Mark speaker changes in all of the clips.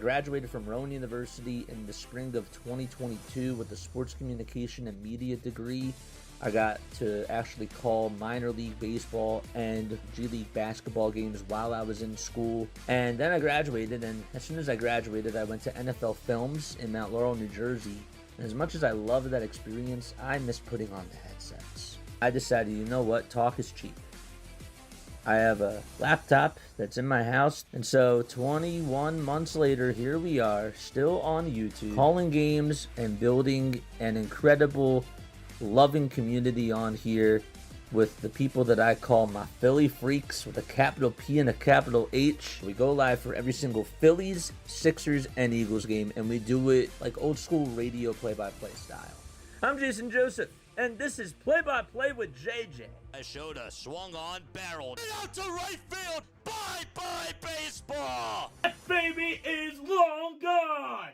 Speaker 1: graduated from Rowan University in the spring of 2022 with a sports communication and media degree. I got to actually call minor league baseball and G League basketball games while I was in school. And then I graduated, and as soon as I graduated, I went to NFL Films in Mount Laurel, New Jersey. And as much as I loved that experience, I miss putting on the headsets. I decided, you know what, talk is cheap. I have a laptop that's in my house, and so 21 months later, here we are, still on YouTube, calling games and building an incredible, loving community on here with the people that I call my Philly freaks with a capital P and a capital H. We go live for every single Phillies, Sixers, and Eagles game, and we do it like old school radio play-by-play style. I'm Jason Joseph, and this is Play-by-Play with JJ.
Speaker 2: Showed swung on, barreled, and out to right field. Bye-bye baseball.
Speaker 1: That baby is long gone.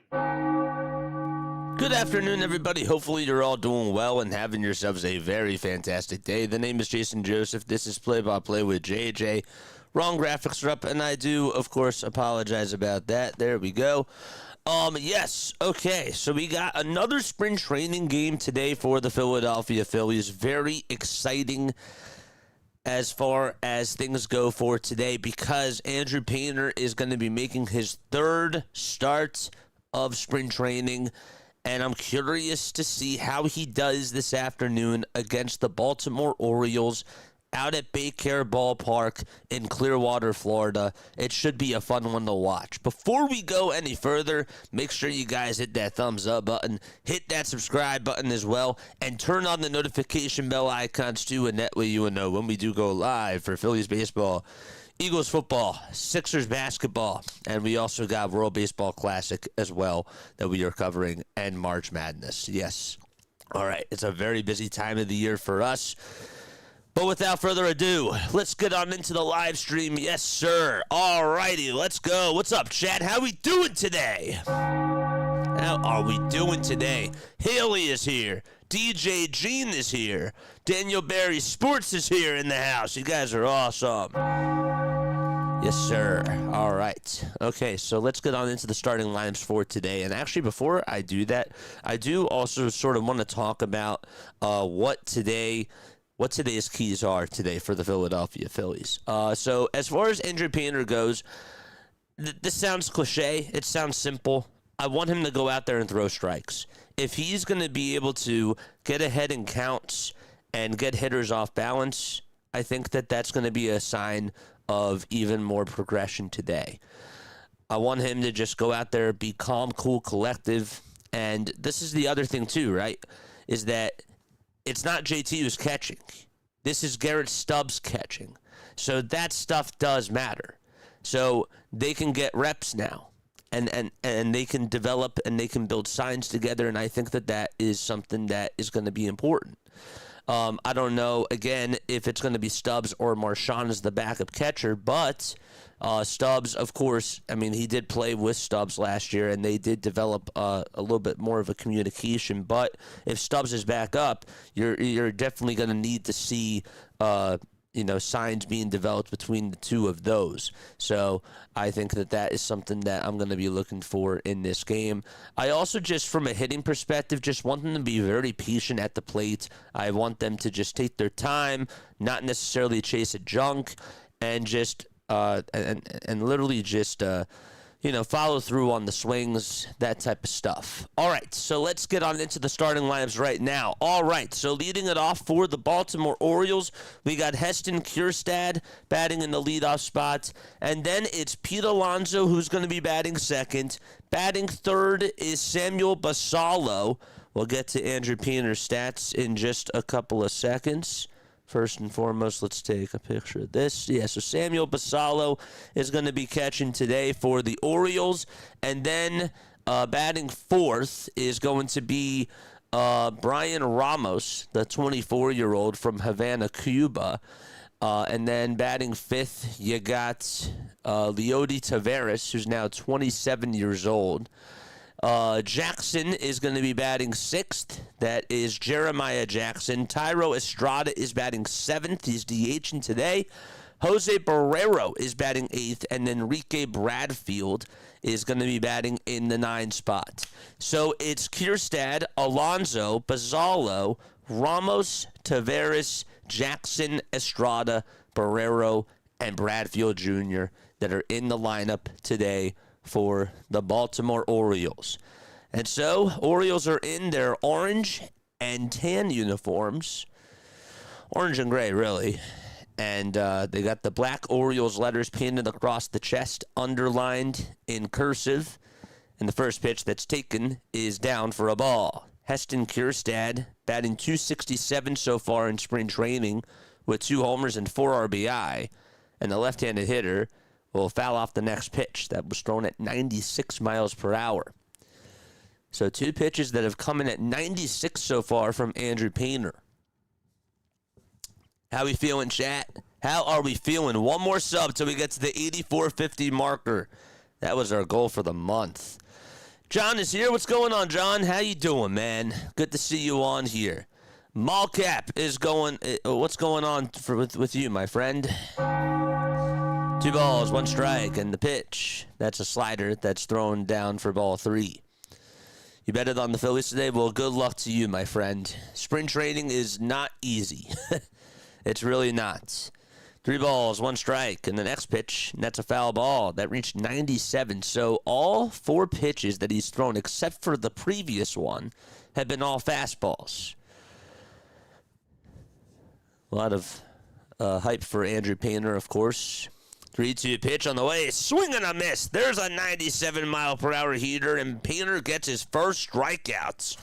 Speaker 2: Good afternoon, everybody. Hopefully you're all doing well and having yourselves a very fantastic day. The name is Jason Joseph. This is Play-by-Play with JJ. Wrong graphics are up, and I do, of course, apologize about that. There we go. Yes, okay, so we got another spring training game today for the Philadelphia Phillies. Very exciting as far as things go for today because Andrew Painter is going to be making his third start of spring training, and I'm curious to see how he does this afternoon against the Baltimore Orioles out at Baycare Ballpark in Clearwater, Florida. It should be a fun one to watch. Before we go any further, make sure you guys hit that thumbs up button, hit that subscribe button as well, and turn on the notification bell icons too, and that way you will know when we do go live for Phillies baseball, Eagles football, Sixers basketball, and we also got World Baseball Classic as well that we are covering, and March Madness. Yes. All right. It's a very busy time of the year for us. But without further ado, let's get on into the live stream. Yes, sir. All righty, let's go. What's up, Chad? How we doing today? How are we doing today? Haley is here. DJ Gene is here. Daniel Barry Sports is here in the house. You guys are awesome. Yes, sir. All right. Okay, so let's get on into the starting lineups for today. And actually, before I do that, I do also sort of want to talk about what today's keys are today for the Philadelphia Phillies. So as far as Andrew Painter goes, this sounds cliche. It sounds simple. I want him to go out there and throw strikes. If he's going to be able to get ahead in counts and get hitters off balance, I think that that's going to be a sign of even more progression today. I want him to just go out there, be calm, cool, collective. And this is the other thing too, right, is that it's not JT who's catching. This is Garrett Stubs catching. So that stuff does matter. So they can get reps now. And they can develop and they can build signs together. And I think that that is something that is going to be important. I don't know, again, if it's going to be Stubs or Marchand as the backup catcher. But Stubs, of course, I mean, he did play with Stubs last year, and they did develop a little bit more of a communication. But if Stubs is back up, you're definitely going to need to see signs being developed between the two of those. So I think that that is something that I'm going to be looking for in this game. I also, just from a hitting perspective, just want them to be very patient at the plate. I want them to just take their time, not necessarily chase a junk, and just and literally just follow through on the swings, that type of stuff. All right, so let's get on into the starting lineups right now. All right, so leading it off for the Baltimore Orioles, we got Heston Kjerstad batting in the leadoff spot, and then it's Pete Alonso who's going to be batting second. Batting third is Samuel Basallo. We'll get to Andrew Painter's stats in just a couple of seconds. First and foremost, let's take a picture of this. Yeah, so Samuel Basallo is going to be catching today for the Orioles. And then batting fourth is going to be Brian Ramos, the 24-year-old from Havana, Cuba. And then batting fifth, you got Leody Taveras, who's now 27 years old. Jackson is going to be batting sixth. That is Jeremiah Jackson. Tyro Estrada is batting seventh. He's DHing today. Jose Barrero is batting 8th, and Enrique Bradfield is going to be batting in the 9 spot. So it's Kierstad, Alonso, Bazzalo, Ramos, Taveras, Jackson, Estrada, Barrero, and Bradfield Jr. that are in the lineup today for the Baltimore Orioles. And so, Orioles are in their orange and tan uniforms. Orange and gray, really. And they got the black Orioles letters painted across the chest, underlined in cursive. And the first pitch that's taken is down for a ball. Heston Kjerstad batting .267 so far in spring training with 2 homers and 4 RBI. And the left-handed hitter will foul off the next pitch that was thrown at 96 miles per hour. So 2 pitches that have come in at 96 so far from Andrew Painter. How we feeling, chat? How are we feeling? One more sub till we get to the 8450 marker. That was our goal for the month. John is here. What's going on, John? How you doing, man? Good to see you on here. Mallcap is going. What's going on with you, my friend? 2 balls, 1 strike, and the pitch. That's a slider that's thrown down for ball 3. You betted on the Phillies today? Well, good luck to you, my friend. Spring training is not easy. It's really not. 3 balls, 1 strike, and the next pitch, and that's a foul ball. That reached 97. So all 4 pitches that he's thrown, except for the previous one, have been all fastballs. A lot of hype for Andrew Painter, of course. 3-2 pitch on the way. Swing and a miss. There's a 97-mile-per-hour heater, and Painter gets his first strikeouts.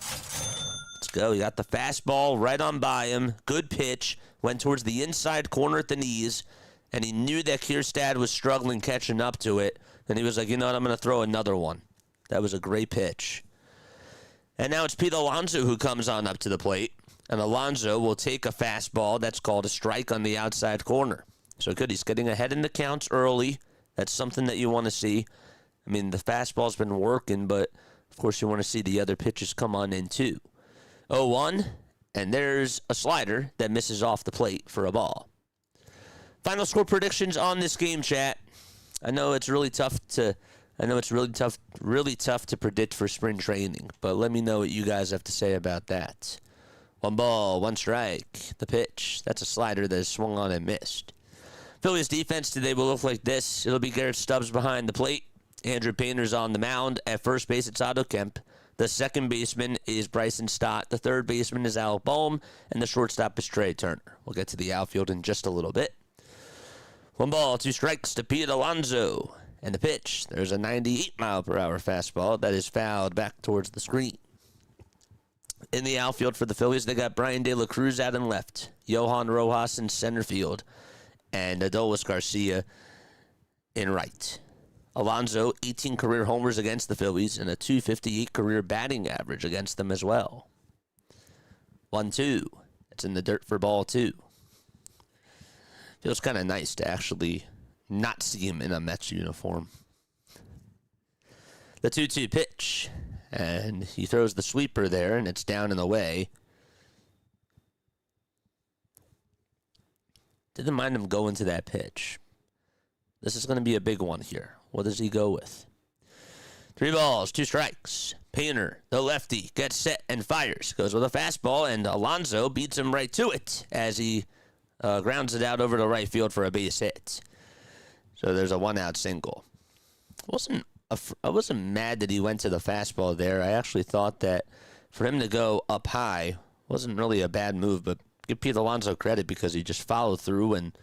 Speaker 2: Let's go. He got the fastball right on by him. Good pitch. Went towards the inside corner at the knees, and he knew that Kjerstad was struggling catching up to it, and he was like, you know what, I'm going to throw another one. That was a great pitch. And now it's Pete Alonso who comes on up to the plate, and Alonso will take a fastball that's called a strike on the outside corner. So good, he's getting ahead in the counts early. That's something that you want to see. I mean, the fastball's been working, but of course you want to see the other pitches come on in too. 0-1. And there's a slider that misses off the plate for a ball. Final score predictions on this game, chat. I know it's really tough to predict for spring training, but let me know what you guys have to say about that. 1 ball, 1 strike. The pitch. That's a slider that is swung on and missed. Phillies defense today will look like this. It'll be Garrett Stubs behind the plate. Andrew Painter's on the mound. At first base, it's Otto Kemp. The second baseman is Bryson Stott. The third baseman is Alec Bohm. And the shortstop is Trey Turner. We'll get to the outfield in just a little bit. 1 ball, 2 strikes to Pete Alonso. And the pitch. There's a 98-mile-per-hour fastball that is fouled back towards the screen. In the outfield for the Phillies, they got Brian De La Cruz out in left. Johan Rojas in center field. And Adolis Garcia in right. Alonso, 18 career homers against the Phillies and a .258 career batting average against them as well. 1-2. It's in the dirt for ball 2. Feels kind of nice to actually not see him in a Mets uniform. The 2-2 pitch. And he throws the sweeper there, and it's down and away. Didn't mind him going to that pitch. This is going to be a big one here. What does he go with? 3 balls, 2 strikes. Painter, the lefty, gets set and fires. Goes with a fastball, and Alonso beats him right to it as he grounds it out over to right field for a base hit. So there's a 1-out single. I wasn't mad that he went to the fastball there. I actually thought that for him to go up high wasn't really a bad move, but give Pete Alonso credit because he just followed through and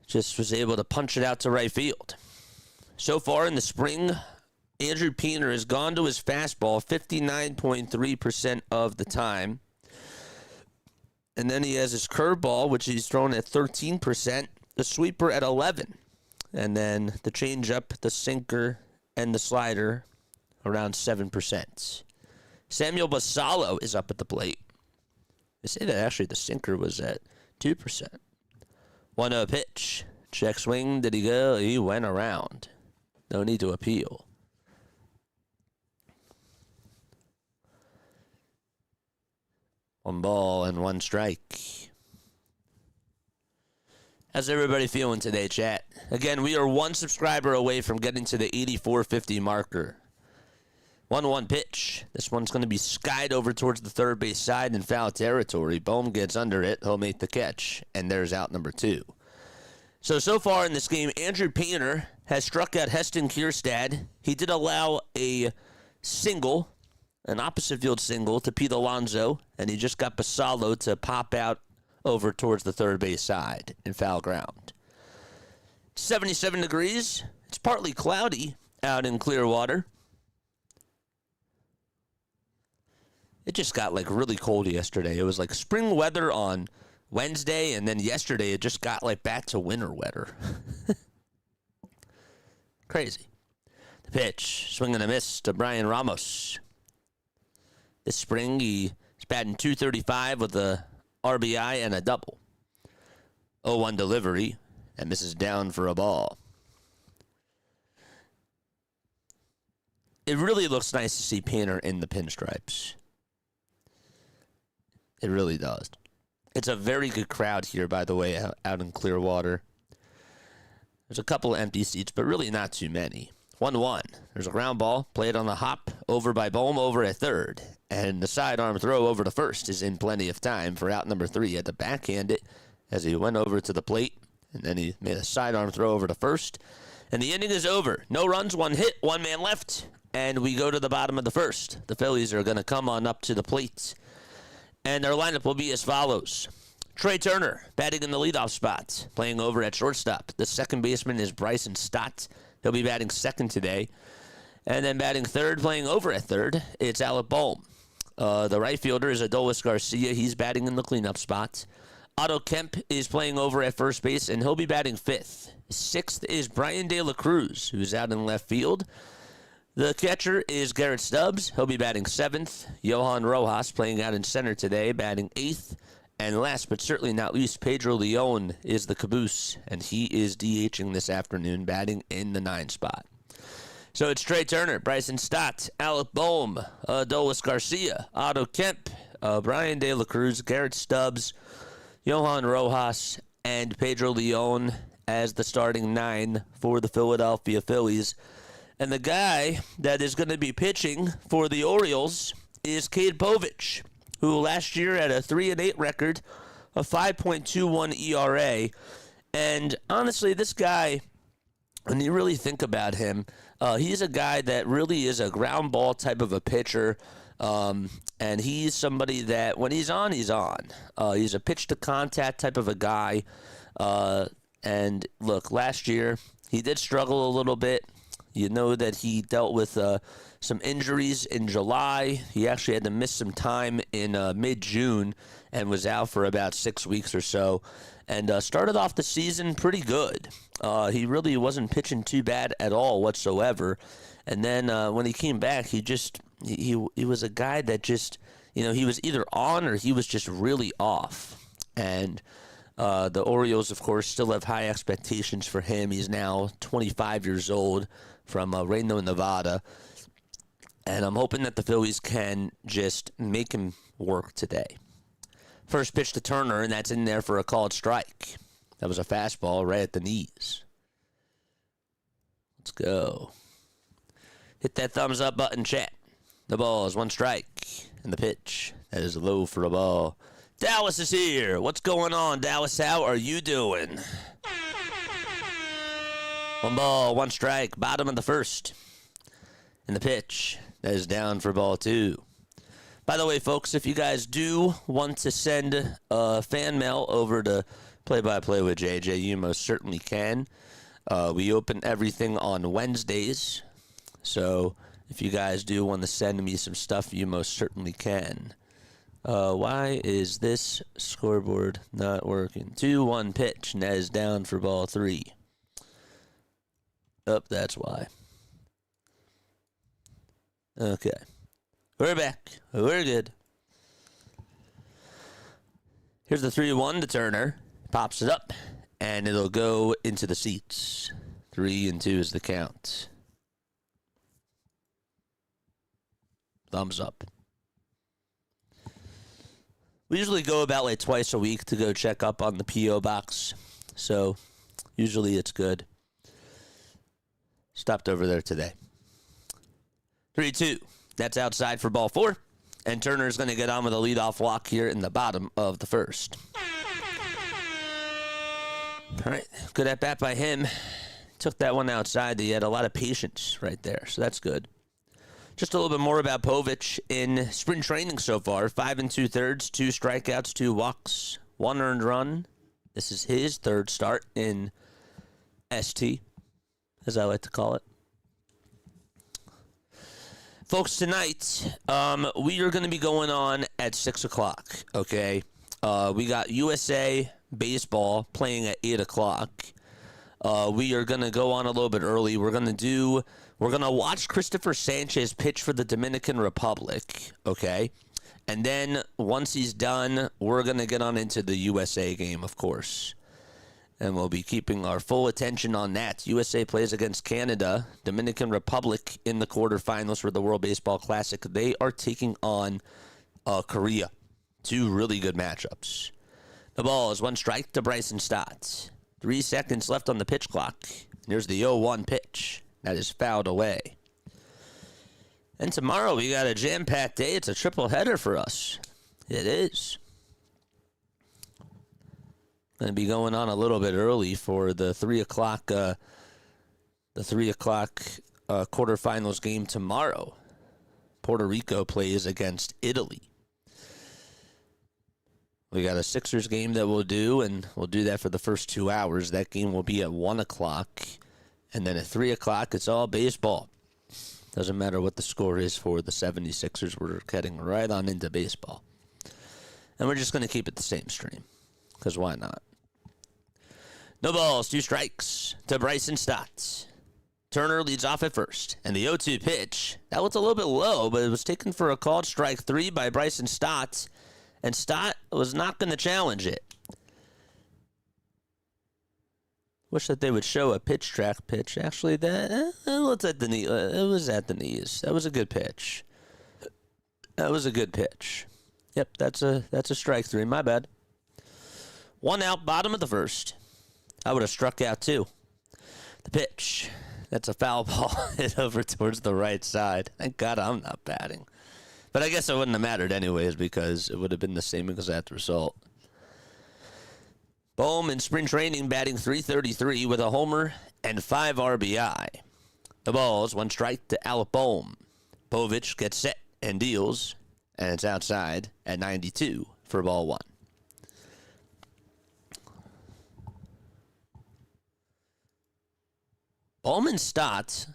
Speaker 2: just was able to punch it out to right field. So far in the spring, Andrew Painter has gone to his fastball 59.3% of the time. And then he has his curveball, which he's thrown at 13%, the sweeper at 11%, and then the changeup, the sinker, and the slider around 7%. Samuel Basallo is up at the plate. They say that actually the sinker was at 2%. 1-0 pitch. Check swing. Did he go? He went around. No need to appeal. One ball and 1 strike. How's everybody feeling today, chat? Again, we are one subscriber away from getting to the 8450 marker. 1-1 pitch. This one's going to be skied over towards the third base side in foul territory. Bohm gets under it. He'll make the catch. And there's out number 2. So far in this game, Andrew Painter has struck out Heston Kierstad. He did allow a single, an opposite field single to Pete Alonso. And he just got Basallo to pop out over towards the third base side in foul ground. 77 degrees. It's partly cloudy out in Clearwater. It just got like really cold yesterday. It was like spring weather on Wednesday, and then yesterday it just got like back to winter weather. Crazy. The pitch, swing and a miss to Brian Ramos. This spring he's batting .235 with a RBI and a double. 0-1 delivery, and misses down for a ball. It really looks nice to see Painter in the pinstripes. It really does. It's a very good crowd here, by the way, out in Clearwater. There's a couple of empty seats, but really not too many. 1-1. There's a ground ball played on the hop over by Bohm over at third. And the sidearm throw over to first is in plenty of time for out number 3. He had to backhand it as he went over to the plate. And then he made a sidearm throw over to first. And the inning is over. No runs, 1 hit, 1 man left. And we go to the bottom of the first. The Phillies are going to come on up to the plate. And their lineup will be as follows. Trey Turner, batting in the leadoff spot, playing over at shortstop. The second baseman is Bryson Stott. He'll be batting second today. And then batting third, playing over at third, it's Alec Bohm. The right fielder is Adolis Garcia. He's batting in the cleanup spot. Otto Kemp is playing over at first base, and he'll be batting fifth. Sixth is Brian De La Cruz, who's out in left field. The catcher is Garrett Stubs. He'll be batting seventh. Johan Rojas playing out in center today, batting eighth. And last but certainly not least, Pedro Leon is the caboose, and he is DHing this afternoon, batting in the 9 spot. So it's Trey Turner, Bryson Stott, Alec Bohm, Adolis Garcia, Otto Kemp, Brian De La Cruz, Garrett Stubbs, Johan Rojas, and Pedro Leon as the starting 9 for the Philadelphia Phillies. And the guy that is going to be pitching for the Orioles is Cade Povich, who last year had a 3-8 record, a 5.21 ERA. And honestly, this guy, when you really think about him, he's a guy that really is a ground ball type of a pitcher. And he's somebody that when he's on, he's on. He's a pitch to contact type of a guy. And look, last year he did struggle a little bit. You know that he dealt with some injuries in July. He actually had to miss some time in mid-June and was out for about 6 weeks or so. And started off the season pretty good. He really wasn't pitching too bad at all whatsoever. And then when he came back, he was a guy that just, he was either on or he was just really off. And the Orioles, of course, still have high expectations for him. He's now 25 years old from Reno, Nevada. And I'm hoping that the Phillies can just make him work today. First pitch to Turner, and that's in there for a called strike. That was a fastball right at the knees. Let's go. Hit that thumbs up button, chat. The ball is 1 strike. And the pitch, that is low for a ball. Dallas is here. What's going on, Dallas? How are you doing? 1 ball, 1 strike, bottom of the first. And the pitch, that is down for ball 2. By the way, folks, if you guys do want to send fan mail over to Play-by-Play with JJ, you most certainly can. We open everything on Wednesdays. So if you guys do want to send me some stuff, you most certainly can. Why is this scoreboard not working? 2-1 pitch, and that is down for ball 3. Oh, that's why. Okay. We're back. We're good. Here's the 3-1 to Turner. Pops it up, and it'll go into the seats. 3-2 is the count. Thumbs up. We usually go about like twice a week to go check up on the P.O. box. so usually it's good. Stopped over there today. 3-2. That's outside for ball 4. And Turner's going to get on with a leadoff walk here in the bottom of the first. All right, good at bat by him. Took that one outside. He had a lot of patience right there, so that's good. Just a little bit more about Povich in spring training so far. 5 2/3, 2 strikeouts, 2 walks, 1 earned run. This is his third start in ST, as I like to call it. Folks, tonight, we are going to be going on at 6 o'clock, okay? We got USA Baseball playing at 8 o'clock. We are going to go on a little bit early. We're going to watch Christopher Sanchez pitch for the Dominican Republic, okay? And then once he's done, we're going to get on into the USA game, of course. And we'll be keeping our full attention on that. USA plays against Canada, Dominican Republic in the quarterfinals for the World Baseball Classic. They are taking on Korea. 2 really good matchups. The ball is 1 strike to Bryson Stott. 3 seconds left on the pitch clock. There's the 0-1 pitch. That is fouled away. And tomorrow we got a jam-packed day. It's a triple header for us. It is. Going to be going on a little bit early for the 3 o'clock quarterfinals game tomorrow. Puerto Rico plays against Italy. We got a Sixers game that we'll do, and we'll do that for the first 2 hours. That game will be at 1 o'clock. And then at 3 o'clock, it's all baseball. Doesn't matter what the score is for the 76ers. We're heading right on into baseball. And we're just going to keep it the same stream, because why not? No balls, 2 strikes to Bryson Stott. Turner leads off at first. And the 0-2 pitch, that was a little bit low, but it was taken for a called strike 3 by Bryson Stott. And Stott was not going to challenge it. Wish that they would show a pitch track pitch. Actually, that it's at the knee. It was at the knees. That was a good pitch. That was a good pitch. Yep, that's a strike 3. My bad. 1 out, bottom of the first. I would have struck out too. The pitch. That's a foul ball hit over towards the right side. Thank God I'm not batting. But I guess it wouldn't have mattered anyways because it would have been the same exact result. Bohm in spring training batting .333 with a homer and 5 RBI. The ball is 1 strike to Alec Bohm. Povich gets set and deals, and it's outside at 92 for ball 1. Bohm and Stott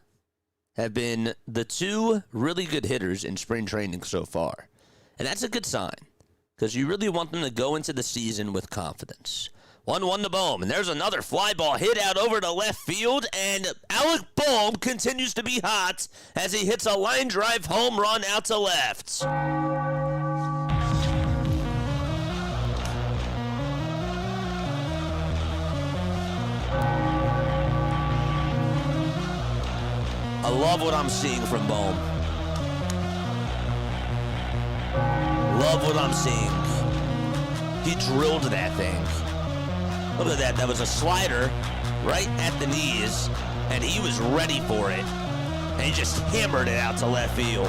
Speaker 2: have been the 2 really good hitters in spring training so far. And that's a good sign, because you really want them to go into the season with confidence. 1-1 to Bohm, and there's another fly ball hit out over to left field, and Alec Bohm continues to be hot as he hits a line drive home run out to left. I love what I'm seeing from Bohm. Love what I'm seeing. He drilled that thing. Look at that. That was a slider right at the knees, and he was ready for it. And he just hammered it out to left field.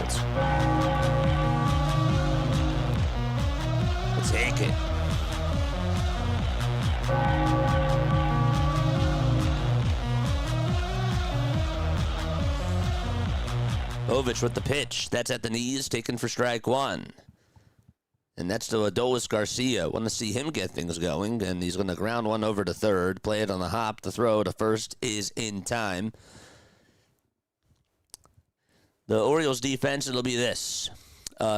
Speaker 2: We'll take it. Povich with the pitch. That's at the knees, taken for strike 1. And that's to Adolis Garcia. Want to see him get things going. And he's going to ground one over to third. Play it on the hop. The throw to first is in time. The Orioles defense, it'll be this.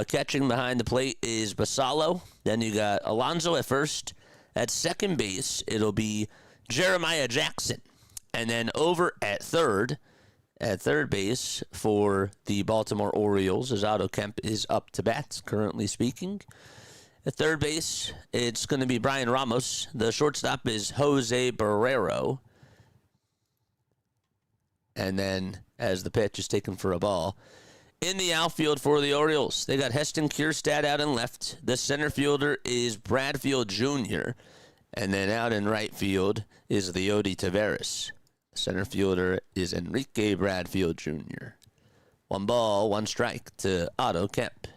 Speaker 2: Catching behind the plate is Basallo. Then you got Alonso at first. At second base, it'll be Jeremiah Jackson. And then over at third base for the Baltimore Orioles, as Otto Kemp is up to bat, currently speaking. At third base, it's going to be Brian Ramos. The shortstop is Jose Barrero. And then, as the pitch is taken for a ball, in the outfield for the Orioles, they got Heston Kjerstad out in left. The center fielder is Bradfield Jr., And then out in right field is Leody Taveras. Center fielder is Enrique Bradfield Jr. 1 ball, 1 strike to Otto Kemp.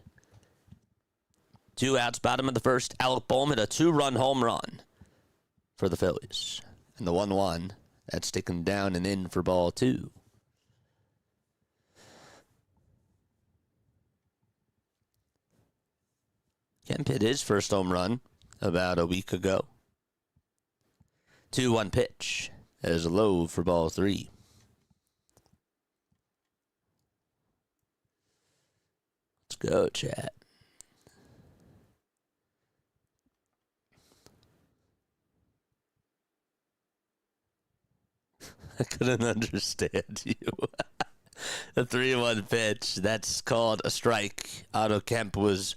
Speaker 2: 2 outs, bottom of the first. Alec Bohm hit a 2-run home run for the Phillies. And the 1-1, that's taken down and in for ball 2. Kemp hit his first home run about a week ago. 2-1 pitch is low for ball 3. Let's go, chat. I couldn't understand you. A 3-1 pitch. That's called a strike. Otto Kemp was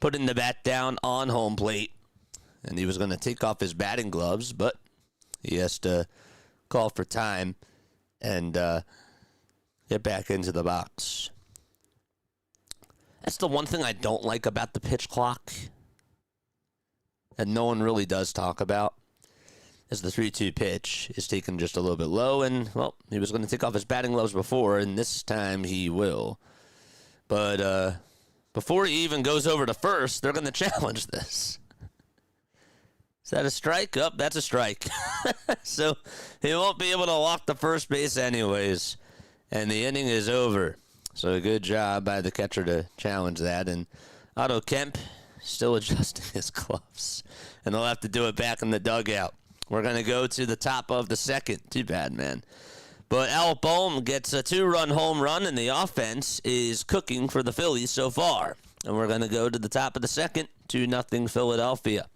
Speaker 2: putting the bat down on home plate, and he was going to take off his batting gloves, but he has to call for time and get back into the box. That's the one thing I don't like about the pitch clock, and no one really does talk about, is the 3-2 pitch is taken just a little bit low, and, well, he was going to take off his batting gloves before, and this time he will. But before he even goes over to first, they're going to challenge this. Is that a strike? Oh, that's a strike. So he won't be able to walk the first base anyways, and the inning is over. So a good job by the catcher to challenge that, and Otto Kemp still adjusting his gloves, and they'll have to do it back in the dugout. We're going to go to the top of the second. Too bad, man. But Alec Bohm gets a 2-run home run, and the offense is cooking for the Phillies so far. And we're going to go to the top of the second, 2-0 Philadelphia.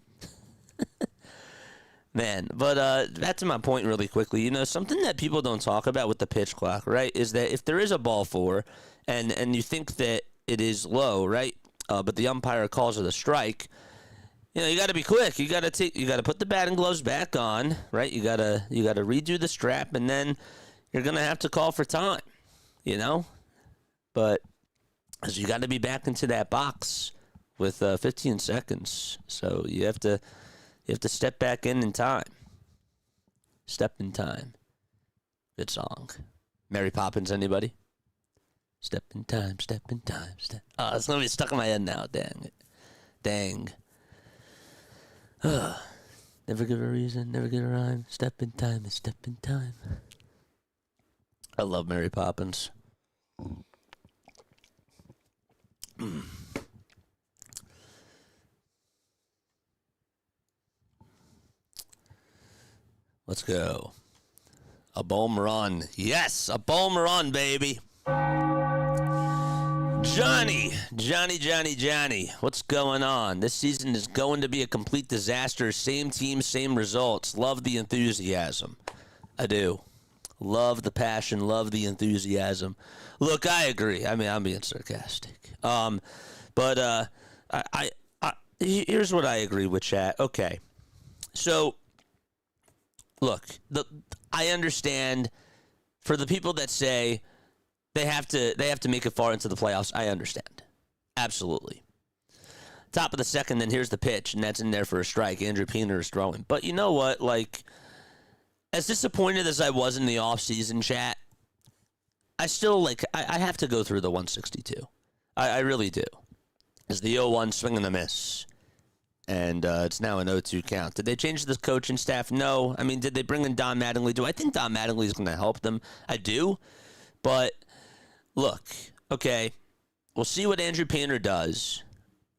Speaker 2: Man, but back to my point really quickly. You know, something that people don't talk about with the pitch clock, right, is that if there is a ball 4 and you think that it is low, right, but the umpire calls it a strike, you know, you got to be quick. You got to put the batting gloves back on, right? You got to redo the strap, and then you're going to have to call for time, you know? But as you got to be back into that box with 15 seconds. So you have to step back in time. Step in time. Good song. Mary Poppins, anybody? Step in time, step in time, step. Oh, it's going to be stuck in my head now. Dang it. Dang. Never give a reason, never give a rhyme. Step in time is step in time. I love Mary Poppins. Let's go. A Bohm run. Yes, a Bohm run, baby. Johnny. What's going on? This season is going to be a complete disaster. Same team, same results. Love the enthusiasm. I do. Love the passion. Love the enthusiasm. Look, I agree. I mean, I'm being sarcastic. But here's what I agree with, chat. Okay. So, look, I understand for the people that say they have to make it far into the playoffs. I understand. Absolutely. Top of the second, then here's the pitch, and that's in there for a strike. Andrew Painter is throwing. But you know what? Like, as disappointed as I was in the offseason, chat, I still, like, I have to go through the 162. I really do. It's the 0-1 swing and a miss. And it's now an 0-2 count. Did they change the coaching staff? No. I mean, did they bring in Don Mattingly? Do I think Don Mattingly is going to help them? I do. But, look, okay, we'll see what Andrew Painter does.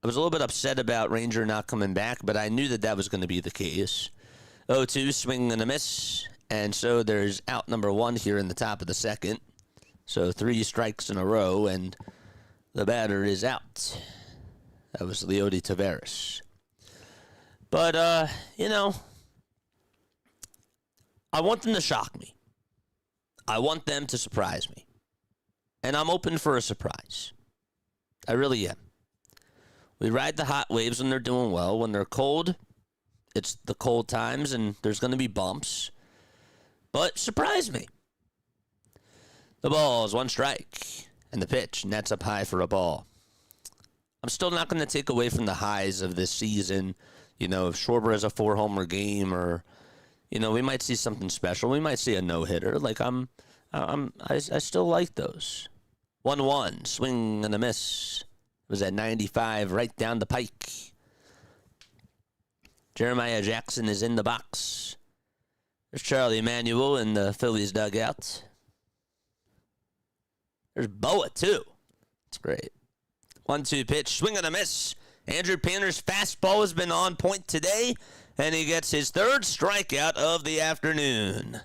Speaker 2: I was a little bit upset about Ranger not coming back, but I knew that was going to be the case. 0-2, swing and a miss. And so there's out number 1 here in the top of the second. So 3 strikes in a row, and the batter is out. That was Leody Taveras. But, you know, I want them to shock me. I want them to surprise me. And I'm open for a surprise. I really am. We ride the hot waves when they're doing well. When they're cold, it's the cold times, and there's going to be bumps. But surprise me. The ball is 1 strike, and the pitch nets up high for a ball. I'm still not going to take away from the highs of this season. if Schwarber has a 4-homer game, or we might see something special. We might see a no-hitter. Like I still like those. 1-1, swing and a miss. It was at 95, right down the pike. Jeremiah Jackson is in the box. There's Charlie Emanuel in the Phillies dugout. There's Boa, too. It's great. 1-2 pitch, swing and a miss. Andrew Painter's fastball has been on point today, and he gets his third strikeout of the afternoon.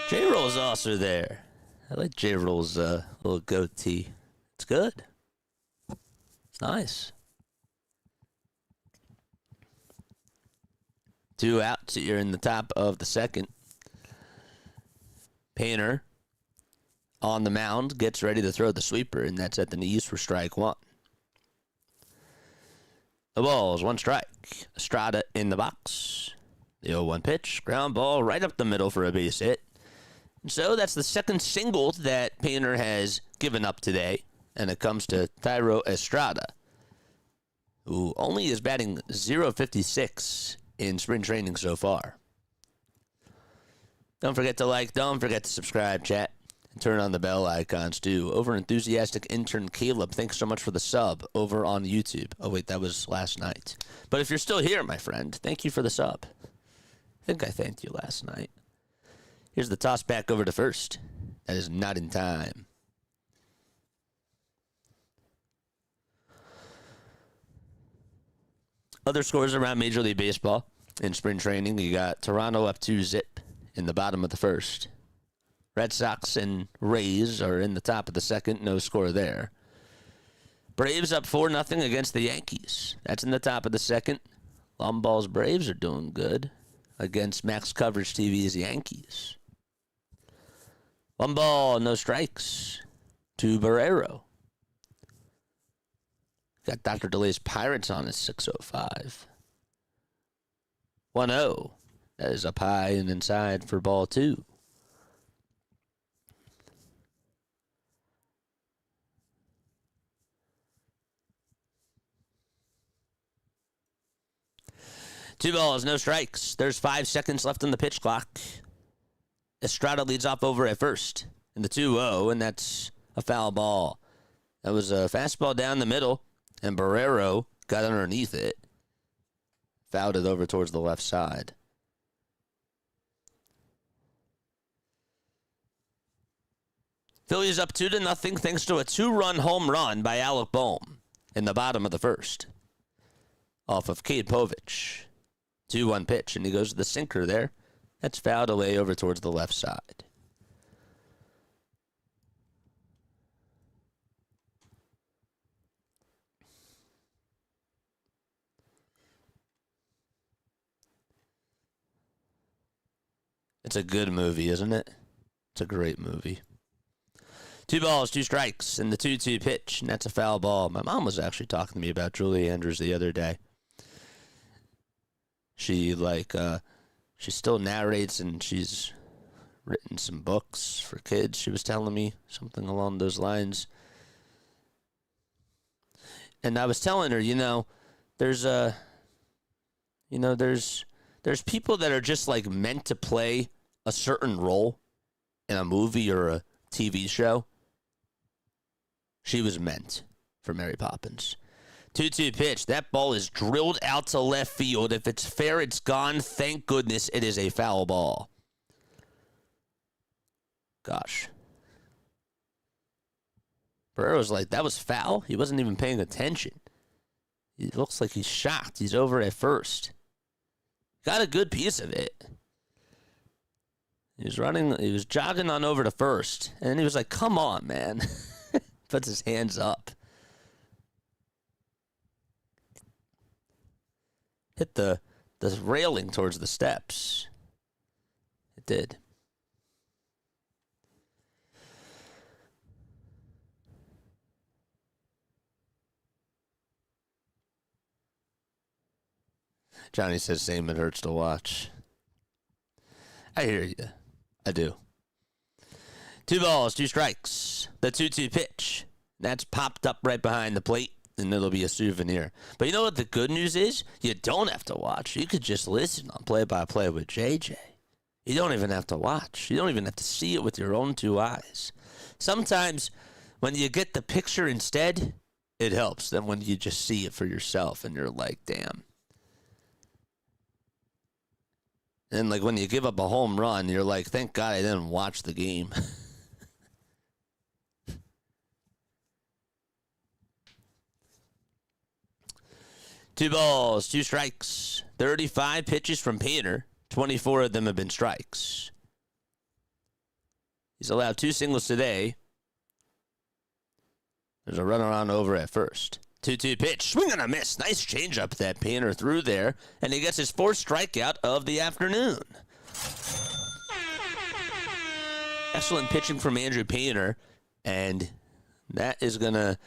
Speaker 2: J-Roll's also there. I like J-Roll's little goatee. It's good. It's nice. 2 outs. You're in the top of the second. Painter on the mound gets ready to throw the sweeper, and that's at the knees for strike 1. The ball's 1 strike. Estrada in the box. The 0-1 pitch. Ground ball right up the middle for a base hit. And so that's the second single that Painter has given up today, and it comes to Thairo Estrada, who only is batting .056 in spring training so far. Don't forget to like, don't forget to subscribe, chat, and turn on the bell icons too. Over-enthusiastic intern Caleb, thanks so much for the sub over on YouTube. Oh wait, that was last night. But if you're still here, my friend, thank you for the sub. I think I thanked you last night. Here's the toss back over to first. That is not in time. Other scores around Major League Baseball in spring training. You got Toronto up 2-0 in the bottom of the first. Red Sox and Rays are in the top of the second. No score there. Braves up 4-0 against the Yankees. That's in the top of the second. Lomball's Braves are doing good against Max Coverage TV's Yankees. 1 ball, no strikes to Barrero. Got Dr. DeLay's Pirates on at 6:05. 1-0. That is up high and inside for ball 2. Two balls, no strikes. There's 5 seconds left on the pitch clock. Estrada leads off over at first in the 2-0, and that's a foul ball. That was a fastball down the middle, and Barrero got underneath it. Fouled it over towards the left side. Phillies up 2-0 thanks to a 2-run home run by Alec Bohm in the bottom of the first off of Cade Povich. 2-1 pitch, and he goes to the sinker there. That's fouled away over towards the left side. It's a good movie, isn't it? It's a great movie. 2 balls, 2 strikes, and the 2-2 pitch, and that's a foul ball. My mom was actually talking to me about Julie Andrews the other day. She still narrates, and she's written some books for kids. She was telling me something along those lines. And I was telling her, there's people that are just like meant to play a certain role in a movie or a TV show. She was meant for Mary Poppins. 2-2 pitch. That ball is drilled out to left field. If it's fair, it's gone. Thank goodness it is a foul ball. Gosh. Barrero's like, that was foul? He wasn't even paying attention. He looks like he's shocked. He's over at first. Got a good piece of it. He was jogging on over to first. And he was like, come on, man. Puts his hands up. Hit the railing towards the steps. It did. Johnny says, same, it hurts to watch. I hear you. I do. 2 balls, 2 strikes. The 2-2 pitch. That's popped up right behind the plate. and it'll be a souvenir. But you know what the good news is? You don't have to watch. You could just listen on Play-by-Play with JJ. You don't even have to watch. You don't even have to see it with your own two eyes. Sometimes when you get the picture instead, it helps than when you just see it for yourself and you're like, damn. And like when you give up a home run, you're like, thank God I didn't watch the game. 2 balls, 2 strikes, 35 pitches from Painter. 24 of them have been strikes. He's allowed 2 singles today. There's a runaround over at first. 2-2 pitch, swing and a miss. Nice changeup that Painter threw there, and he gets his 4th strikeout of the afternoon. Excellent pitching from Andrew Painter, and that is going to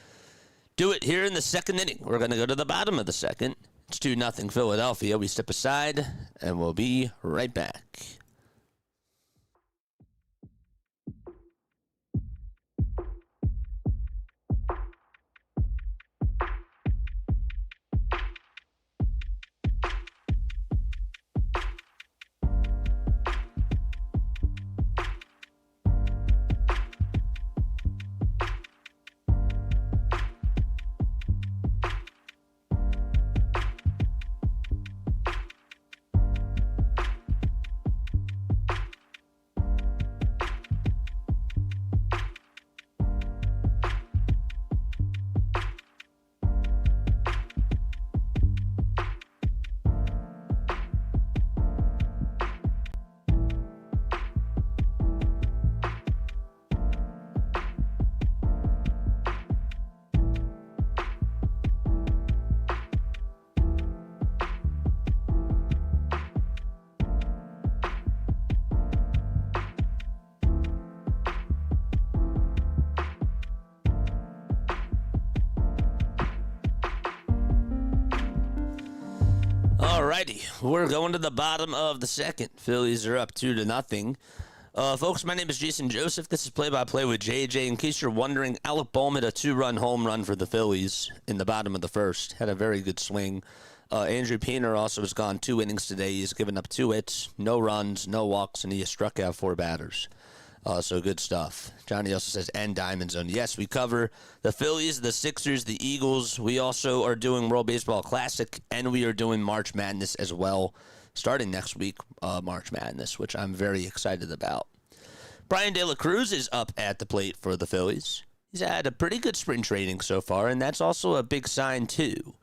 Speaker 2: do it here in the 2nd inning. We're going to go to the bottom of the 2nd. It's 2-0 Philadelphia. We step aside, and we'll be right back. Alrighty, we're going to the bottom of the 2nd. Phillies are up 2-0. Folks, my name is Jason Joseph. This is Play-by-Play with JJ. In case you're wondering, Alec Bohm hit a 2-run home run for the Phillies in the bottom of the 1st. Had a very good swing. Andrew Painter also has gone 2 innings today. He's given up 2 hits, no runs, no walks, and he has struck out 4 batters. So good stuff. Johnny also says, and Diamond Zone. Yes, we cover the Phillies, the Sixers, the Eagles. We also are doing World Baseball Classic, and we are doing March Madness as well, starting next week, March Madness, which I'm very excited about. Brian De La Cruz is up at the plate for the Phillies. He's had a pretty good spring training so far, and that's also a big sign, too,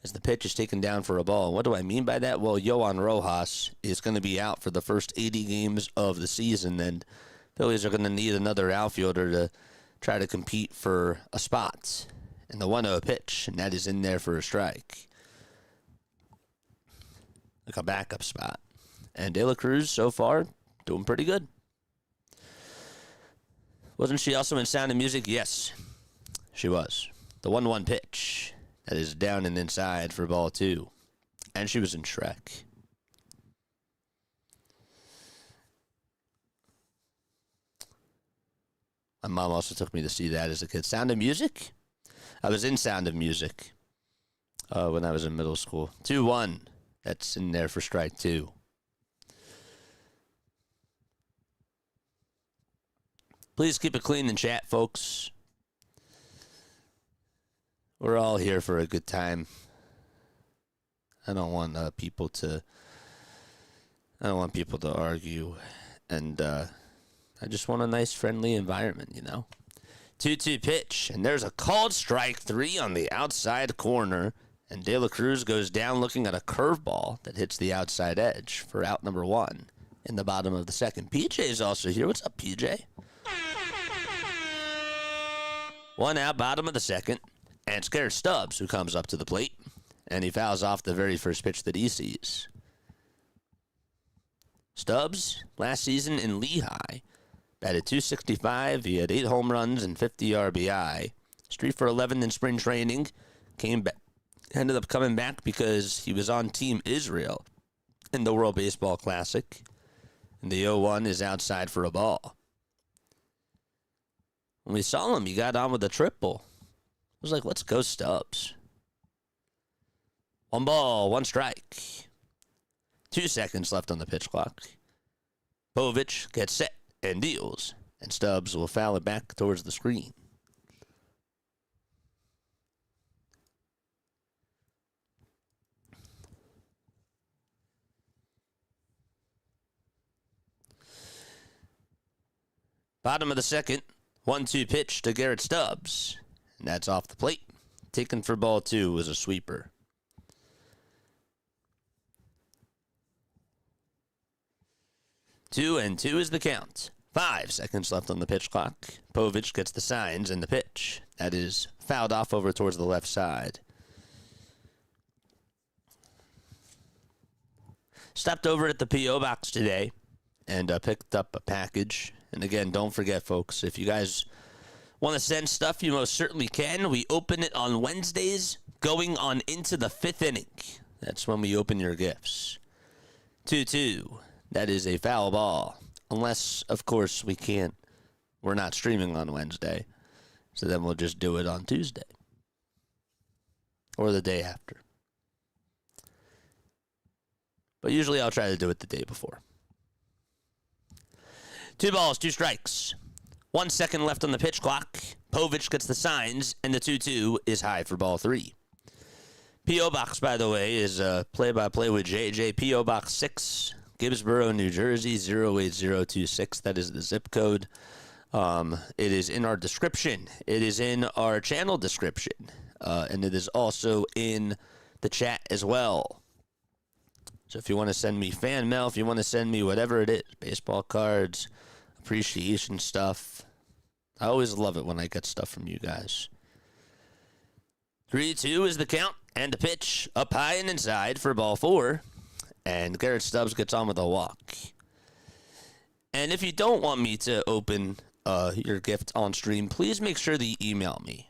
Speaker 2: as the pitch is taken down for a ball. What do I mean by that? Well, Yohan Rojas is going to be out for the first 80 games of the season, and Phillies are going to need another outfielder to try to compete for a spot in the 1-0 pitch, and that is in there for a strike. Like a backup spot. And De La Cruz, so far, doing pretty good. Wasn't she also in Sound of Music? Yes, she was. The 1-1 pitch. That is down and inside for ball 2. And she was in Shrek. My mom also took me to see that as a kid. Sound of Music? I was in Sound of Music when I was in middle school. 2-1. That's in there for strike 2. Please keep it clean in chat, folks. We're all here for a good time. I don't want people to argue, and I just want a nice, friendly environment, you know. 2-2 pitch, and there's a called strike 3 on the outside corner, and De La Cruz goes down looking at a curveball that hits the outside edge for out number 1 in the bottom of the 2nd. PJ is also here. What's up, PJ? 1 out, bottom of the 2nd, and it's Garrett Stubs who comes up to the plate, and he fouls off the very first pitch that he sees. Stubs, last season in Lehigh, batted .265. He had 8 home runs and 50 RBI. Street for 11 in spring training. Came back, ended up coming back because he was on Team Israel in the World Baseball Classic. And the 0-1 is outside for a ball. When we saw him, he got on with a triple. was like, let's go Stubs. 1 ball, 1 strike. 2 seconds left on the pitch clock. Povich gets set and deals, and Stubs will foul it back towards the screen. Bottom of the second, 1-2 pitch to Garrett Stubs, and that's off the plate. Taken for ball 2 was a sweeper. 2-2 is the count. 5 seconds left on the pitch clock. Povich gets the signs and the pitch. That is fouled off over towards the left side. Stopped over at the P.O. box today and picked up a package. And again, don't forget, folks, if you guys want to send stuff, you most certainly can. We open it on Wednesdays going on into the 5th inning. That's when we open your gifts. 2-2. That is a foul ball. Unless, of course, we're not streaming on Wednesday. So then we'll just do it on Tuesday. Or the day after. But usually I'll try to do it the day before. 2 balls, 2 strikes. 1 second left on the pitch clock. Povich gets the signs, and the 2-2 is high for ball 3. P.O. Box, by the way, is play-by-play with JJ. P.O. Box 6, Gibbsboro, New Jersey, 08026. That is the zip code. It is in our description. It is in our channel description. And it is also in the chat as well. So if you want to send me fan mail, if you want to send me whatever it is, baseball cards, appreciation stuff, I always love it when I get stuff from you guys. 3-2 is the count, and the pitch up high and inside for ball 4. And Garrett Stubs gets on with a walk. And if you don't want me to open your gift on stream, please make sure that you email me.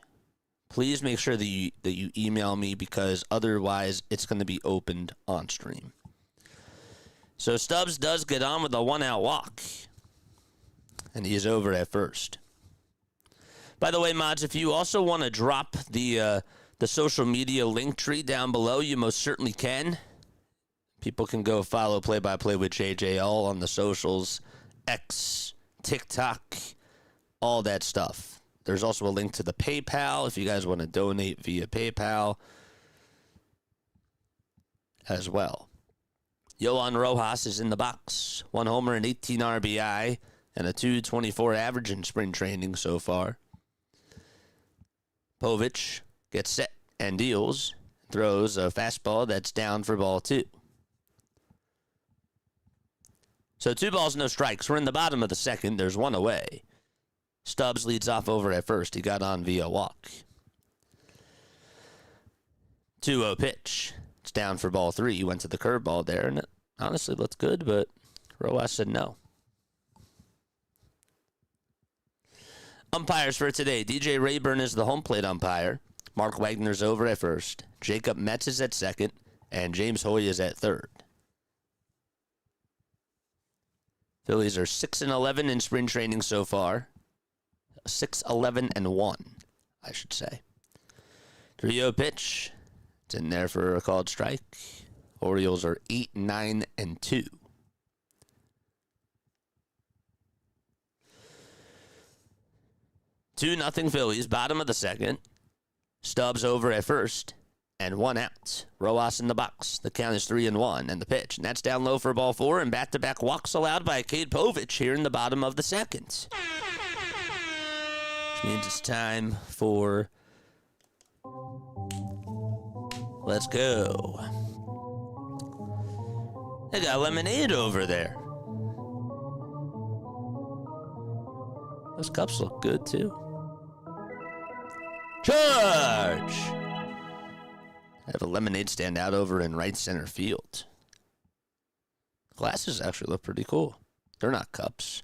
Speaker 2: Please make sure that you email me, because otherwise it's going to be opened on stream. So Stubs does get on with a 1-out walk. And he is over at first. By the way, mods, if you also want to drop the social media link tree down below, you most certainly can. People can go follow Play by Play with JJ all on the socials, X, TikTok, all that stuff. There's also a link to the PayPal if you guys want to donate via PayPal as well. Yohan Rojas is in the box. 1 homer and 18 RBI and a .224 average in spring training so far. Povich gets set and deals. Throws a fastball that's down for ball 2. So 2 balls, no strikes. We're in the bottom of the second. There's 1 away. Stubs leads off over at first. He got on via walk. 2-0 pitch. It's down for ball 3. He went to the curveball there, and it honestly looked good, but Rojas said no. Umpires for today. DJ Rayburn is the home plate umpire. Mark Wagner's over at first. Jacob Metz is at second, and James Hoy is at third. Phillies are 6-11 in spring training so far. 6-11-1, I should say. 3-0 pitch. It's in there for a called strike. Orioles are 8-9-2. Two nothing Phillies, bottom of the second. Stubs over at first, and 1 out. Rojas in the box. The count is 3-1, and the pitch. And that's down low for ball 4, and back-to-back walks allowed by Cade Povich here in the bottom of the second. Which means it's time for... Let's go. They got lemonade over there. Those cups look good, too. Charge! I have a lemonade stand out over in right center field. Glasses actually look pretty cool. They're not cups.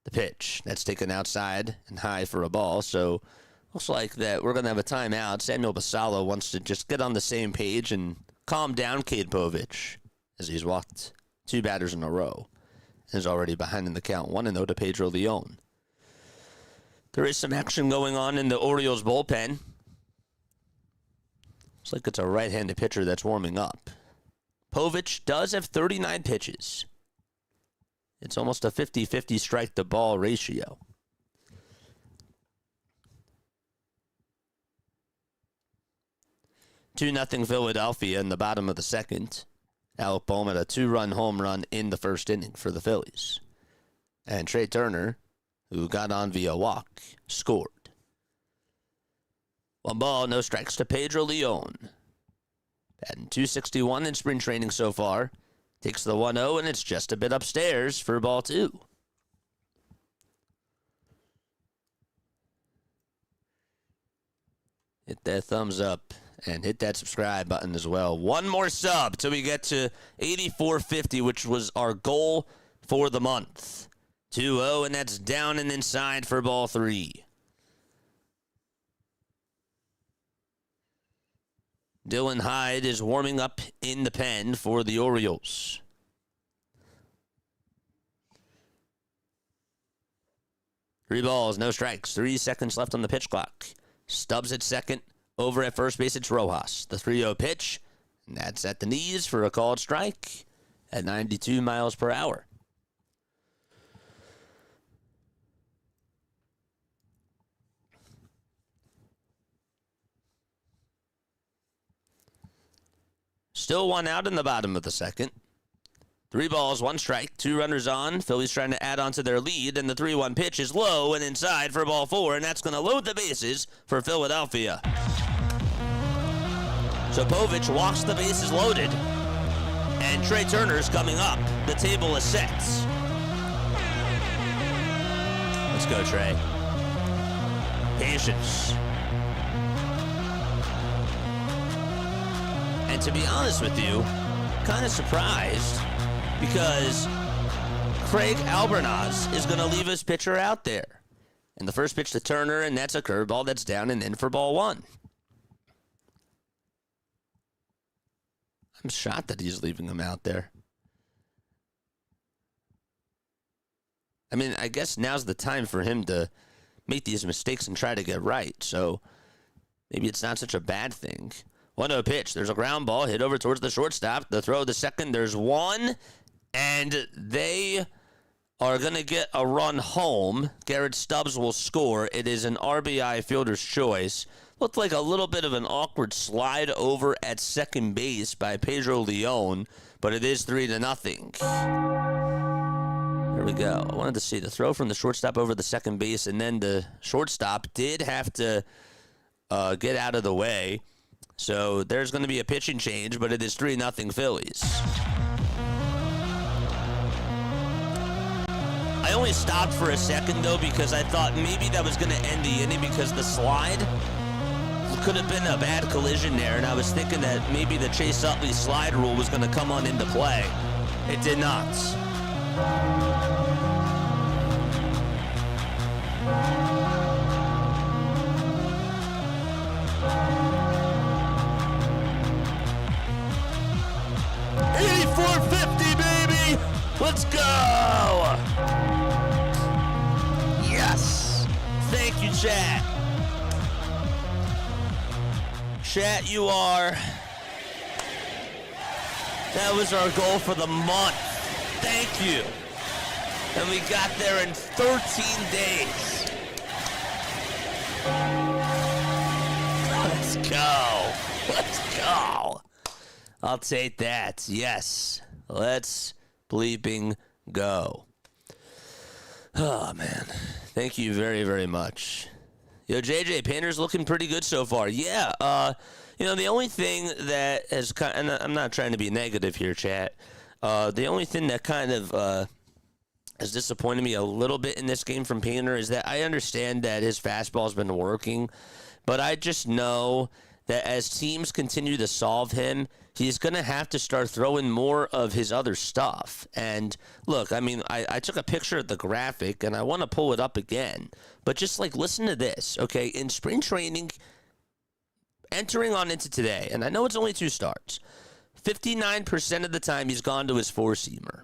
Speaker 2: The pitch. That's taken outside and high for a ball, so looks like that we're going to have a timeout. Samuel Basallo wants to just get on the same page and calm down Cade Povich as he's walked 2 batters in a row and is already behind in the count 1-0 to Pedro Leon. There is some action going on in the Orioles bullpen. Looks like it's a right-handed pitcher that's warming up. Povich does have 39 pitches. It's almost a 50-50 strike-to-ball ratio. Two 0 Philadelphia in the bottom of the second. Alec Bohm had a 2-run home run in the first inning for the Phillies. And Trey Turner, who got on via walk, scored. 1 ball, no strikes to Pedro Leon. Batting .261 in spring training so far. Takes the 1-0, and it's just a bit upstairs for ball 2. Hit that thumbs up and hit that subscribe button as well. One more sub till we get to 8450, which was our goal for the month. 2-0, and that's down and inside for ball 3. Dylan Hyde is warming up in the pen for the Orioles. Three balls, no strikes. 3 seconds left on the pitch clock. Stubs at second. Over at first base, it's Rojas. The 3-0 pitch, and that's at the knees for a called strike at 92 miles per hour. Still 1 out in the bottom of the second. 3 balls, 1 strike, 2 runners on. Phillies trying to add on to their lead, and the 3-1 pitch is low and inside for ball 4, and that's going to load the bases for Philadelphia. So Povich walks the bases loaded, and Trey Turner's coming up. The table is set. Let's go, Trey. Patience. And to be honest with you, kind of surprised because Craig Albornoz is going to leave his pitcher out there. And the first pitch to Turner, and that's a curveball that's down and in for ball 1. I'm shocked that he's leaving him out there. I mean, I guess now's the time for him to make these mistakes and try to get right. So maybe it's not such a bad thing. 1-0 pitch. There's a ground ball hit over towards the shortstop. The throw to second. There's 1. And they are going to get a run home. Garrett Stubs will score. It is an RBI fielder's choice. Looked like a little bit of an awkward slide over at second base by Pedro Leon. But it is 3-0. There we go. I wanted to see the throw from the shortstop over the second base. And then the shortstop did have to get out of the way. So there's going to be a pitching change, but it is 3-0 Phillies. I only stopped for a second, though, because I thought maybe that was going to end the inning because the slide could have been a bad collision there, and I was thinking that maybe the Chase Utley slide rule was going to come on into play. It did not. Baby! Let's go! Yes! Thank you, chat. Chat, you are... That was our goal for the month. Thank you. And we got there in 13 days. Let's go. Let's go. I'll take that. Yes. Let's bleeping go. Oh, man. Thank you very, very much. Yo, JJ, Painter's looking pretty good so far. Yeah, the only thing that has kind of, and I'm not trying to be negative here, chat. The only thing that kind of has disappointed me a little bit in this game from Painter is that I understand that his fastball's been working, but I just know that as teams continue to solve him, he's going to have to start throwing more of his other stuff. And look, I mean, I took a picture of the graphic, and I want to pull it up again. But just, listen to this, okay? In spring training, entering on into today, and I know it's only 2 starts, 59% of the time he's gone to his four-seamer.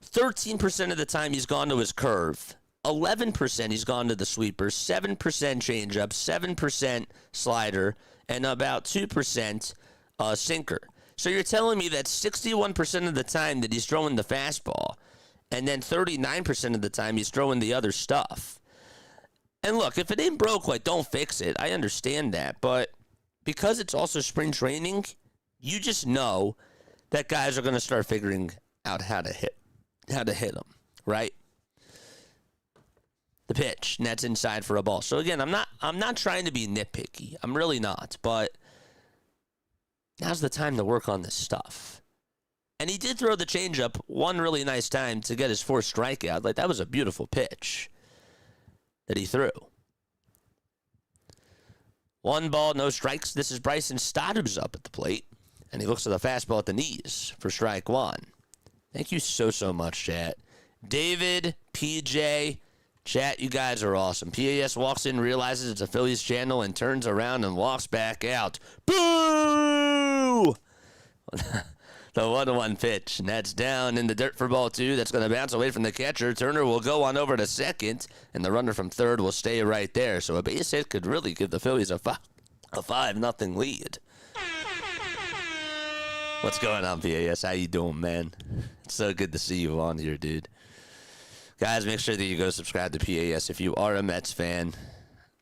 Speaker 2: 13% of the time he's gone to his curve. 11% he's gone to the sweeper, 7% changeup, 7% slider, and about 2% sinker. So you're telling me that 61% of the time that he's throwing the fastball, and then 39% of the time he's throwing the other stuff. And look, if it ain't broke, like, don't fix it. I understand that. But because it's also spring training, you just know that guys are going to start figuring out how to hit them, right? The pitch, and that's inside for a ball. So again, I'm not trying to be nitpicky. I'm really not. But now's the time to work on this stuff. And he did throw the changeup one really nice time to get his fourth strikeout. Like, that was a beautiful pitch that he threw. 1 ball, no strikes. This is Bryson Stubs up at the plate. And he looks at the fastball at the knees for strike 1. Thank you so much, chat. David, PJ, chat, you guys are awesome. PAS walks in, realizes it's a Phillies channel, and turns around and walks back out. Boo! The 1-1 pitch, and that's down in the dirt for ball 2. That's going to bounce away from the catcher. Turner will go on over to second, and the runner from third will stay right there. So a base hit could really give the Phillies a 5-0 lead. What's going on, PAS? How you doing, man? It's so good to see you on here, dude. Guys, make sure that you go subscribe to PAS if you are a Mets fan.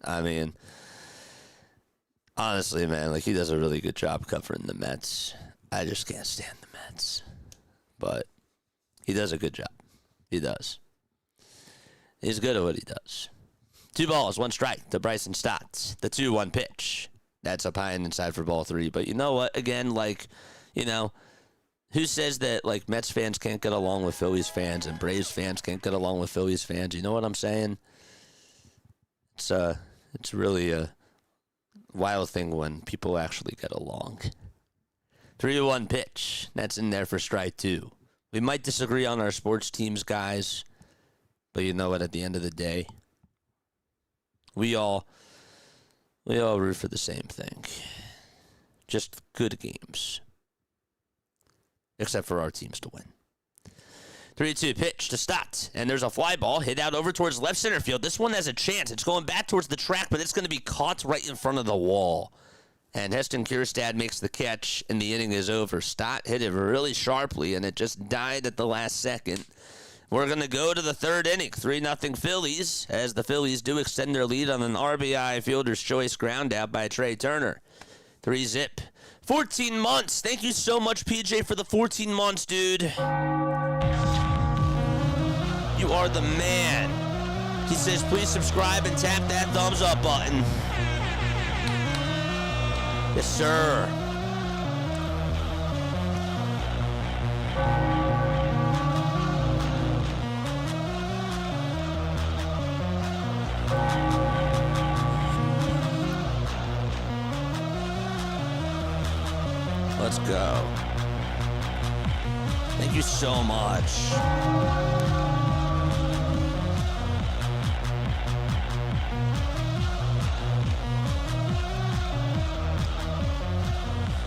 Speaker 2: I mean, honestly, man, like, he does a really good job covering the Mets. I just can't stand the Mets. But he does a good job. He does. He's good at what he does. 2 balls, 1 strike to Bryson Stotts. The 2-1 pitch. That's up high and inside for ball 3. But you know what? Again, like, you know, who says that, like, Mets fans can't get along with Phillies fans and Braves fans can't get along with Phillies fans? You know what I'm saying? It's really a wild thing when people actually get along. 3-1 pitch. That's in there for strike 2. We might disagree on our sports teams, guys, but you know what? At the end of the day, we all root for the same thing. Just good games. Except for our teams to win. 3-2 pitch to Stott. And there's a fly ball hit out over towards left center field. This one has a chance. It's going back towards the track, but it's going to be caught right in front of the wall. And Heston Kjerstad makes the catch, and the inning is over. Stott hit it really sharply, and it just died at the last second. We're going to go to the 3rd inning. 3-0 Phillies, as the Phillies do extend their lead on an RBI fielder's choice ground out by Trey Turner. 3-zip. 14 months. Thank you so much, PJ, for the 14 months, dude. You are the man. He says, please subscribe and tap that thumbs up button. Yes, sir. Let's go. Thank you so much.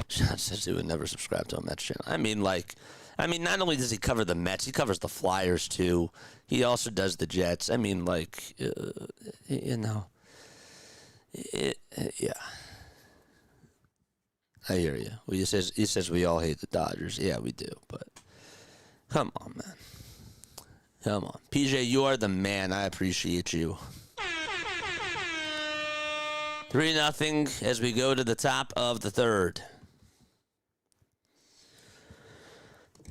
Speaker 2: John says he would never subscribe to a Mets channel. I mean, not only does he cover the Mets, he covers the Flyers, too. He also does the Jets. I mean, like, you know, yeah. I hear you. Well, he says we all hate the Dodgers. Yeah, we do, but come on, man. Come on. PJ, you are the man. I appreciate you. 3-0 as we go to the top of the 3rd.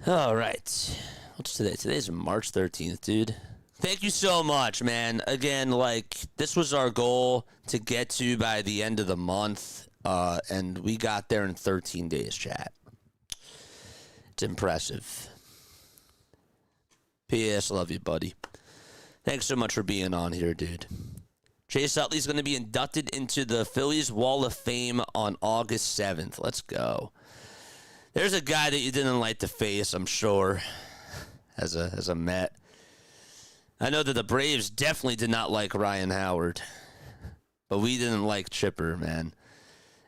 Speaker 2: All right. What's today? Today's March 13th, dude. Thank you so much, man. Again, like, this was our goal to get to by the end of the month, and we got there in 13 days, chat. It's impressive. P.S. Love you, buddy. Thanks so much for being on here, dude. Chase Utley's going to be inducted into the Phillies Wall of Fame on August 7th. Let's go. There's a guy that you didn't like to face, I'm sure, as a Met. I know that the Braves definitely did not like Ryan Howard, but we didn't like Chipper, man.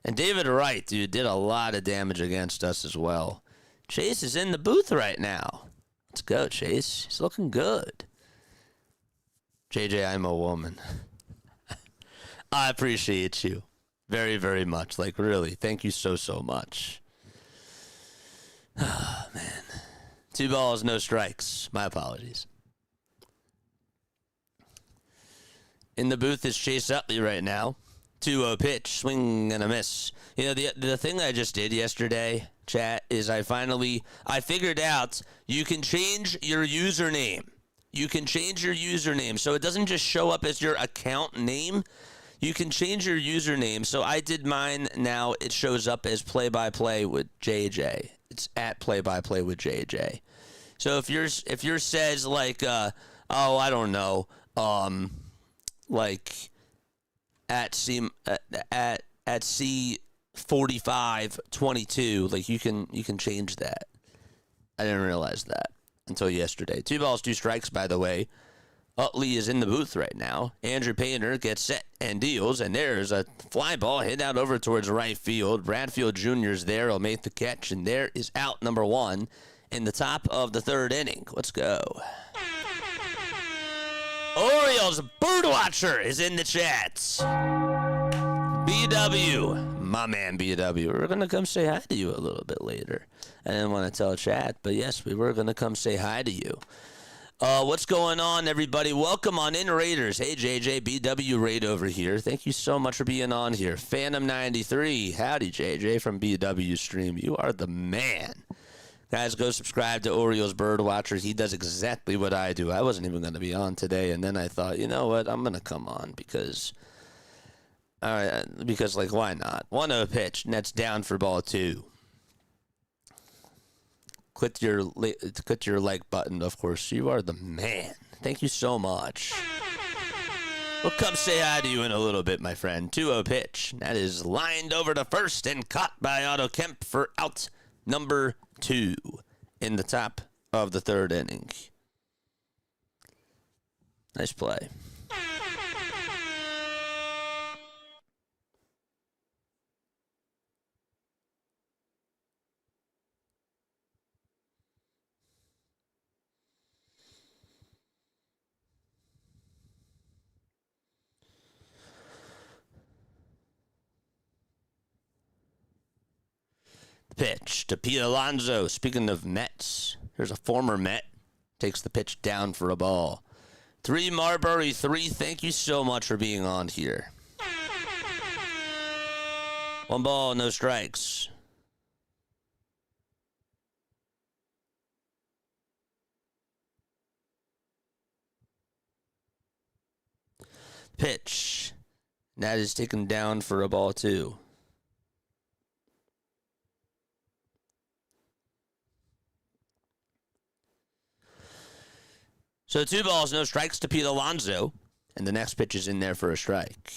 Speaker 2: And David Wright, dude, did a lot of damage against us as well. Chase is in the booth right now. Let's go, Chase. He's looking good. JJ, I'm a woman. I appreciate you very, very much. Like, really, thank you so, so much. Oh, man. 2 balls, no strikes. My apologies. In the booth is Chase Utley right now. 2-0 pitch, swing and a miss. You know, the thing I just did yesterday, chat, is I figured out you can change your username. You can change your username so it doesn't just show up as your account name. You can change your username. So I did mine. Now it shows up as play-by-play with JJ. It's at play-by-play with JJ. So if yours says like, I don't know, like at C4522, like you can change that. I didn't realize that until yesterday. 2 balls, 2 strikes, by the way. Utley is in the booth right now. Andrew Painter gets set and deals, and there's a fly ball hit out over towards right field. Bradfield Jr.'s there. He'll make the catch, and there is out number 1 in the top of the 3rd inning. Let's go. Orioles Birdwatcher is in the chat. BW, my man BW. We're going to come say hi to you a little bit later. I didn't want to tell chat, but yes, we were going to come say hi to you. What's going on, everybody? Welcome on in, Raiders. Hey, JJ, BW Raid over here. Thank you so much for being on here. Phantom93, howdy, JJ from BW Stream. You are the man. Guys, go subscribe to Orioles Birdwatcher. He does exactly what I do. I wasn't even going to be on today, and then I thought, you know what? I'm going to come on because, like, why not? 1-0 pitch, and that's down for ball 2. Click your like button, of course. You are the man. Thank you so much. We'll come say hi to you in a little bit, my friend. 2-0 pitch. That is lined over to first and caught by Otto Kemp for out number 2 in the top of the 3rd inning. Nice play. Pitch to Pete Alonso. Speaking of Mets, here's a former Met. Takes the pitch down for a ball. 3 Marbury, 3. Thank you so much for being on here. 1 ball, no strikes. Pitch. That is taken down for a ball 2. So 2 balls, no strikes to Pete Alonso. And the next pitch is in there for a strike.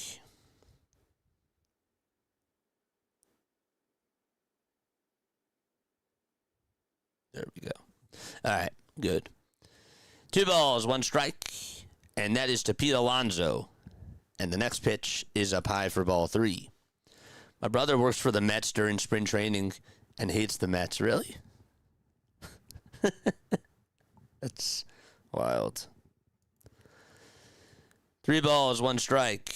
Speaker 2: There we go. All right, good. 2 balls, 1 strike. And that is to Pete Alonso. And the next pitch is up high for ball 3. My brother works for the Mets during spring training and hates the Mets. Really? That's wild. 3 balls, 1 strike.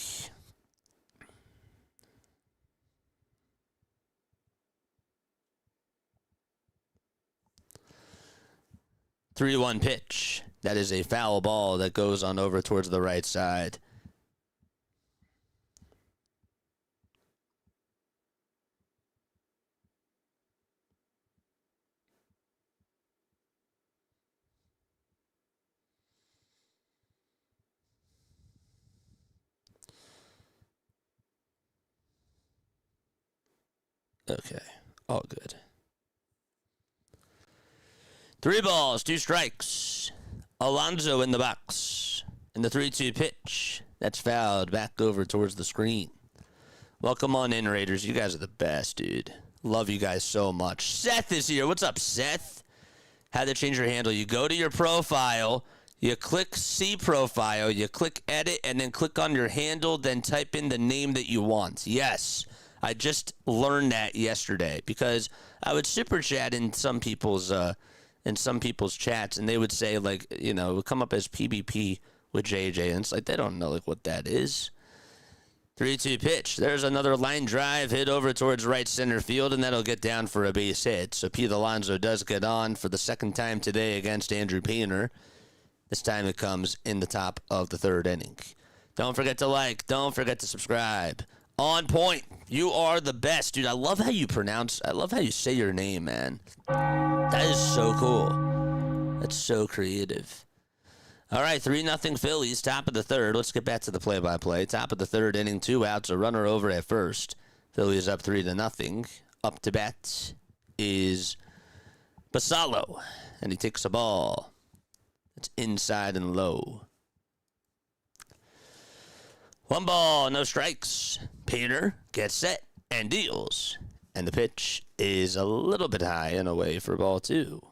Speaker 2: Three-one pitch. That is a foul ball that goes on over towards the right side. Okay, all good. 3 balls, 2 strikes. Alonso in the box. And the 3-2 pitch. That's fouled back over towards the screen. Welcome on in, Raiders. You guys are the best, dude. Love you guys so much. Seth is here. What's up, Seth? How to change your handle. You go to your profile. You click See Profile. You click Edit, and then click on your handle. Then type in the name that you want. Yes. I just learned that yesterday because I would super chat in some people's chats, and they would say, like, you know, it would come up as PBP with JJ. And it's like, they don't know like what that is. 3-2 pitch. There's another line drive hit over towards right center field, and that'll get down for a base hit. So Pete Alonso does get on for the second time today against Andrew Painter. This time it comes in the top of the third inning. Don't forget to like. Don't forget to subscribe. On point. You are the best, dude. I love how you say your name, man. That is so cool. That's so creative. All right, 3-0 Phillies, top of the third. Let's get back to the play-by-play. Top of the third inning, 2 outs, a runner over at first. Phillies up 3-0. Up to bat is Basallo, and he takes a ball. It's inside and low. 1 ball, no strikes. Painter gets set and deals. And the pitch is a little bit high and away for ball 2.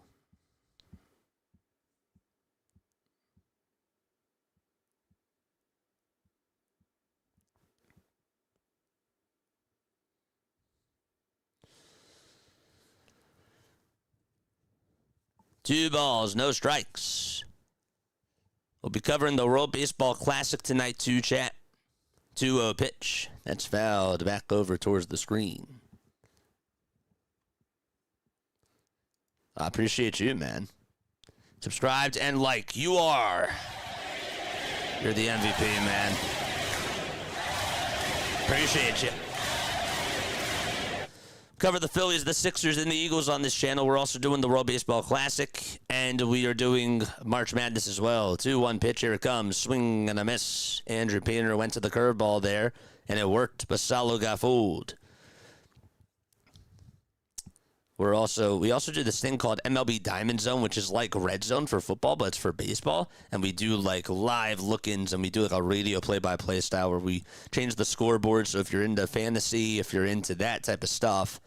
Speaker 2: Two balls, no strikes. We'll be covering the World Baseball Classic tonight too, chat. 2-0 pitch. That's fouled back over towards the screen. I appreciate you, man. Subscribed and like. You are. You're the MVP, man. Appreciate you. Cover the Phillies, the Sixers, and the Eagles on this channel. We're also doing the World Baseball Classic, and we are doing March Madness as well. 2-1 pitch, here it comes. Swing and a miss. Andrew Painter went to the curveball there, and it worked. Basallo got fooled. We also do this thing called MLB Diamond Zone, which is like Red Zone for football, but it's for baseball. And we do like live look-ins, and we do like a radio play-by-play style where we change the scoreboard. So if you're into fantasy, if you're into that type of stuff,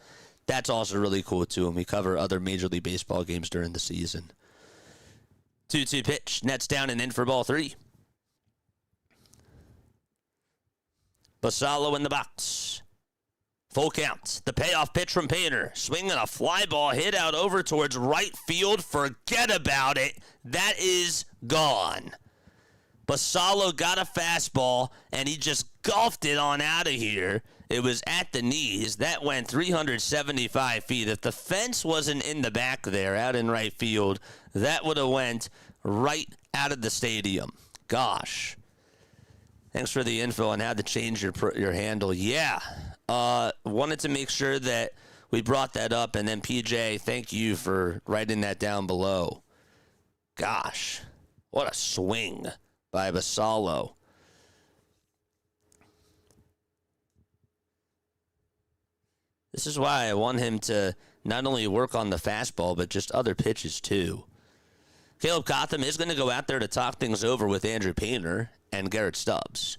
Speaker 2: that's also really cool too. And we cover other Major League Baseball games during the season. 2-2 pitch, nets down and in for ball 3. Basallo in the box. Full count. The payoff pitch from Painter. Swinging a fly ball hit out over towards right field. Forget about it. That is gone. Basallo got a fastball, and he just golfed it on out of here. It was at the knees. That went 375 feet. If the fence wasn't in the back there, out in right field, that would have went right out of the stadium. Gosh. Thanks for the info on how to change your handle. Yeah. Wanted to make sure that we brought that up, and then PJ, thank you for writing that down below. Gosh, what a swing by Basallo. This is why I want him to not only work on the fastball, but just other pitches too. Caleb Cotham is going to go out there to talk things over with Andrew Painter and Garrett Stubs.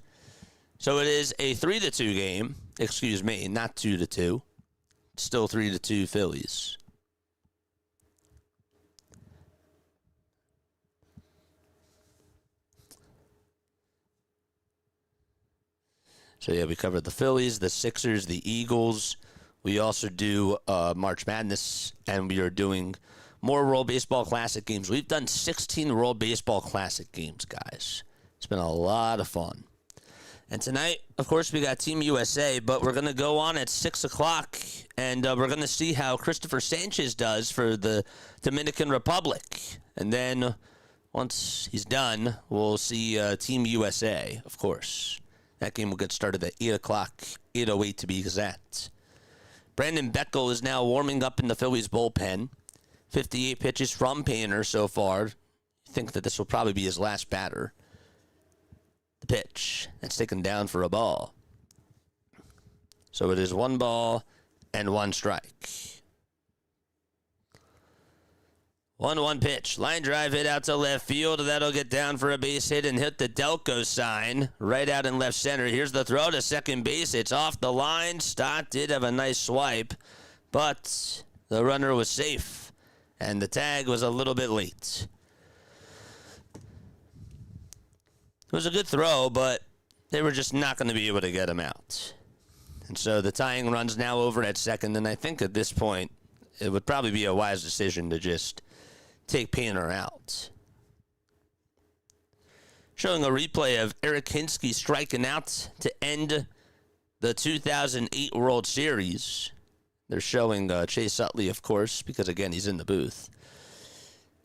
Speaker 2: So it is a 3-2 game. Excuse me, not 2-2. Still 3-2 Phillies. So yeah, we covered the Phillies, the Sixers, the Eagles. We also do March Madness, and we are doing more World Baseball Classic games. We've done 16 World Baseball Classic games, guys. It's been a lot of fun. And tonight, of course, we got Team USA, but we're going to go on at 6 o'clock, and we're going to see how Christopher Sanchez does for the Dominican Republic. And then once he's done, we'll see Team USA, of course. That game will get started at 8 o'clock, 8:08 to be exact. Brandon Beckel is now warming up in the Phillies bullpen. 58 pitches from Painter so far. I think that this will probably be his last batter. The pitch. That's taken down for a ball. So it is 1 ball and 1 strike. 1-1 pitch. Line drive hit out to left field. That'll get down for a base hit and hit the Delco sign right out in left center. Here's the throw to second base. It's off the line. Stott did have a nice swipe, but the runner was safe, and the tag was a little bit late. It was a good throw, but they were just not going to be able to get him out. And so the tying run's now over at second, and I think at this point it would probably be a wise decision to just take Painter out. showing a replay of Eric Hinsky striking out to end the 2008 World Series. They're showing Chase Utley, of course, because, again, he's in the booth.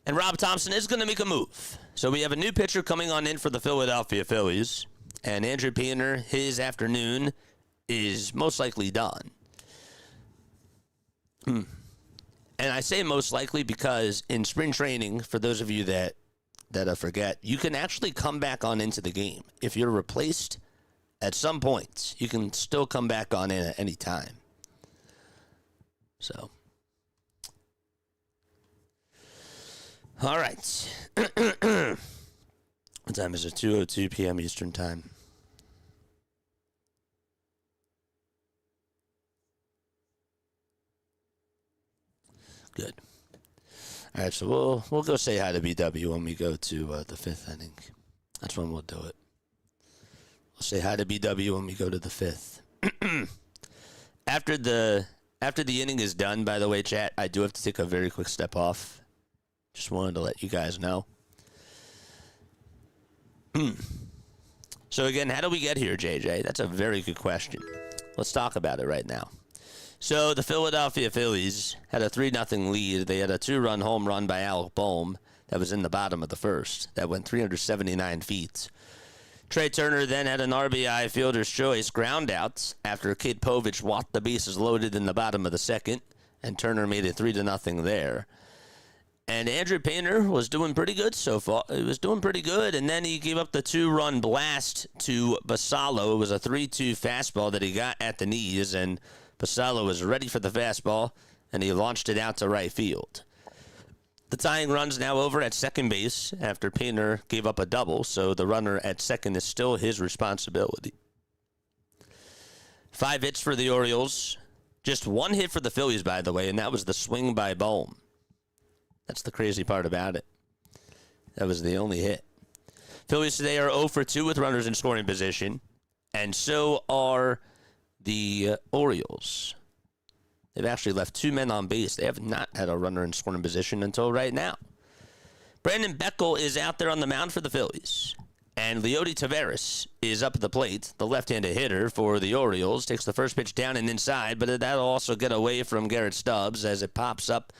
Speaker 2: And Rob Thompson is going to make a move. So we have a new pitcher coming on in for the Philadelphia Phillies. And Andrew Painter, his afternoon is most likely done. And I say most likely because in spring training, for those of you that forget, you can actually come back on into the game. If you're replaced at some point, you can still come back on in at any time. So, all right. What time is it? 2:02 p.m. Eastern Time. Good. All right, so we'll go say hi to BW when we go to the fifth inning. That's when we'll do it. We'll say hi to BW when we go to the fifth. After the inning is done, by the way, chat, I do have to take a very quick step off. Just wanted to let you guys know. So again, how do we get here, JJ? That's a very good question. Let's talk about it right now. So the Philadelphia Phillies had a 3-0 lead. They had a 2-run home run by Alec Bohm that was in the bottom of the first. That went 379 feet. Trey Turner then had an RBI fielder's choice ground out after Cade Povich walked the bases loaded in the bottom of the second, and Turner made it 3-0 there. And Andrew Painter was doing pretty good so far. He was doing pretty good, and then he gave up the 2-run blast to Basallo. It was a 3-2 fastball that he got at the knees, and Basallo was ready for the fastball, and he launched it out to right field. The tying run's now over at second base after Painter gave up a double, so the runner at second is still his responsibility. 5 hits for the Orioles. Just 1 hit for the Phillies, by the way, and that was the swing by Bohm. That's the crazy part about it. That was the only hit. Phillies today are 0 for 2 with runners in scoring position, and so are the Orioles. They've actually left 2 men on base. They have not had a runner in scoring position until right now. Brandon Beckel is out there on the mound for the Phillies. And Leody Taveras is up at the plate. The left-handed hitter for the Orioles takes the first pitch down and inside, but that'll also get away from Garrett Stubs as it pops up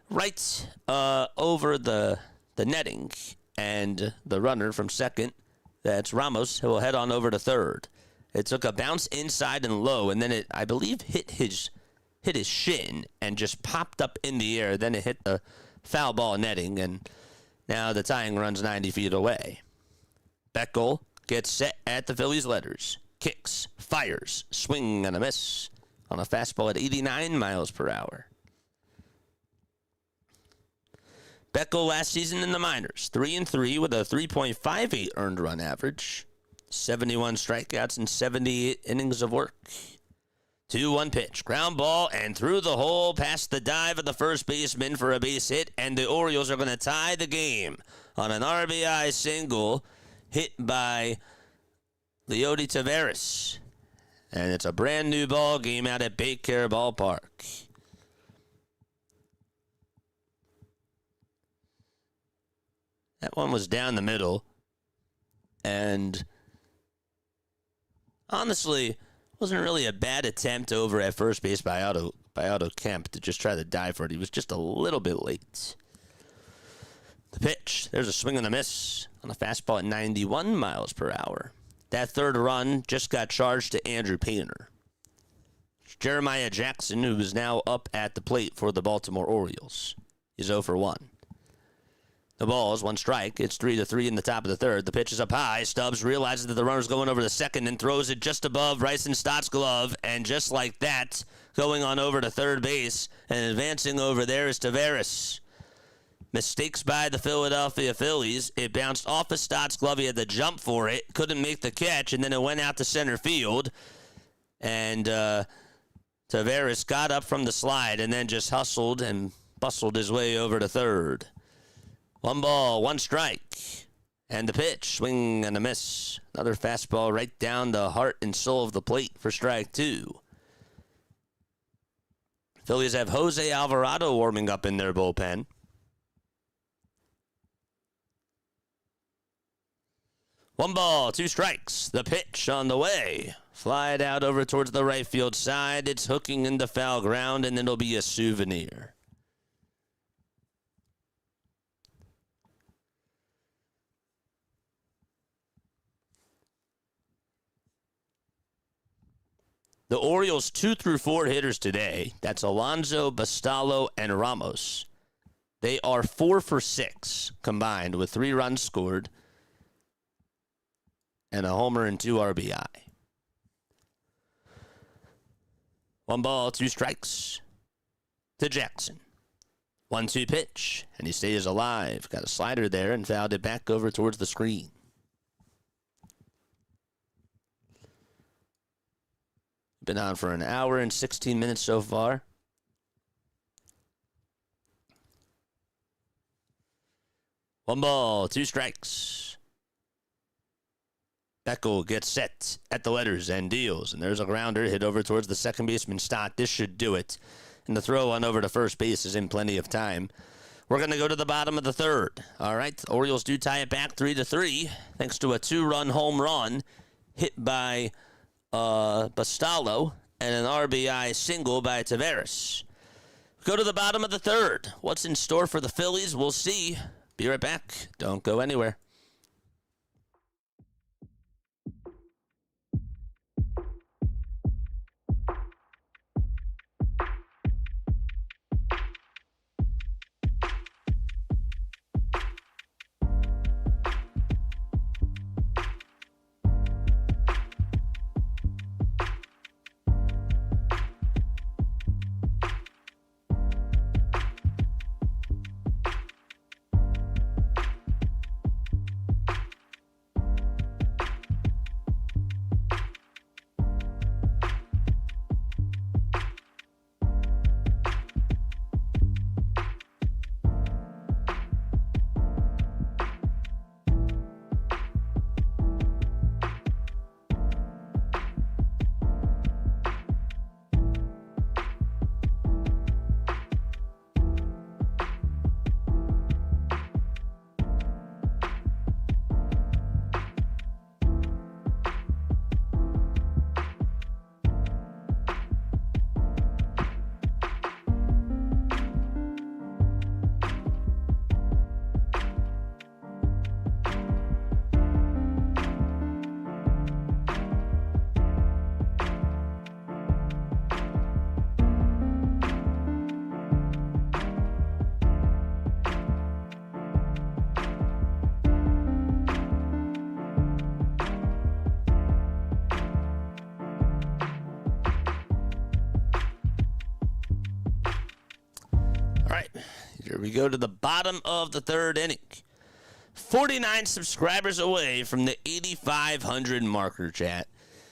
Speaker 2: right over the netting. And the runner from second, that's Ramos, who will head on over to third. It took a bounce inside and low, and then it, I believe, hit his shin and just popped up in the air. Then it hit the foul ball netting, and now the tying run's 90 feet away. Beckel gets set at the Phillies' letters. Kicks, fires, swing and a miss on a fastball at 89 miles per hour. Beckel last season in the minors, 3-3 with a 3.58 earned run average, 71 strikeouts and 78 innings of work. 2-1 pitch, ground ball, and through the hole past the dive of the first baseman for a base hit, and the Orioles are going to tie the game on an RBI single hit by Leody Taveras. And it's a brand new ball game out at Baycare Ballpark. That one was down the middle. And honestly, wasn't really a bad attempt over at first base by Otto Kemp to just try to dive for it. He was just a little bit late. The pitch, there's a swing and a miss on a fastball at 91 miles per hour. That third run just got charged to Andrew Painter. Jeremiah Jackson, who is now up at the plate for the Baltimore Orioles. He's 0 for 1. The ball is 1 strike. It's 3-3 in the top of the third. The pitch is up high. Stubs realizes that the runner's going over to second and throws it just above Bryson Stott's glove. And just like that, going on over to third base and advancing over there is Taveras. Mistakes by the Philadelphia Phillies. It bounced off of Stott's glove. He had to jump for it. Couldn't make the catch, and then it went out to center field. And Taveras got up from the slide and then just hustled and bustled his way over to third. 1 ball, 1 strike. And the pitch, swing and a miss. Another fastball right down the heart and soul of the plate for strike 2. Phillies have Jose Alvarado warming up in their bullpen. One ball, two strikes. The pitch on the way. Fly it out over towards the right field side. It's hooking into foul ground, and it'll be a souvenir. The Orioles' 2 through 4 hitters today, that's Alonso, Bastallo, and Ramos. They are 4 for 6 combined with 3 runs scored and a homer and 2 RBI. One ball, two strikes to Jackson. 1-2 pitch, and he stays alive. Got a slider there and fouled it back over towards the screen. Been on for an hour and 16 minutes so far. One ball, two strikes. Beckel gets set at the letters and deals. And there's a grounder hit over towards the second baseman Stott. This should do it. And the throw on over to first base is in plenty of time. We're going to go to the bottom of the third. All right, the Orioles do tie it back 3-3 thanks to a 2-run home run hit by Bastallo and an RBI single by Taveras. Go to the bottom of the third. What's in store for the Phillies? We'll see. Be right back. Don't go anywhere. Here we go to the bottom of the third inning. 49 subscribers away from the 8,500 marker, chat.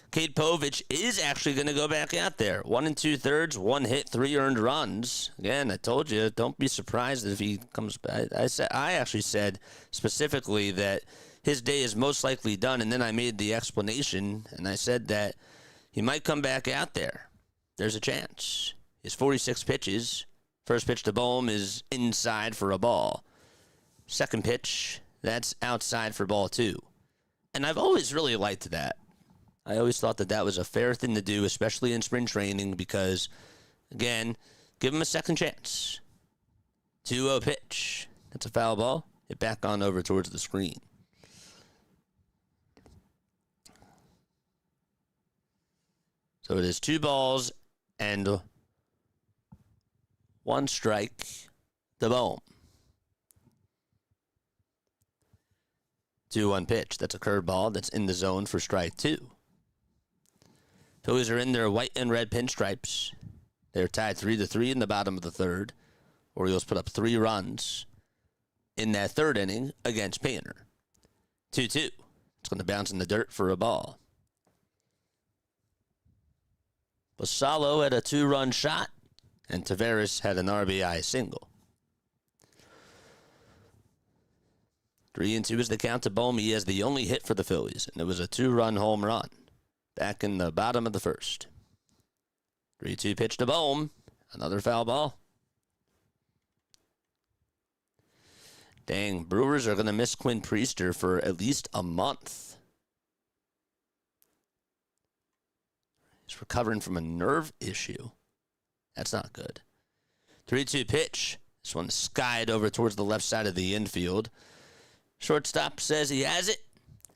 Speaker 2: Cade Povich is actually going to go back out there. 1 2/3, 1 hit, 3 earned runs. Again, I told you, don't be surprised if he comes back. I actually said specifically that his day is most likely done, and then I made the explanation, and I said that he might come back out there. There's a chance. His 46 pitches. First pitch to Bohm is inside for a ball. Second pitch, that's outside for ball 2. And I've always really liked that. I always thought that that was a fair thing to do, especially in spring training, because, again, give him a second chance. 2-0 pitch. That's a foul ball. Hit back on over towards the screen. So it is 2 balls and 1 strike to Bohm. 2-1 pitch. That's a curveball that's in the zone for strike 2. Phillies are in their white and red pinstripes. They're tied 3-3 in the bottom of the third. Orioles put up 3 runs in that third inning against Painter. 2-2. It's going to bounce in the dirt for a ball. Bastallo had a 2-run shot, and Taveras had an RBI single. 3-2 is the count to Bohm. He has the only hit for the Phillies, and it was a 2-run home run back in the bottom of the first. 3-2 pitch to Bohm. Another foul ball. Dang, Brewers are going to miss Quinn Priester for at least a month. He's recovering from a nerve issue. That's not good. 3-2 pitch. This one skied over towards the left side of the infield. Shortstop says he has it,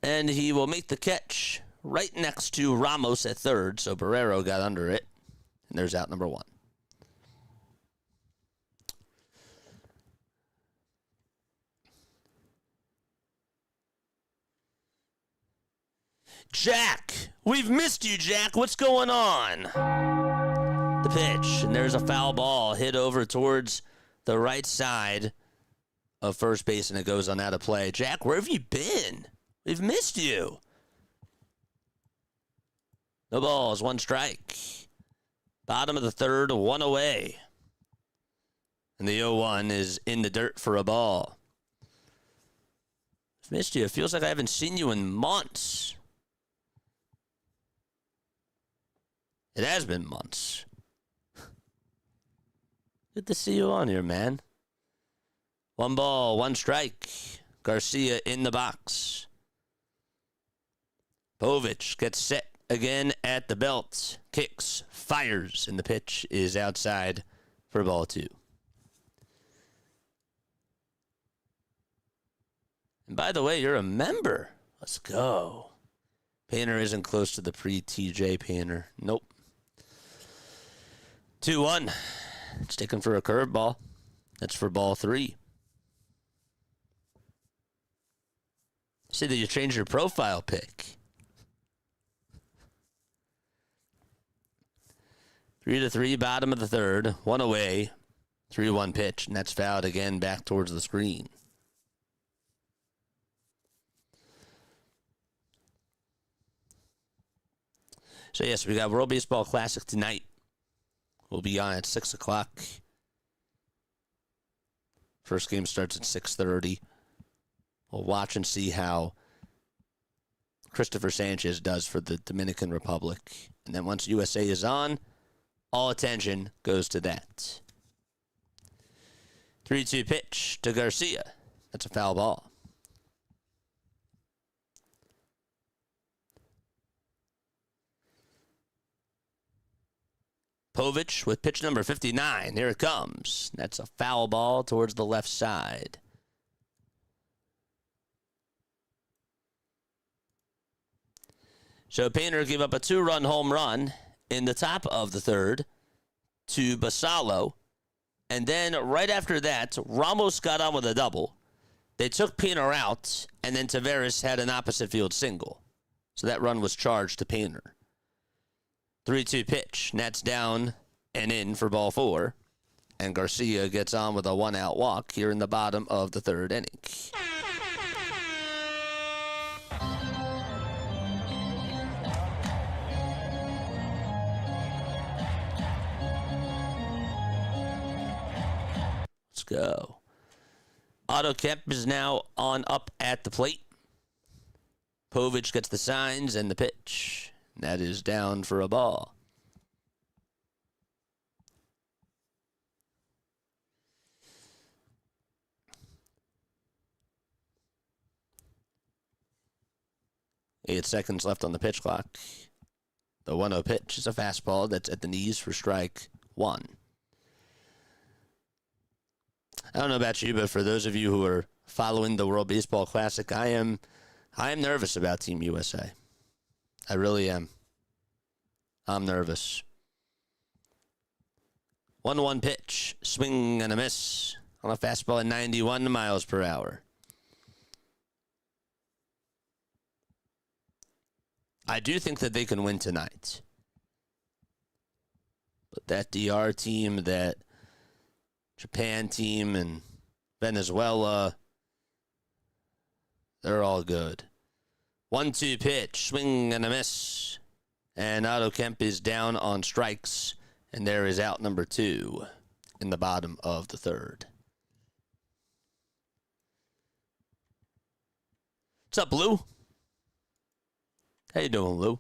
Speaker 2: and he will make the catch right next to Ramos at third, so Barrero got under it, and there's out number 1. Jack! We've missed you, Jack. What's going on? The pitch, and there's a foul ball hit over towards the right side of first base, and it goes on out of play. Jack, where have you been? We've missed you. No balls, 1 strike. Bottom of the third, 1 away. And the 0-1 is in the dirt for a ball. I've missed you. It feels like I haven't seen you in months. It has been months. Good to see you on here, man. 1 ball, 1 strike. Garcia in the box. Povich gets set again at the belt. Kicks, fires, and the pitch is outside for ball 2. And by the way, you're a member. Let's go. Painter isn't close to the pre-TJ Painter. Nope. 2-1. It's taken for a curveball. That's for ball 3. See that you changed your profile pic. 3-3, bottom of the third. 1 away. 3-1 pitch, and that's fouled again back towards the screen. So, yes, we got World Baseball Classic tonight. We'll be on at 6 o'clock. First game starts at 6:30. We'll watch and see how Christopher Sanchez does for the Dominican Republic. And then once USA is on, all attention goes to that. 3-2 pitch to Garcia. That's a foul ball. Povich with pitch number 59. Here it comes. That's a foul ball towards the left side. So Painter gave up a 2-run home run in the top of the third to Basallo. And then right after that, Ramos got on with a double. They took Painter out, and then Taveras had an opposite field single. So that run was charged to Painter. 3-2 pitch. Nats down and in for ball 4. And Garcia gets on with a 1-out walk here in the bottom of the third inning. Let's go. Otto Kemp is now on up at the plate. Povich gets the signs and the pitch. That is down for a ball. Eight seconds left on the pitch clock. The 1-0 pitch is a fastball that's at the knees for strike 1. I don't know about you, but for those of you who are following the World Baseball Classic, I am nervous about Team USA. I really am. I'm nervous. 1-1 pitch. Swing and a miss on a fastball at 91 miles per hour. I do think that they can win tonight. But that DR team, that Japan team, and Venezuela, they're all good. 1-2 pitch, swing and a miss. And Otto Kemp is down on strikes. And there is out number 2 in the bottom of the third. What's up, Lou? How you doing, Lou?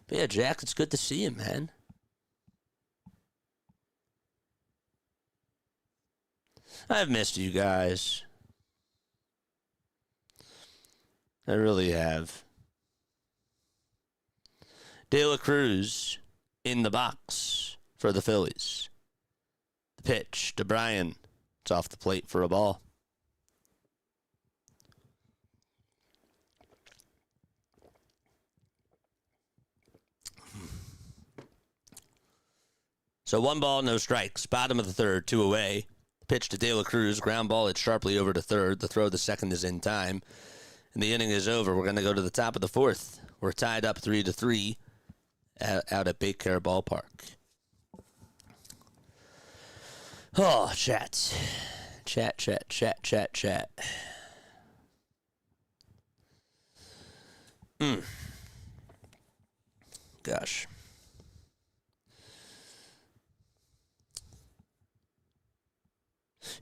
Speaker 2: But yeah, Jack, it's good to see you, man. I've missed you guys. I really have. De La Cruz in the box for the Phillies. The pitch to Bryan. It's off the plate for a ball. So 1 ball, no strikes. Bottom of the third, 2 away. Pitch to De La Cruz. Ground ball. It's sharply over to third. The throw to second is in time. And the inning is over. We're going to go to the top of the fourth. We're tied up 3-3 out at Baycare Ballpark. Oh, chat. Chat. Gosh.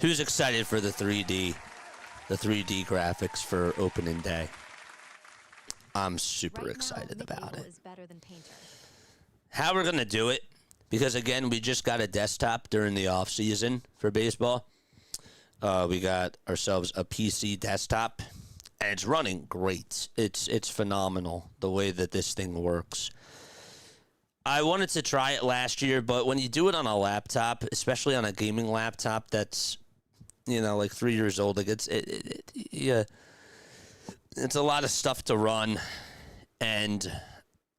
Speaker 2: Who's excited for the 3D graphics for opening day? I'm super excited about it. How we're going to do it, because again, we just got a desktop during the off season for baseball. We got ourselves a PC desktop, and it's running great. It's phenomenal the way that this thing works. I wanted to try it last year, but when you do it on a laptop, especially on a gaming laptop that's, like 3 years old, like it's a lot of stuff to run. And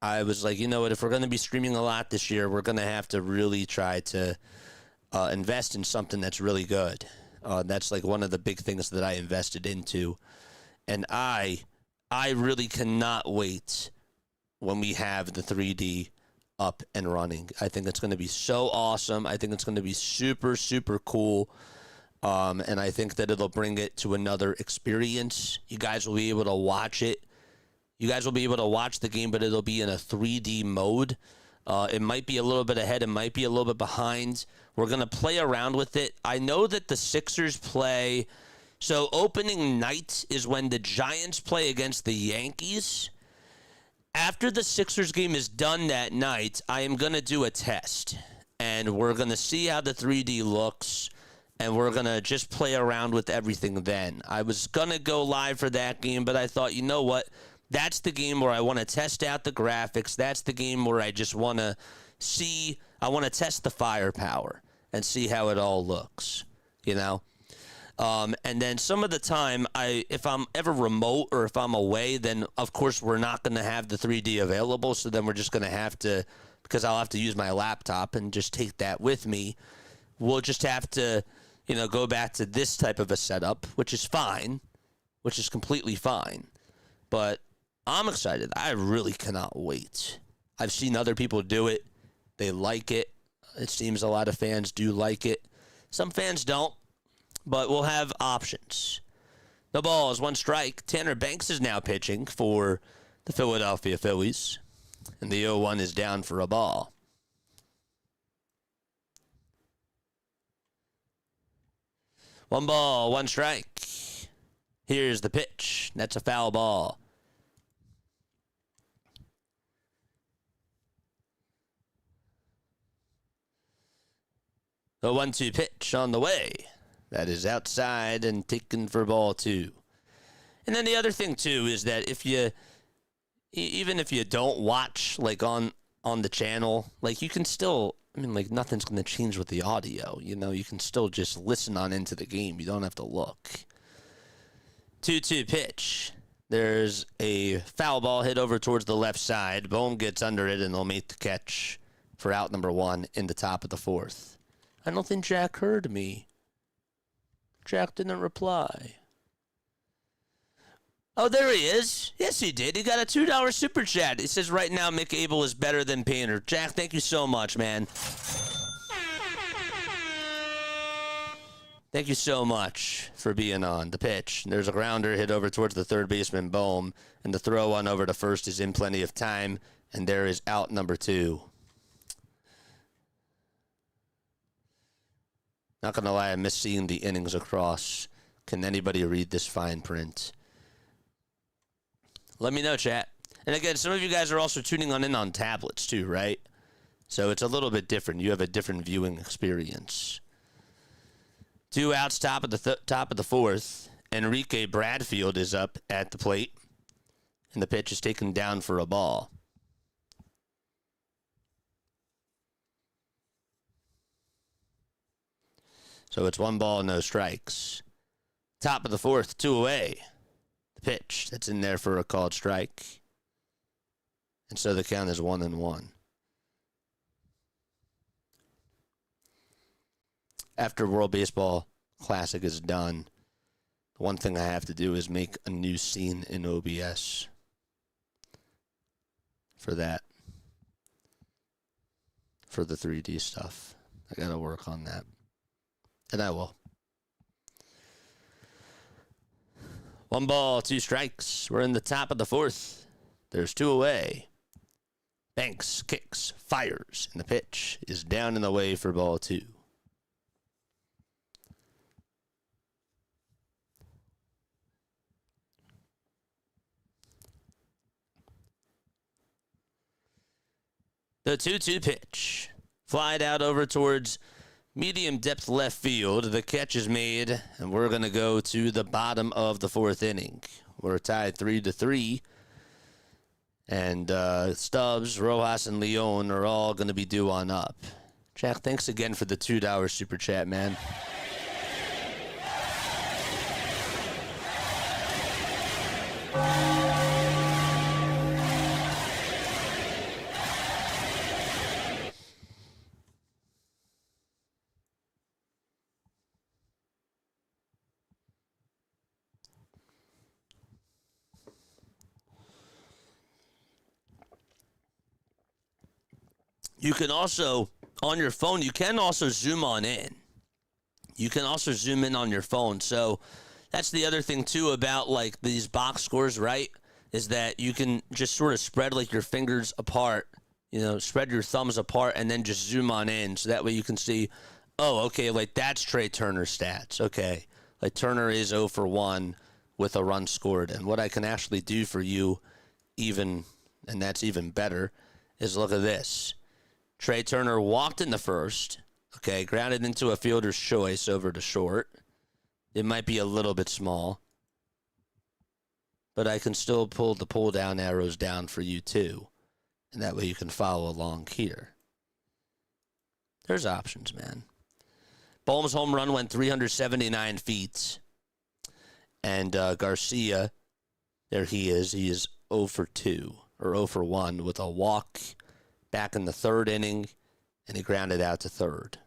Speaker 2: I was like, you know what, if we're going to be streaming a lot this year, we're going to have to really try to invest in something that's really good. That's like one of the big things that I invested into. And I really cannot wait when we have the 3D up and running. I think it's going to be so awesome. I think it's going to be super, super cool. And I think that it'll bring it to another experience. You guys will be able to watch it. You guys will be able to watch the game, but it'll be in a 3D mode. It might be a little bit ahead. It might be a little bit behind. We're going to play around with it. I know that the Sixers play. So opening night is when the Giants play against the Yankees. After the Sixers game is done that night, I am going to do a test. And we're going to see how the 3D looks. And we're going to just play around with everything then. I was going to go live for that game, but I thought, you know what? That's the game where I want to test out the graphics. That's the game where I just want to see, I want to test the firepower and see how it all looks, And then some of the time, if I'm ever remote or if I'm away, then of course we're not going to have the 3D available. So then we're just going to have to, because I'll have to use my laptop and just take that with me. We'll just have to, go back to this type of a setup, which is fine, which is completely fine. But I'm excited. I really cannot wait. I've seen other people do it. They like it. It seems a lot of fans do like it. Some fans don't, but we'll have options. The ball is 1 strike. Tanner Banks is now pitching for the Philadelphia Phillies, and the 0-1 is down for a ball. One ball, 1 strike. Here's the pitch. That's a foul ball. The 1-2 pitch on the way. That is outside and taken for ball 2. And then the other thing, too, is that even if you don't watch, like, on the channel, like, you can still, nothing's going to change with the audio, You can still just listen on into the game. You don't have to look. 2-2 pitch. There's a foul ball hit over towards the left side. Bohm gets under it, and they'll make the catch for out number 1 in the top of the 4th. I don't think Jack heard me. Jack didn't reply. Oh, there he is. Yes, he did. He got a $2 super chat. It says right now Mick Abel is better than Painter. Jack, thank you so much, man. Thank you so much for being on. The pitch. There's a grounder hit over towards the third baseman, Bohm, and the throw on over to first is in plenty of time, and there is out number 2. Not going to lie, I miss seeing the innings across. Can anybody read this fine print? Let me know, chat. And again, some of you guys are also tuning in on tablets too, right? So it's a little bit different. You have a different viewing experience. 2 outs, top of the 4th. Enrique Bradfield is up at the plate, and the pitch is taken down for a ball. So it's 1 ball, no strikes. Top of the 4th, 2 away. The pitch that's in there for a called strike. And so the count is 1-1. After World Baseball Classic is done, the one thing I have to do is make a new scene in OBS for that. For the 3D stuff. I gotta work on that. And I will. 1 ball, 2 strikes. We're in the top of the 4th. There's 2 away. Banks, kicks, fires, and the pitch is down and away for ball 2. The 2-2 pitch. Flied out over towards medium depth left field. The catch is made, and we're going to go to the bottom of the 4th inning. We're tied 3-3. And Stubs, Rojas, and Leon are all going to be due on up. Jack, thanks again for the $2 super chat, man. You can also, on your phone, you can also zoom on in. You can also zoom in on your phone. So that's the other thing, too, about, like, these box scores, right, is that you can just sort of spread, like, your fingers apart, you know, spread your thumbs apart and then just zoom on in. So that way you can see, oh, okay, like, that's Trey Turner's stats. Okay, like, Turner is 0 for 1 with a run scored. And what I can actually do for you, even, and that's even better, is look at this. Trey Turner walked in the 1st, okay, grounded into a fielder's choice over to short. It might be a little bit small, but I can still pull the pull-down arrows down for you, too, and that way you can follow along here. There's options, man. Bohm's home run went 379 feet, and Garcia, there he is. He is 0 for 2, or 0 for 1 with a walk back in the 3rd inning, and he grounded out to 3rd.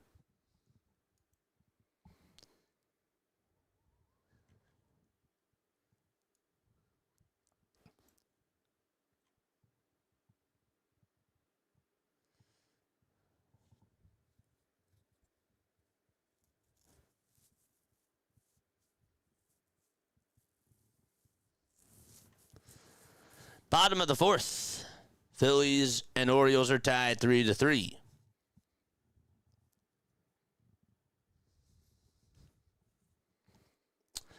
Speaker 2: Bottom of the 4th. Phillies and Orioles are tied 3-3.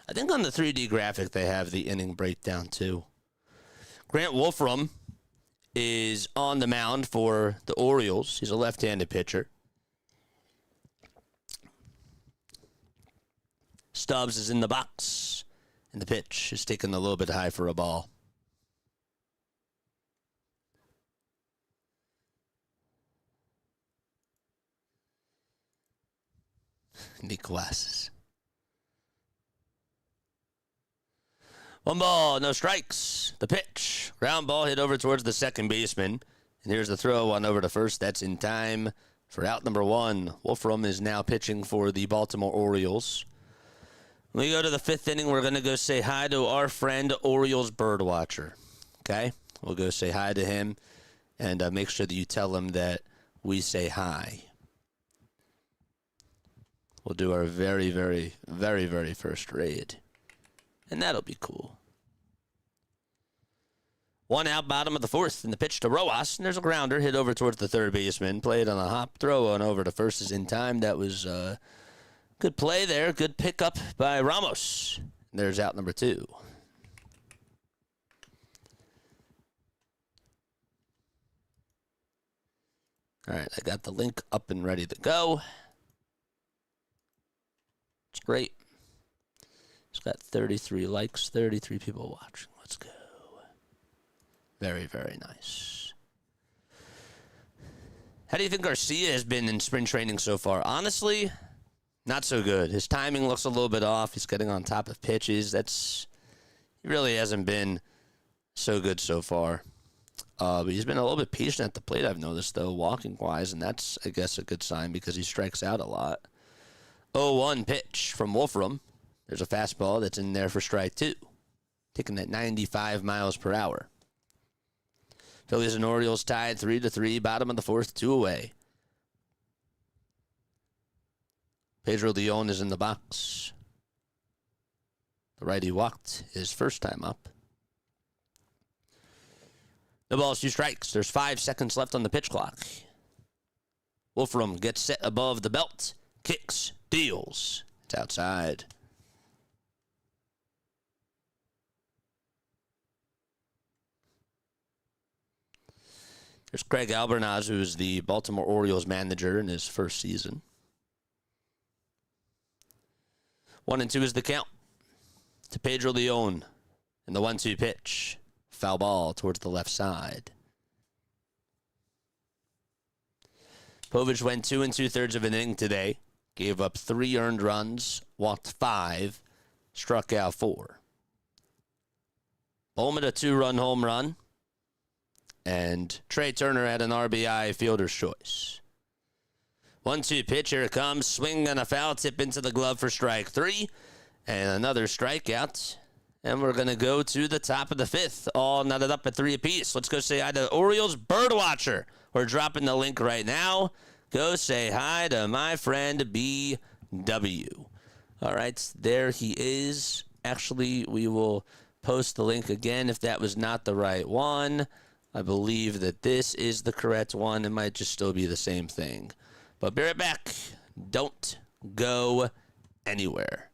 Speaker 2: I think on the 3D graphic they have the inning breakdown too. Grant Wolfram is on the mound for the Orioles. He's a left-handed pitcher. Stubs is in the box, and the pitch is taken a little bit high for a ball. Neat glasses. 1 ball, no strikes. The pitch. Ground ball hit over towards the second baseman. And here's the throw on over to first. That's in time for out number 1. Wolfram is now pitching for the Baltimore Orioles. When we go to the 5th inning, we're going to go say hi to our friend Orioles Birdwatcher. Okay? We'll go say hi to him and make sure that you tell him that we say hi. We'll do our very, very, very, very first raid. And that'll be cool. 1 out, bottom of the 4th, and the pitch to Rojas. And there's a grounder hit over towards the 3rd baseman. Played on a hop throw on over to first is in time. That was good play there. Good pickup by Ramos. And there's out number 2. All right, I got the link up and ready to go. It's great. It's got 33 likes, 33 people watching. Let's go. Very, very nice. How do you think Garcia has been in spring training so far? Honestly, Not so good. His timing looks a little bit off. He's getting on top of pitches. He really hasn't been so good so far. But he's been a little bit patient at the plate, I've noticed, though, walking-wise, and that's, I guess, a good sign because he strikes out a lot. 0-1 pitch from Wolfram. There's a fastball that's in there for strike 2, taking at 95 miles per hour. Phillies and Orioles tied 3-3, bottom of the fourth, 2 away. Pedro Leon is in the box. The righty walked his first time up. No balls, 2 strikes. There's 5 seconds left on the pitch clock. Wolfram gets set above the belt. Kicks, deals. It's outside. There's Craig Albernaz, who is the Baltimore Orioles manager in his first season. 1-2 is the count to Pedro Leon in the 1-2 pitch. Foul ball towards the left side. Povich went 2 2/3 of an inning today. Gave up 3 earned runs, walked 5, struck out 4. Bohm had a 2-run home run. And Trey Turner had an RBI fielder's choice. 1-2 pitch, here it comes. Swing and a foul tip into the glove for strike 3. And another strikeout. And we're going to go to the top of the 5th. All knotted up at 3 apiece. Let's go say hi to Orioles Birdwatcher. We're dropping the link right now. Go say hi to my friend BW. All right, there he is. Actually, we will post the link again if that was not the right one. I believe that this is the correct one. It might just still be the same thing. But be right back. Don't go anywhere.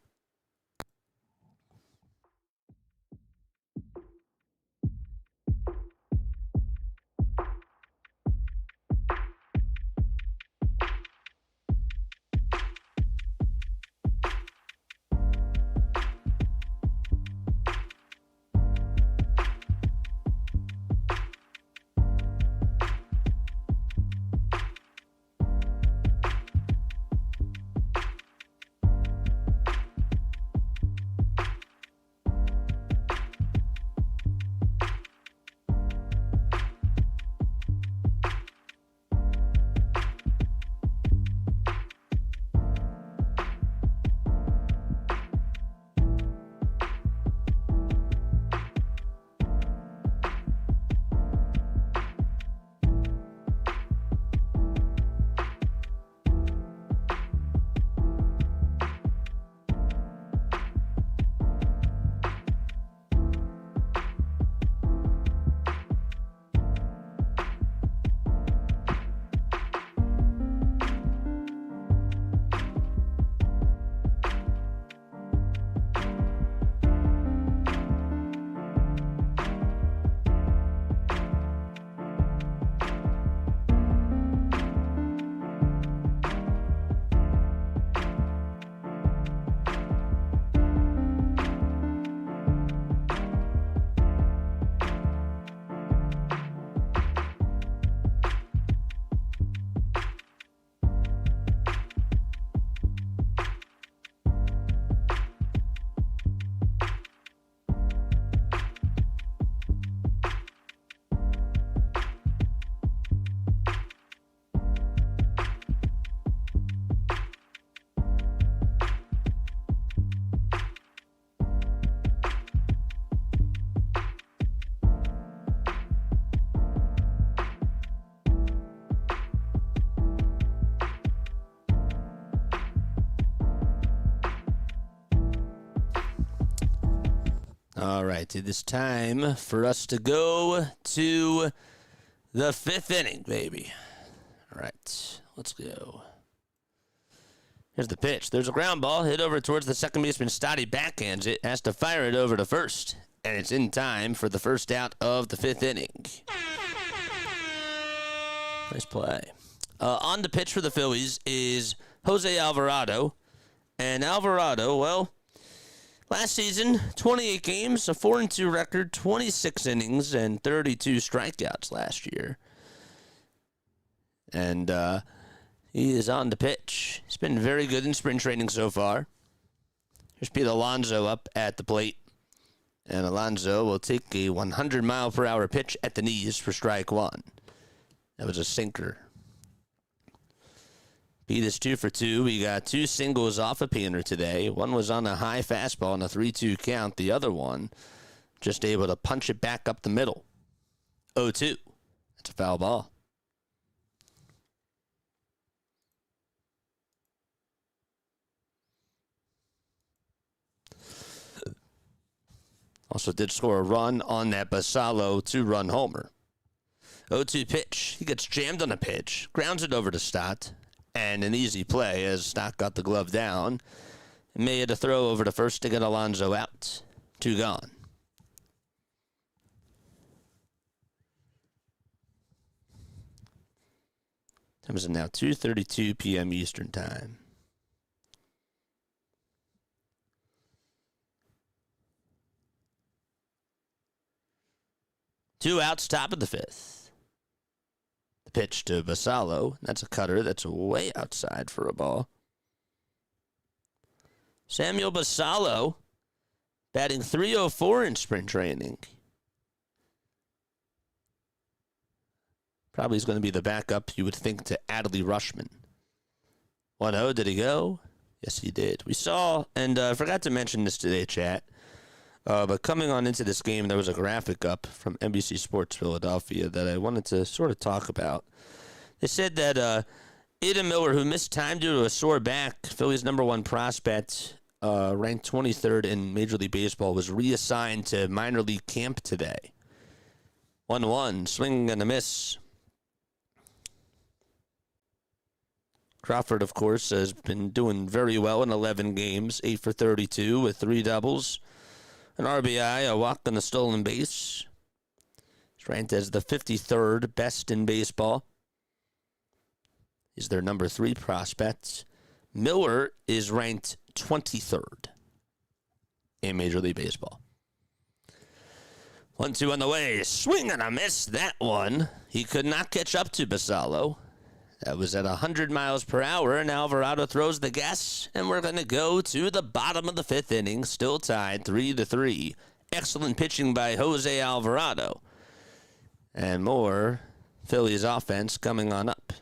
Speaker 2: All right, it is time for us to go to the 5th inning, baby. All right, let's go. Here's the pitch. There's a ground ball hit over towards the second baseman. Stotty backhands it, has to fire it over to first, and it's in time for the first out of the 5th inning. Nice play. On the pitch for the Phillies is Jose Alvarado, and Alvarado, well, last season, 28 games, a 4-2 record, 26 innings, and 32 strikeouts last year. And He is on the pitch. He's been very good in spring training so far. Here's Pete Alonso up at the plate. And Alonso will take a 100-mile-per-hour pitch at the knees for strike one. That was a sinker. Pete is 2 for 2. We got 2 singles off a Painter today. One was on a high fastball on a 3-2 count. The other one just able to punch it back up the middle. 0-2. That's a foul ball. Also did score a run on that Basallo 2-run homer. 0-2 pitch. He gets jammed on a pitch, grounds it over to Stott, and an easy play as Stott got the glove down and made a throw over to first to get Alonso out. 2 gone. Time is now 2:32 p.m. Eastern Time. Two outs, top of the 5th. The pitch to Basallo. That's a cutter. That's way outside for a ball. Samuel Basallo batting .304 in spring training. Probably is going to be the backup, you would think, to Adley Rutschman. 1-0, did he go? Yes, he did. We saw, and I forgot to mention this today, chat. But coming on into this game, there was a graphic up from NBC Sports Philadelphia that I wanted to sort of talk about. They said that Adam Miller, who missed time due to a sore back, Philly's #1 prospect, ranked 23rd in Major League Baseball, was reassigned to minor league camp today. 1-1, swing and a miss. Crawford, of course, has been doing very well in 11 games, 8 for 32 with 3 doubles. An RBI, a walk, and a stolen base. He's ranked as the 53rd best in baseball. He's their #3 prospect. Miller is ranked 23rd in Major League Baseball. 1-2 on the way. Swing and a miss. That one. He could not catch up to Basallo. That was at 100 miles per hour, and Alvarado throws the gas, and we're going to go to the bottom of the 5th inning, still tied 3-3. Excellent pitching by Jose Alvarado. And more Phillies offense coming on up.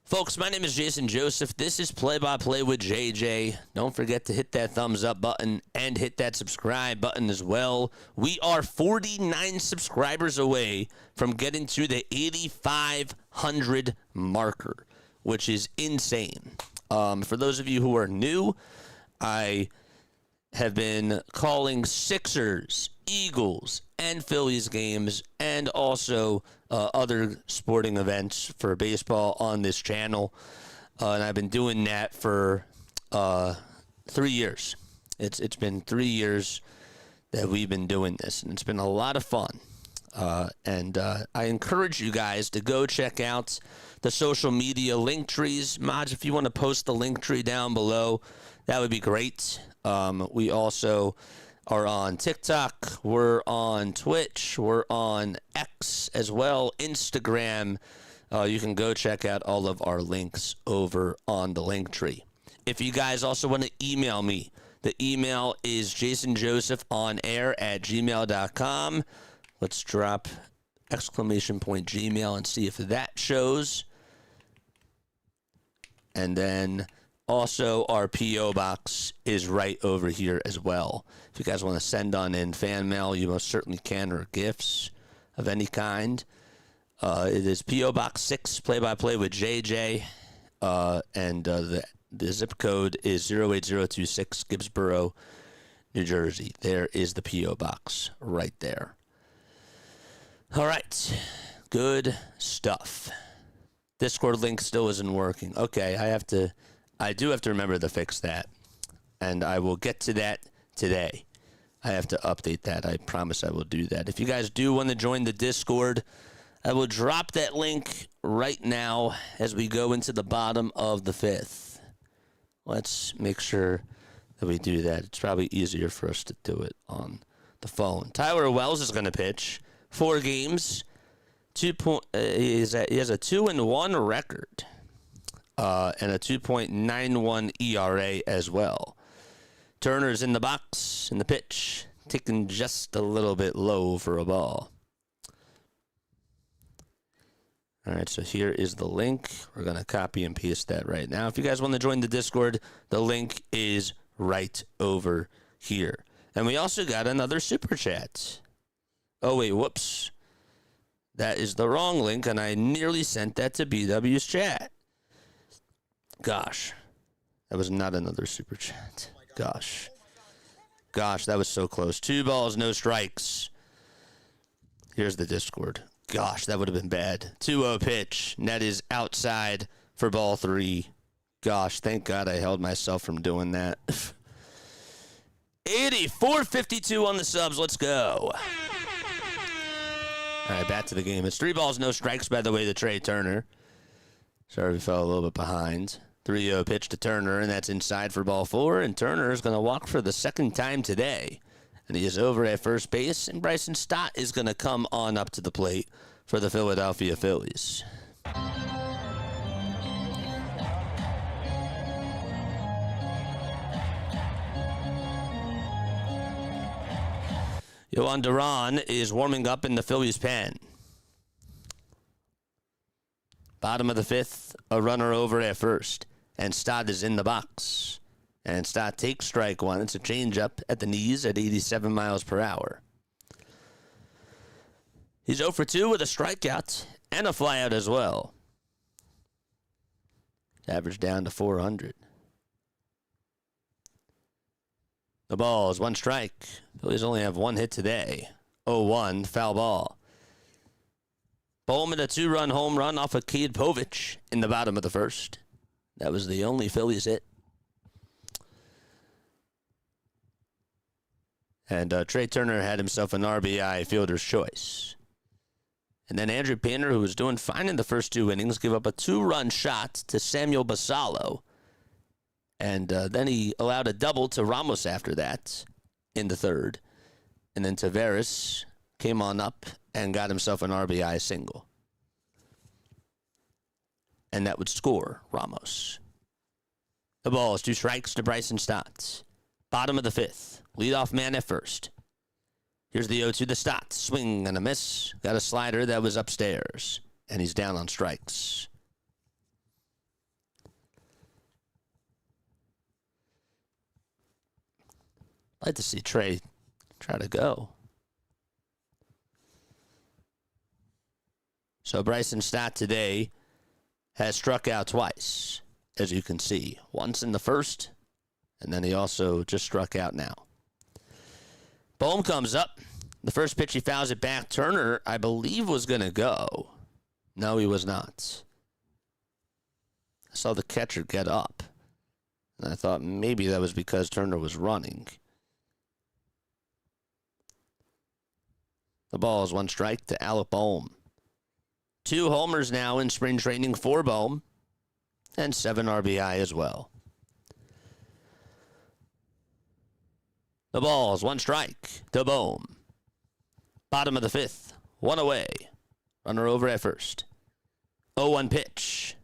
Speaker 2: Folks, my name is Jason Joseph. This is Play-by-Play with JJ. Don't forget to hit that thumbs up button and hit that subscribe button as well. We are 49 subscribers away from getting to the 8,500 marker, which is insane. For those of you who are new, I have been calling Sixers, Eagles, and Phillies games, and also other sporting events for baseball on this channel. And I've been doing that for 3 years. It's been 3 years that we've been doing this, and it's been a lot of fun. And I encourage you guys to go check out the social media link trees. Mods, if you want to post the link tree down below, that would be great. We also are on TikTok. We're on Twitch. We're on X as well, Instagram. You can go check out all of our links over on the link tree. If you guys also want to email me, the email is jasonjosephonair@gmail.com. Let's drop !Gmail and see if that shows. And then also our P.O. box is right over here as well. If you guys want to send on in fan mail, you most certainly can, or gifts of any kind. It is P.O. Box 6, Play-by-Play with JJ. And the zip code is 08026, Gibbsboro, New Jersey. There is the P.O. box right there. All right. Good stuff. Discord link still isn't working. Okay, I do have to remember to fix that. And I will get to that today. I have to update that. I promise I will do that. If you guys do want to join the Discord, I will drop that link right now as we go into the bottom of the 5th. Let's make sure that we do that. It's probably easier for us to do it on the phone. Tyler Wells is going to pitch 4 games, He has a 2-1 record and a 2.91 ERA as well. Turner's in the box, in the pitch, ticking just a little bit low for a ball. All right, so here is the link. We're going to copy and paste that right now. If you guys want to join the Discord, the link is right over here. And we also got another super chat. Oh, wait, whoops. That is the wrong link, and I nearly sent that to BW's chat. Gosh, that was not another super chat. Gosh, that was so close. 2 balls, no strikes. Here's the Discord. Gosh, that would have been bad. 2-0 pitch. Net is outside for ball 3. Gosh, thank God I held myself from doing that. 84-52 on the subs. Let's go. All right, back to the game. It's 3 balls, no strikes, by the way, to Trey Turner. Sorry we fell a little bit behind. 3-0 pitch to Turner, and that's inside for ball 4. And Turner is going to walk for the second time today. And he is over at first base, and Bryson Stott is going to come on up to the plate for the Philadelphia Phillies. Yohan Duran is warming up in the Phillies pen. Bottom of the 5th, a runner over at first, and Stott is in the box. And Stott takes strike 1. It's a changeup at the knees at 87 miles per hour. He's 0 for 2 with a strikeout and a flyout as well. Average down to 400. The ball is 1 strike. Phillies only have 1 hit today. 0-1, foul ball. Bowman a 2-run home run off of Cade Povich in the bottom of the 1st. That was the only Phillies hit. And Trey Turner had himself an RBI fielder's choice. And then Andrew Painter, who was doing fine in the first 2 innings, gave up a 2-run shot to Samuel Basallo. And then he allowed a double to Ramos after that in the 3rd. And then Taveras came on up and got himself an RBI single. And that would score Ramos. The ball is 2 strikes to Bryson Stott. Bottom of the 5th. Leadoff man at first. Here's the 0-2 to Stott. Swing and a miss. Got a slider that was upstairs. And he's down on strikes. I'd like to see Trey try to go. So Bryson Stott today has struck out twice, as you can see. Once in the 1st, and then he also just struck out now. Bohm comes up. The first pitch, he fouls it back. Turner, I believe, was going to go. No, he was not. I saw the catcher get up. And I thought maybe that was because Turner was running. The ball is 1 strike to Alec Bohm. 2 homers now in spring training for Bohm. And 7 RBI as well. The ball is 1 strike to Bohm. Bottom of the 5th. 1 away. Runner over at first. 0-1 pitch.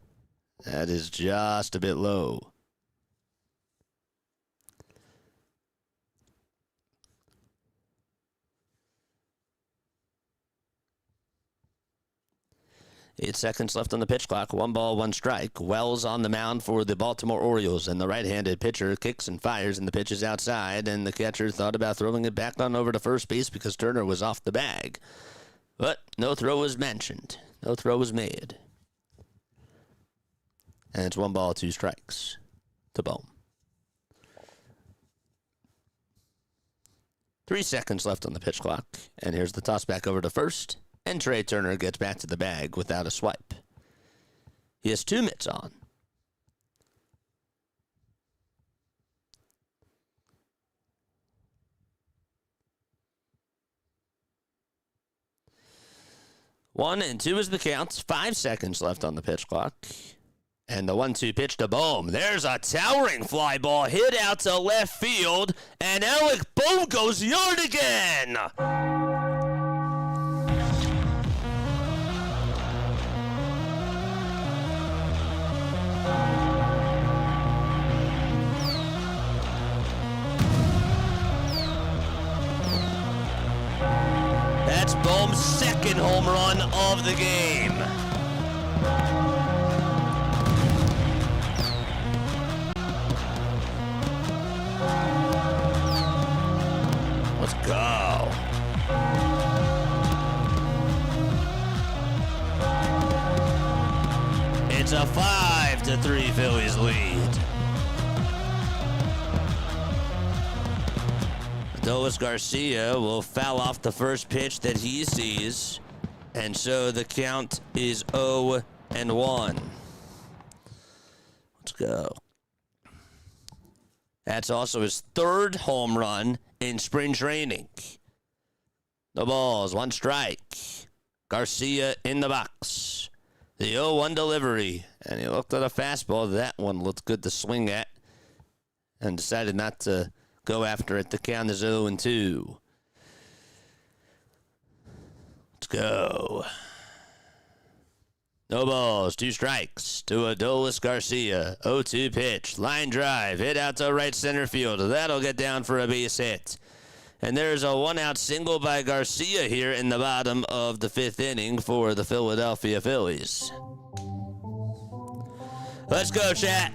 Speaker 2: That is just a bit low. Eight seconds left on the pitch clock. 1 ball, 1 strike. Wells on the mound for the Baltimore Orioles, and the right-handed pitcher kicks and fires, and the pitch is outside, and the catcher thought about throwing it back on over to first base because Turner was off the bag. But no throw was mentioned. No throw was made. And it's 1 ball, 2 strikes to Bohm. 3 seconds left on the pitch clock, and here's the toss back over to first. And Trey Turner gets back to the bag without a swipe. He has 2 mitts on. One and 2 is the count. 5 seconds left on the pitch clock. And the 1-2 pitch to Bohm. There's a towering fly ball hit out to left field. And Alec Bohm goes yard again. second home run of the game. Let's go. It's a 5-3 Phillies lead. Adolis Garcia will foul off the first pitch that he sees, and so the count is 0-1. Let's go. That's also his third home run in spring training. The balls, 1 strike. Garcia in the box. The 0-1 delivery, and he looked at a fastball. That one looked good to swing at, and decided not to go after it. The count is 0-2. Let's go. No balls, 2 strikes to Adolis Garcia. 0-2 pitch, line drive, hit out to right center field. That'll get down for a base hit. And there's a 1-out single by Garcia here in the bottom of the 5th inning for the Philadelphia Phillies. Let's go, chat.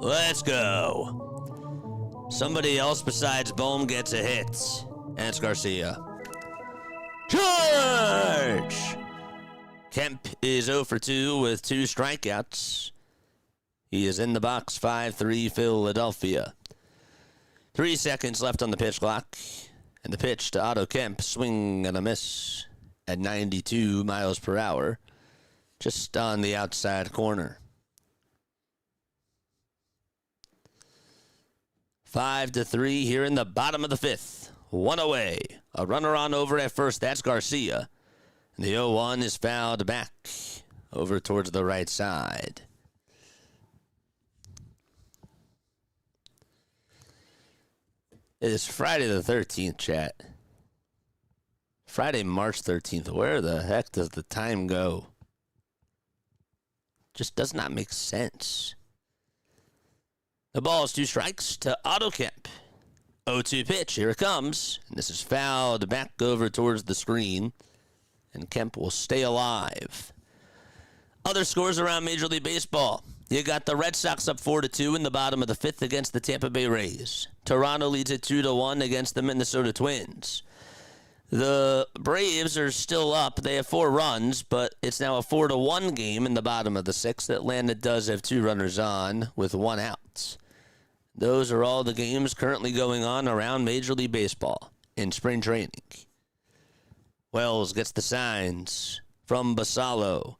Speaker 2: Let's go. Somebody else besides Bohm gets a hit, and it's Garcia. Charge! Kemp is 0 for 2 with 2 strikeouts. He is in the box, 5-3 Philadelphia. 3 seconds left on the pitch clock, and the pitch to Otto Kemp, swing and a miss at 92 miles per hour, just on the outside corner. 5-3 here in the bottom of the 5th. 1 away. A runner on over at first. That's Garcia. And the 0-1 is fouled back over towards the right side. It is Friday the 13th, chat. Friday, March 13th. Where the heck does the time go? Just does not make sense. The ball is 2 strikes to Otto Kemp. 0-2 pitch. Here it comes. And this is fouled back over towards the screen. And Kemp will stay alive. Other scores around Major League Baseball. You got the Red Sox up 4-2 in the bottom of the 5th against the Tampa Bay Rays. Toronto leads it 2-1 against the Minnesota Twins. The Braves are still up. They have 4 runs, but it's now a 4-1 game in the bottom of the 6th. Atlanta does have 2 runners on with 1 out. Those are all the games currently going on around Major League Baseball in spring training. Wells gets the signs from Basallo.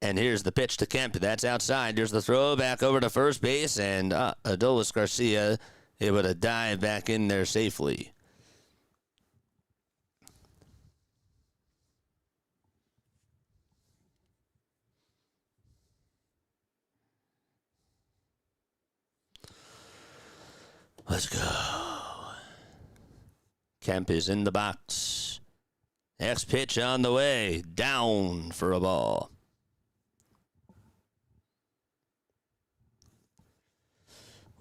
Speaker 2: And here's the pitch to Kemp. That's outside. There's the throw back over to first base. And Adolis Garcia able to dive back in there safely. Let's go. Kemp is in the box. Next pitch on the way. Down for a ball.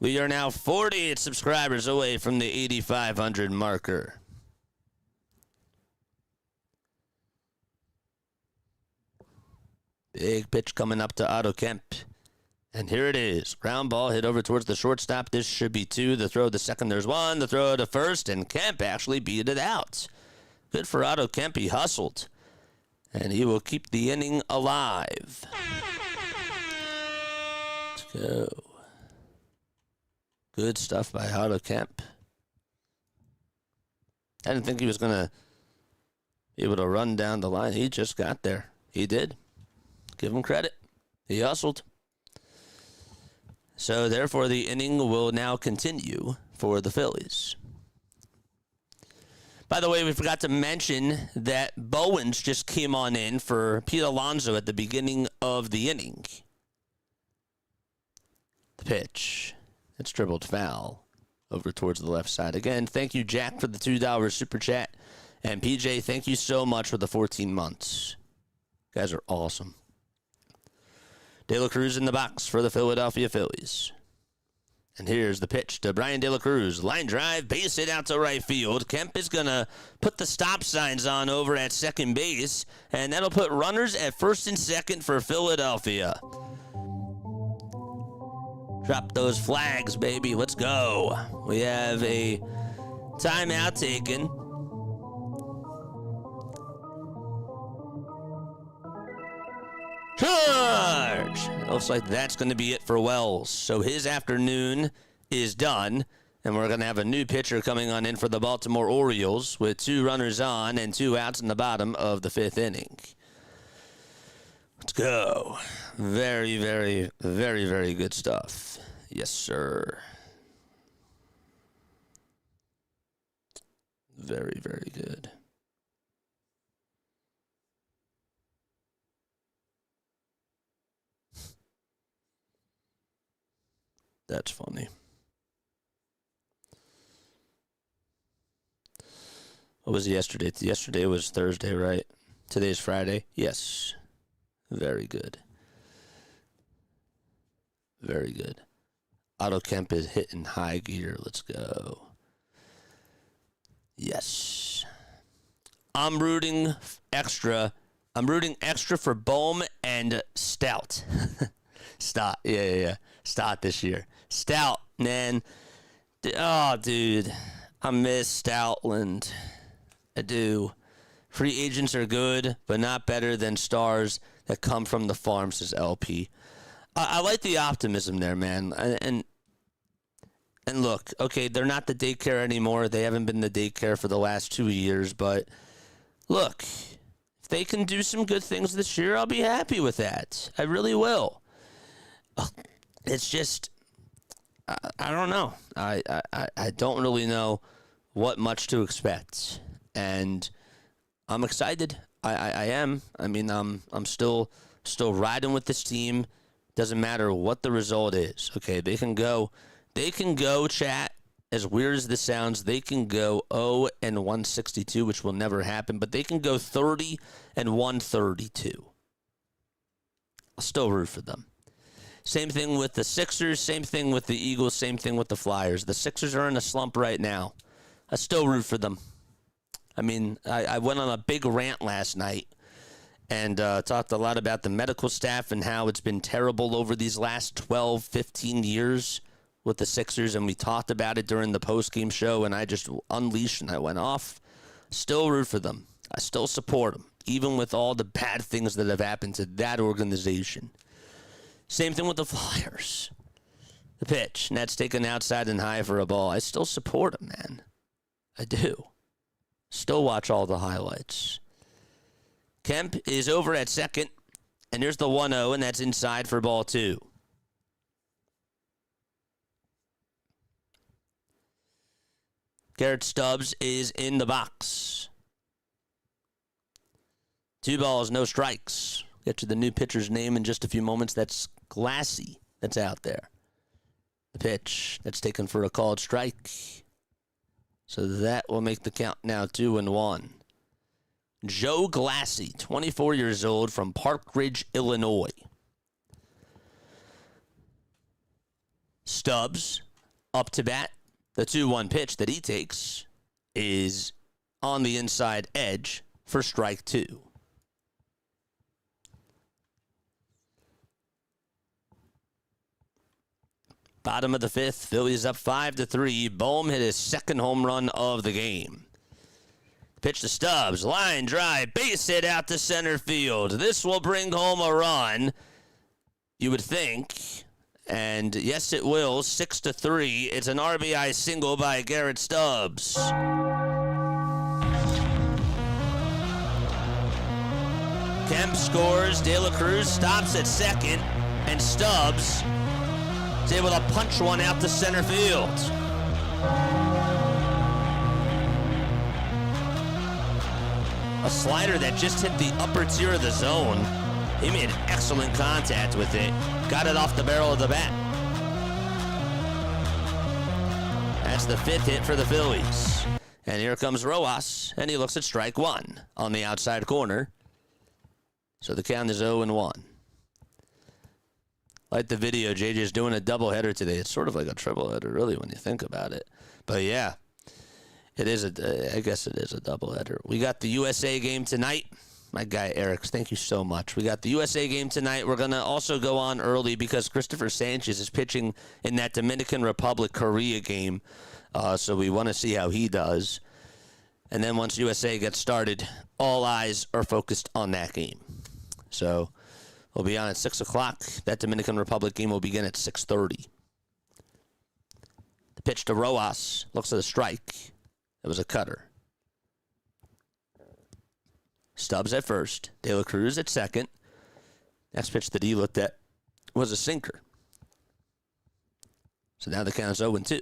Speaker 2: We are now 48 subscribers away from the 8,500 marker. Big pitch coming up to Otto Kemp. And here it is. Ground ball hit over towards the shortstop. This should be 2. The throw to second, there's 1. The throw to first, and Kemp actually beat it out. Good for Otto Kemp. He hustled. And he will keep the inning alive. Let's go. Good stuff by Otto Kemp. I didn't think he was going to be able to run down the line. He just got there. He did. Give him credit. He hustled. So, therefore, the inning will now continue for the Phillies. By the way, we forgot to mention that Bowens just came on in for Pete Alonso at the beginning of the inning. The pitch. It's dribbled foul over towards the left side. Again, thank you, Jack, for the $2 super chat. And PJ, thank you so much for the 14 months. You guys are awesome. De La Cruz in the box for the Philadelphia Phillies. And here's the pitch to Brian De La Cruz. Line drive, base hit out to right field. Kemp is going to put the stop signs on over at second base, and that'll put runners at first and second for Philadelphia. Drop those flags, baby. Let's go. We have a timeout taken. Charge! Looks like that's going to be it for Wells. So his afternoon is done, and we're going to have a new pitcher coming on in for the Baltimore Orioles with 2 runners on and 2 outs in the bottom of the 5th inning. Let's go. Very, very, very, very good stuff. Yes, sir. Very, very good. That's funny. What was yesterday? Yesterday was Thursday, right? Today's Friday? Yes. Very good. Very good. Otto Kemp is hitting high gear. Let's go. Yes. I'm rooting extra for Bohm and Stout. Stott. Yeah. Stott this year. Stout, man. Oh, dude. I miss Stoutland. I do. Free agents are good, but not better than stars that come from the farm, says LP. I like the optimism there, man. And look, okay, they're not the daycare anymore. They haven't been the daycare for the last 2 years, but look, if they can do some good things this year, I'll be happy with that. I really will. It's just, I don't know. I don't really know what much to expect, and I'm excited. I am. I mean, I'm still riding with this team. Doesn't matter what the result is. Okay, they can go, chat. As weird as this sounds, they can go 0-162, which will never happen, but they can go 30-132. I'll still root for them. Same thing with the Sixers, same thing with the Eagles, same thing with the Flyers. The Sixers are in a slump right now. I still root for them. I mean, I went on a big rant last night and talked a lot about the medical staff and how it's been terrible over these last 12, 15 years with the Sixers, and we talked about it during the post-game show, and I just unleashed and I went off. Still root for them. I still support them, even with all the bad things that have happened to that organization. Same thing with the Flyers. The pitch, Nets taken outside and high for a ball. I still support him, man. I do. Still watch all the highlights. Kemp is over at second, and here's the 1-0, and that's inside for ball 2. Garrett Stubs is in the box. 2 balls, no strikes. Get to the new pitcher's name in just a few moments. That's Glassy that's out there. The pitch that's taken for a called strike. So that will make the count now 2-1. Joe Glassy, 24 years old, from Park Ridge, Illinois. Stubs up to bat. The 2-1 pitch that he takes is on the inside edge for strike 2. Bottom of the 5th, Phillies up 5-3. Bohm hit his second home run of the game. Pitch to Stubs, line drive, base hit out to center field. This will bring home a run, you would think. And yes, it will. 6-3. It's an RBI single by Garrett Stubs. Kemp scores. De La Cruz stops at second, and Stubs is able to punch one out to center field. A slider that just hit the upper tier of the zone. He made excellent contact with it. Got it off the barrel of the bat. That's the 5th hit for the Phillies. And here comes Rojas, and he looks at strike 1 on the outside corner. So the count is 0-1. Like the video, JJ's doing a doubleheader today. It's sort of like a tripleheader, really, when you think about it. But yeah, I guess it is a doubleheader. We got the USA game tonight. My guy, Eric, thank you so much. We got the USA game tonight. We're going to also go on early because Christopher Sanchez is pitching in that Dominican Republic-Korea game. So we want to see how he does. And then once USA gets started, all eyes are focused on that game. So we'll be on at 6 o'clock. That Dominican Republic game will begin at 6:30. The pitch to Rojas. Looks at a strike. It was a cutter. Stubs at first. De La Cruz at second. Next pitch that he looked at was a sinker. So now the count is 0-2.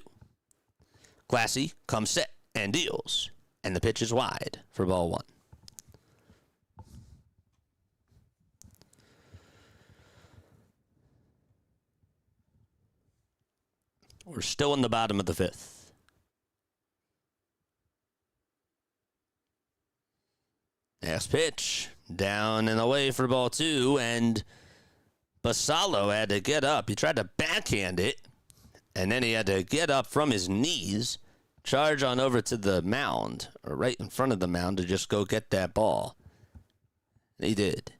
Speaker 2: Glassy comes set and deals. And the pitch is wide for ball one. We're still in the bottom of the fifth. Next pitch, down and away for ball two, and Basallo had to get up. He tried to backhand it, and then he had to get up from his knees, charge on over to the mound, or right in front of the mound, to just go get that ball. And he did.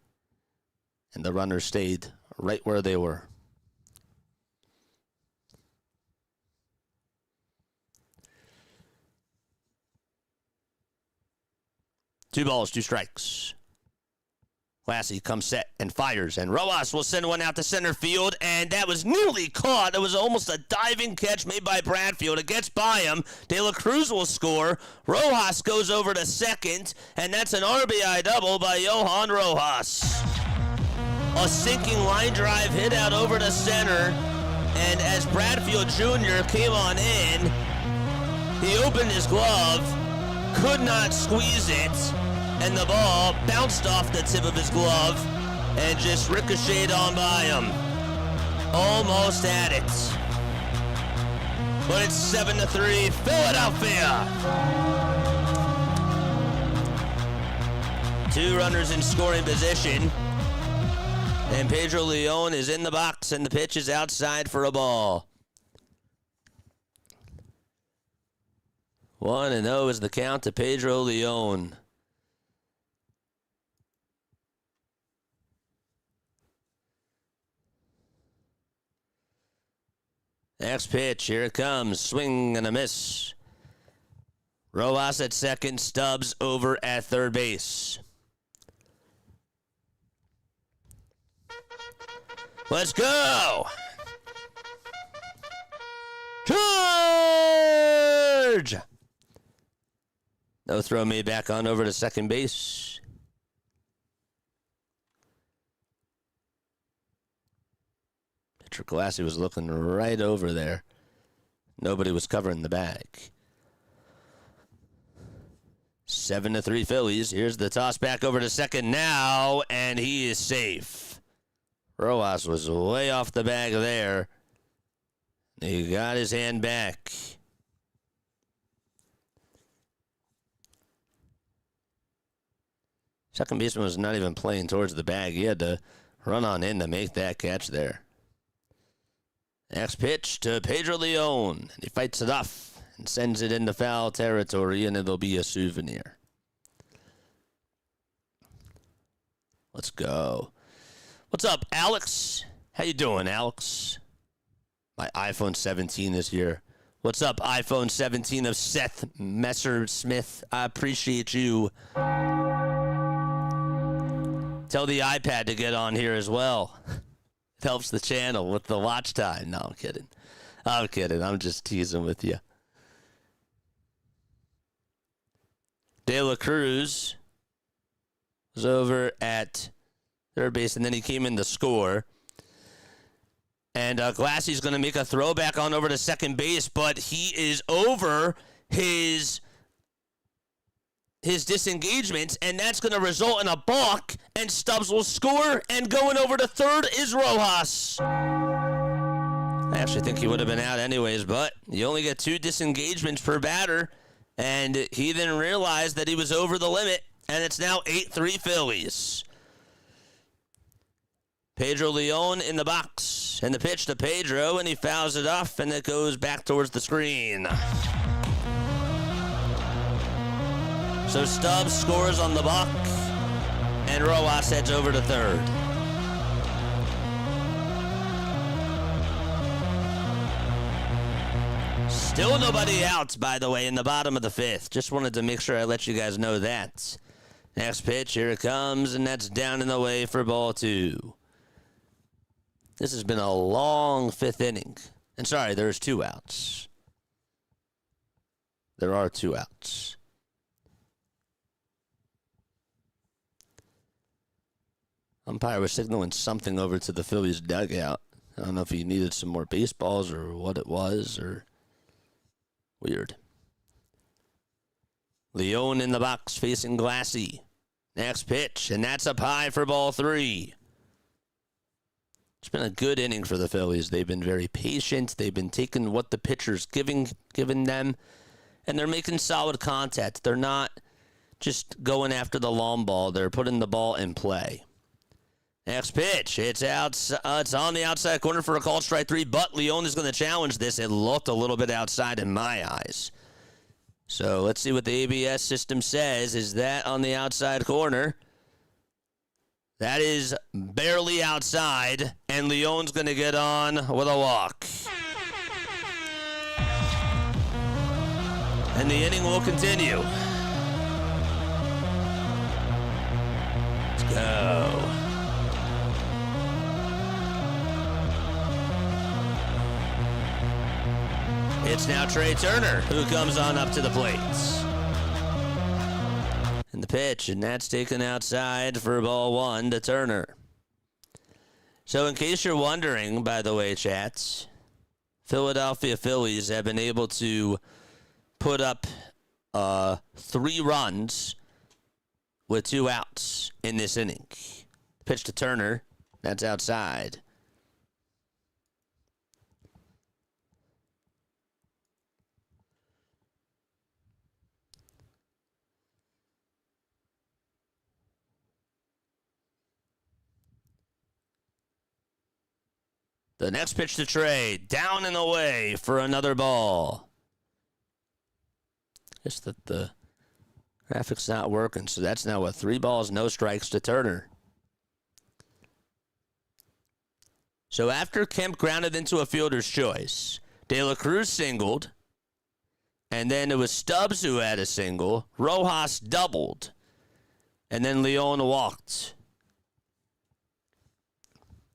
Speaker 2: And the runners stayed right where they were. Two balls, two strikes. Glassy comes set and fires, and Rojas will send one out to center field, and that was nearly caught. It was almost a diving catch made by Bradfield. It gets by him. De La Cruz will score. Rojas goes over to second, and that's an RBI double by Johan Rojas. A sinking line drive hit out over to center, and as Bradfield Jr. came on in, he opened his glove, could not squeeze it, and the ball bounced off the tip of his glove and just ricocheted on by him. Almost had it. But it's 7-3 Philadelphia. Two runners in scoring position. And Pedro Leon is in the box, and the pitch is outside for a ball. 1-0 is the count to Pedro Leon. Next pitch, here it comes. Swing and a miss. Rojas at second, Stubs over at third base. Let's go! Charge! No throw made back on over to second base. Pitcher Glassy was looking right over there. Nobody was covering the bag. 7-3 Phillies. Here's the toss back over to second now, and he is safe. Rojas was way off the bag there. He got his hand back. Second baseman was not even playing towards the bag. He had to run on in to make that catch there. Next pitch to Pedro Leon. He fights it off and sends it into foul territory, and it'll be a souvenir. Let's go. What's up, Alex? How you doing, Alex? My iPhone 17 is here. What's up, iPhone 17 of Seth Messersmith? I appreciate you. Tell the iPad to get on here as well. It helps the channel with the watch time. No, I'm kidding. I'm kidding. I'm just teasing with you. De La Cruz was over at third base, and then he came in to score. And Glassy's going to make a throwback on over to second base, but he is over his disengagement, and that's going to result in a balk, and Stubs will score, and going over to third is Rojas. I actually think he would have been out anyways, but you only get 2 disengagements per batter, and he then realized that he was over the limit, and it's now 8-3 Phillies. Pedro Leon in the box. And the pitch to Pedro, and he fouls it off, and it goes back towards the screen. So Stubs scores on the buck, and Rojas heads over to third. Still nobody out, by the way, in the bottom of the fifth. Just wanted to make sure I let you guys know that. Next pitch, here it comes, and that's down and away for ball 2. This has been a long fifth inning. And sorry, there's 2 outs. There are 2 outs. Umpire was signaling something over to the Phillies dugout. I don't know if he needed some more baseballs or what it was, or weird. Leon in the box facing Glassy. Next pitch, and that's up high for ball 3. It's been a good inning for the Phillies. They've been very patient. They've been taking what the pitcher's giving them, and they're making solid contact. They're not just going after the long ball. They're putting the ball in play. Next pitch, it's on the outside corner for a called strike 3, but Leon is going to challenge this. It looked a little bit outside in my eyes. So let's see what the ABS system says. Is that on the outside corner? That is barely outside, and Leon's going to get on with a walk. And the inning will continue. Let's go. It's now Trey Turner who comes on up to the plate. And the pitch, and that's taken outside for ball 1 to Turner. So in case you're wondering, by the way, chats, Philadelphia Phillies have been able to put up 3 runs with 2 outs in this inning. Pitch to Turner, that's outside. The next pitch to Trey, down and away for another ball. Just that the graphics not working, so that's now 3 balls, no strikes to Turner. So after Kemp grounded into a fielder's choice, De La Cruz singled, and then it was Stubs who had a single, Rojas doubled, and then Leon walked.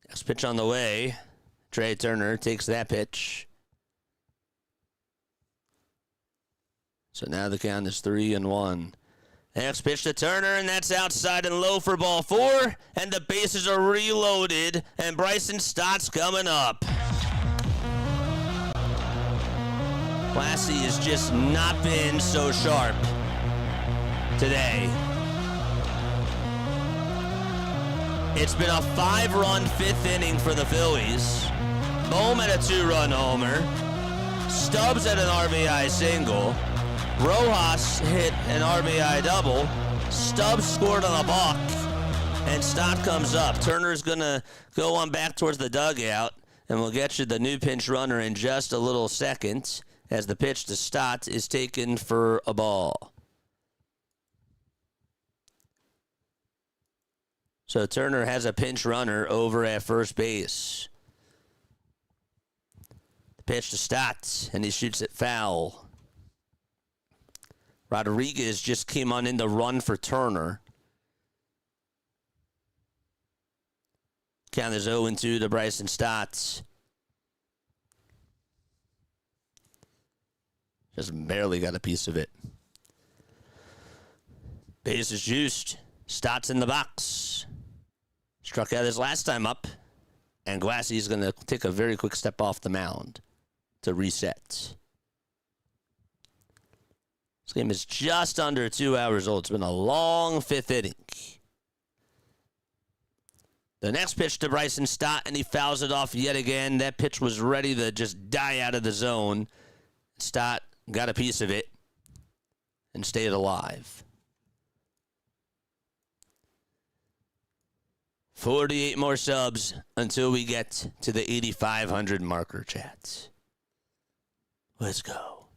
Speaker 2: Next pitch on the way. Trey Turner takes that pitch. So now the count is 3-1. Next pitch to Turner, and that's outside and low for ball 4. And the bases are reloaded, and Bryson Stott's coming up. Classy has just not been so sharp today. It's been a 5-run fifth inning for the Phillies. Bohm had a 2-run homer. Stubs had an RBI single. Rojas hit an RBI double. Stubs scored on a balk. And Stott comes up. Turner's going to go on back towards the dugout. And we'll get you the new pinch runner in just a little second as the pitch to Stott is taken for a ball. So Turner has a pinch runner over at first base. The pitch to Stott, and he shoots it foul. Rodriguez just came on in the run for Turner. Count is 0-2 to Bryson Stott. Just barely got a piece of it. Base is juiced. Stott's in the box. Struck out his last time up. And Glassy's going to take a very quick step off the mound to reset. This game is just under 2 hours old. It's been a long fifth inning. The next pitch to Bryson Stott, and he fouls it off yet again. That pitch was ready to just die out of the zone. Stott got a piece of it and stayed alive. 48 more subs until we get to the 8,500 marker, chat. Let's go.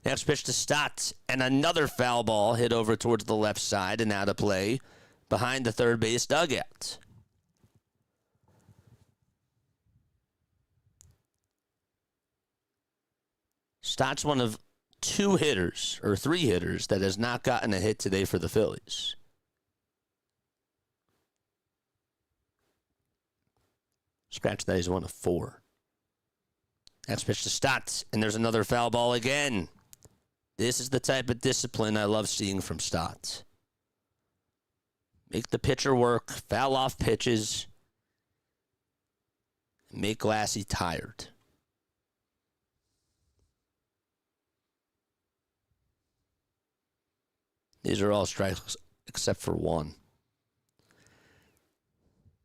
Speaker 2: Next pitch to Stott, and another foul ball hit over towards the left side and out of play behind the third base dugout. Stott's one of three hitters that has not gotten a hit today for the Phillies. Scratch that, he's one of 4. Next pitch to Stott, and there's another foul ball again. This is the type of discipline I love seeing from Stott. Make the pitcher work, foul off pitches, make Lassie tired. These are all strikes except for one.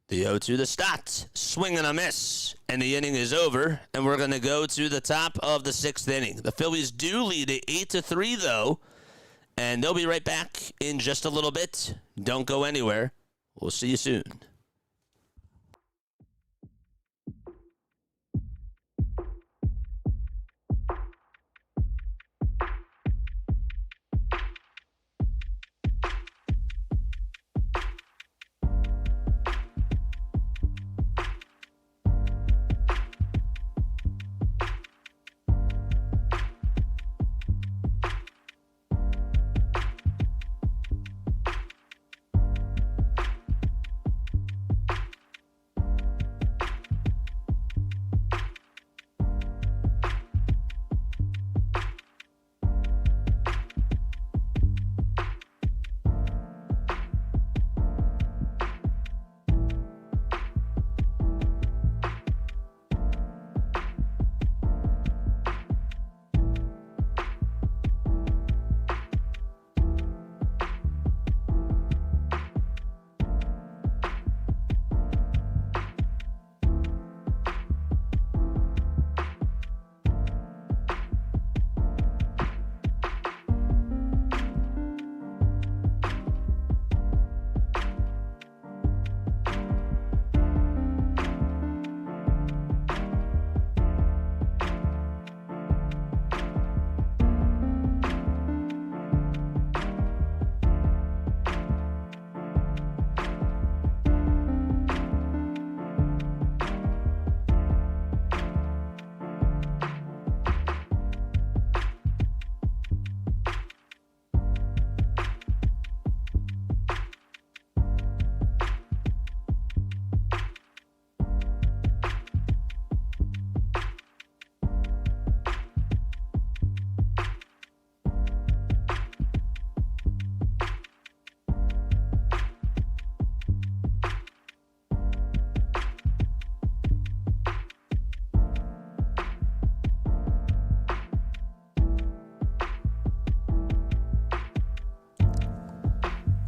Speaker 2: The 0-2 to Stott. Swing and a miss. And the inning is over. And we're going to go to the top of the 6th inning. The Phillies do lead it 8-3, though. And they'll be right back in just a little bit. Don't go anywhere. We'll see you soon.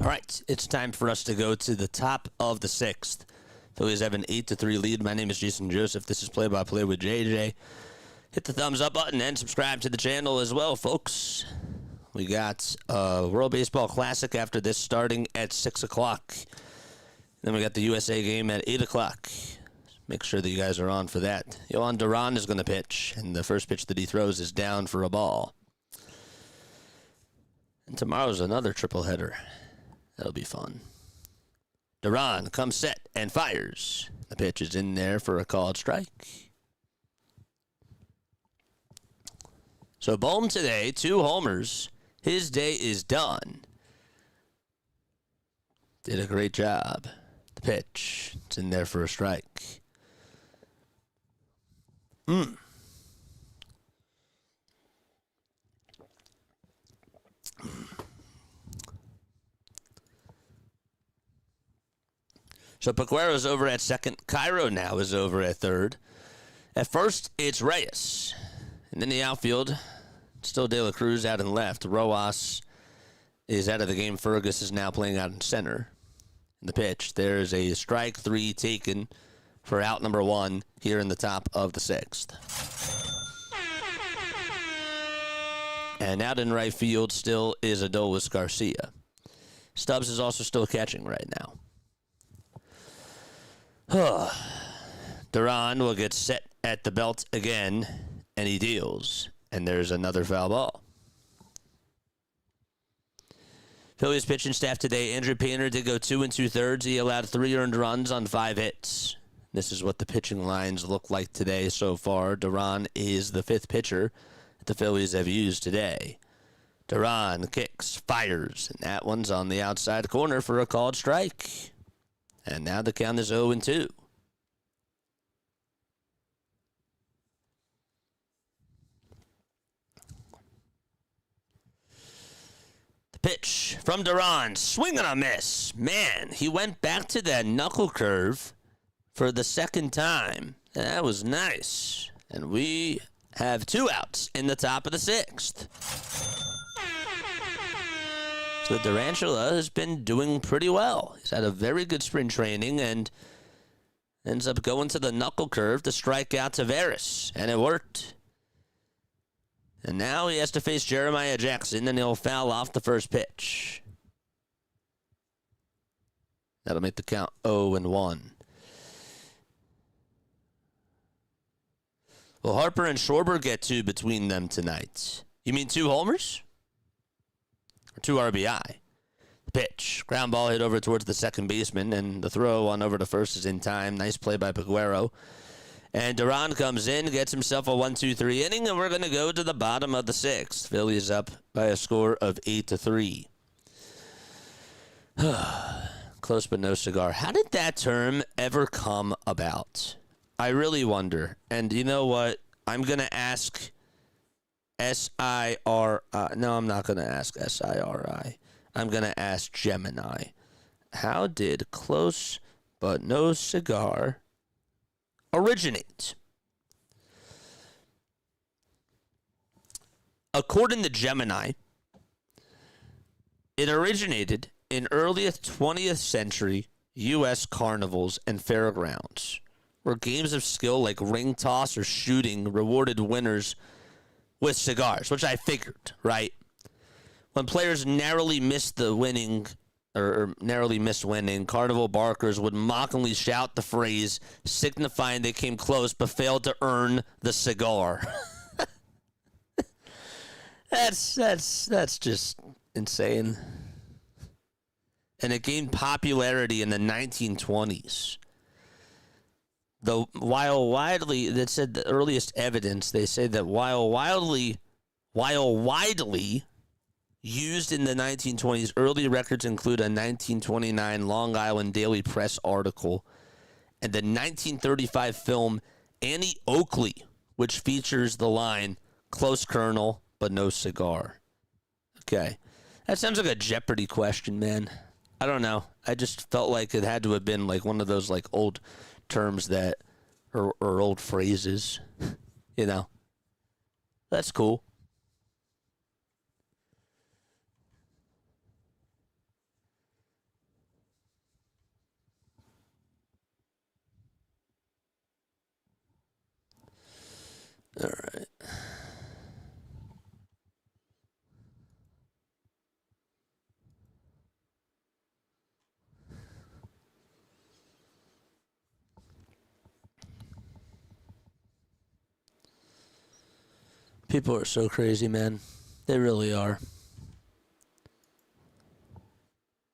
Speaker 2: All right, it's time for us to go to the top of the 6th. Phillies have an 8-3 lead. My name is Jason Joseph. This is Play-by-Play with JJ. Hit the thumbs up button and subscribe to the channel as well, folks. We got World Baseball Classic after this starting at 6 o'clock. Then we got the USA game at 8 o'clock. Make sure that you guys are on for that. Yohan Duran is going to pitch, and the first pitch that he throws is down for a ball. And tomorrow's another triple header. That'll be fun. Duran comes set and fires. The pitch is in there for a called strike. So Bohm today, 2 homers. His day is done. Did a great job. The pitch, it's in there for a strike. So Peguero's over at second. Cairo now is over at third. At first, it's Reyes. And then the outfield, still De La Cruz out in left. Rojas is out of the game. Fergus is now playing out in center. In the pitch, there's a strike 3 taken for out number 1 here in the top of the 6th. And out in right field still is Adolis Garcia. Stubs is also still catching right now. Duran will get set at the belt again, and he deals. And there's another foul ball. Phillies pitching staff today. Andrew Painter did go 2 2/3. He allowed 3 earned runs on 5 hits. This is what the pitching lines look like today so far. Duran is the 5th pitcher that the Phillies have used today. Duran kicks, fires, and that one's on the outside corner for a called strike. And now the count is 0-2. Pitch from Duran, swing and a miss. Man, he went back to that knuckle curve for the second time. That was nice. And we have 2 outs in the top of the 6th. So Durantula has been doing pretty well. He's had a very good spring training and ends up going to the knuckle curve to strike out Tavares. And it worked. And now he has to face Jeremiah Jackson, and he'll foul off the first pitch. That'll make the count 0-1. Will Harper and Schwarber get 2 between them tonight? You mean 2 homers? Or 2 RBI? The pitch. Ground ball hit over towards the second baseman, and the throw on over to first is in time. Nice play by Peguero. And Duran comes in, gets himself a 1-2-3 inning, and we're going to go to the bottom of the 6th. Phillies up by a score of 8-3. Close but no cigar. How did that term ever come about? I really wonder. And you know what? I'm going to ask S-I-R-I. No, I'm not going to ask S-I-R-I. I'm going to ask Gemini. How did close but no cigar originate? According to Gemini, it originated in earliest 20th century U.S. carnivals and fairgrounds, where games of skill like ring toss or shooting rewarded winners with cigars, which I figured, right? When players narrowly missed the winning or narrowly missed winning, carnival barkers would mockingly shout the phrase, signifying they came close but failed to earn the cigar. That's just insane. And it gained popularity in the 1920s. Though while widely, that said the earliest evidence, they say that while widely used in the 1920s, early records include a 1929 Long Island Daily Press article and the 1935 film Annie Oakley, which features the line, "Close Colonel, but no cigar." Okay. That sounds like a Jeopardy question, man. I don't know. I just felt like it had to have been like one of those like old terms that, or old phrases, you know. That's cool. All right. People are so crazy, man. They really are.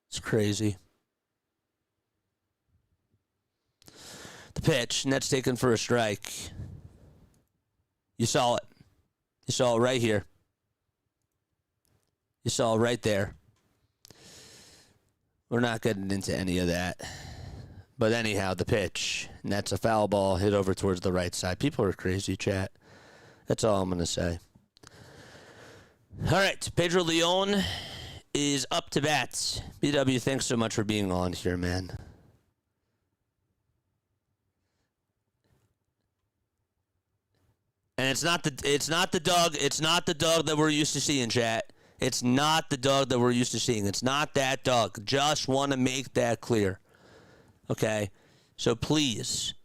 Speaker 2: It's crazy. The pitch, Nets taken for a strike. You saw it. You saw it right here. You saw it right there. We're not getting into any of that. But anyhow, the pitch. And that's a foul ball hit over towards the right side. People are crazy, chat. That's all I'm going to say. All right. Pedro Leon is up to bat. BW, thanks so much for being on here, man. And it's not the dog that we're used to seeing, chat. It's not the dog that we're used to seeing. It's not that dog. Just want to make that clear. Okay? So please,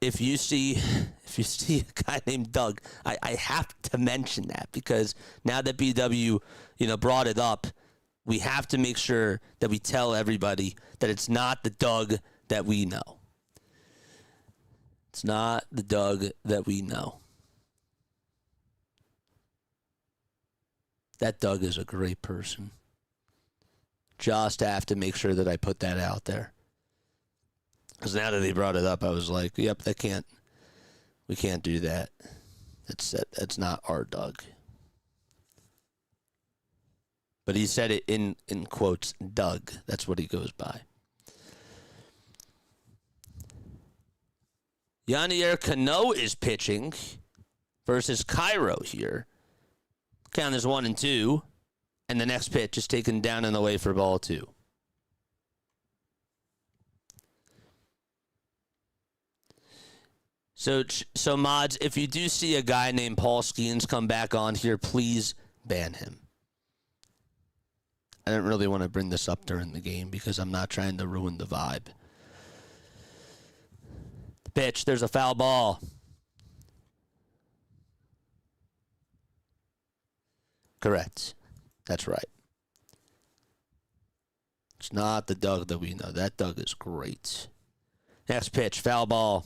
Speaker 2: if you see a guy named Doug, I have to mention that, because now that BW, brought it up, we have to make sure that we tell everybody that it's not the Doug that we know. It's not the Doug that we know. That Doug is a great person. Just have to make sure that I put that out there. Because now that they brought it up, I was like, yep, we can't do that. That's not our Doug. But he said it in quotes, Doug. That's what he goes by. Yanier Cano is pitching versus Cairo here. Count is 1-2. And the next pitch is taken down and away for ball 2. So mods, if you do see a guy named Paul Skeens come back on here, please ban him. I didn't really want to bring this up during the game because I'm not trying to ruin the vibe. The pitch, there's a foul ball. Correct. That's right. It's not the Doug that we know. That Doug is great. Next pitch, foul ball.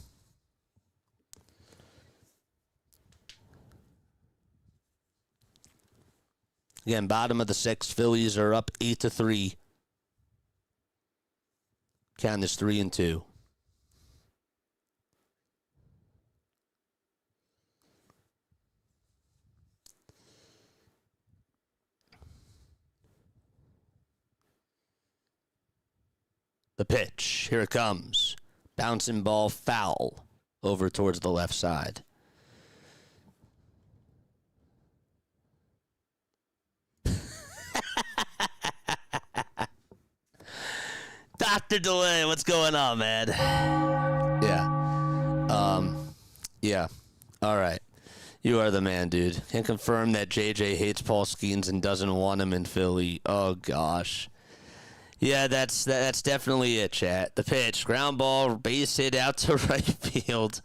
Speaker 2: Again, bottom of the 6th. Phillies are up 8-3. Count is 3-2. The pitch. Here it comes. Bouncing ball, foul over towards the left side. Dr. DeLay, what's going on, man? Yeah. All right. You are the man, dude. Can confirm that JJ hates Paul Skeens and doesn't want him in Philly. Oh, gosh. Yeah, that's definitely it, chat. The pitch, ground ball, base hit out to right field.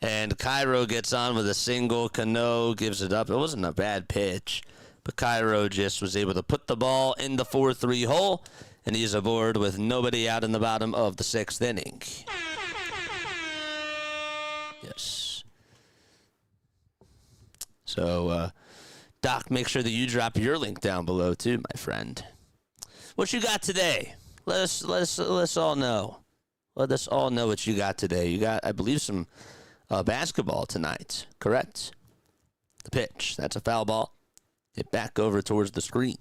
Speaker 2: And Cairo gets on with a single. Cano gives it up. It wasn't a bad pitch. But Cairo just was able to put the ball in the 4-3 hole. And he's aboard with nobody out in the bottom of the 6th inning. Yes. So, Doc, make sure that you drop your link down below too, my friend. What you got today? Let us all know. Let us all know what you got today. You got, I believe, some basketball tonight. Correct? The pitch. That's a foul ball. Hit back over towards the screen.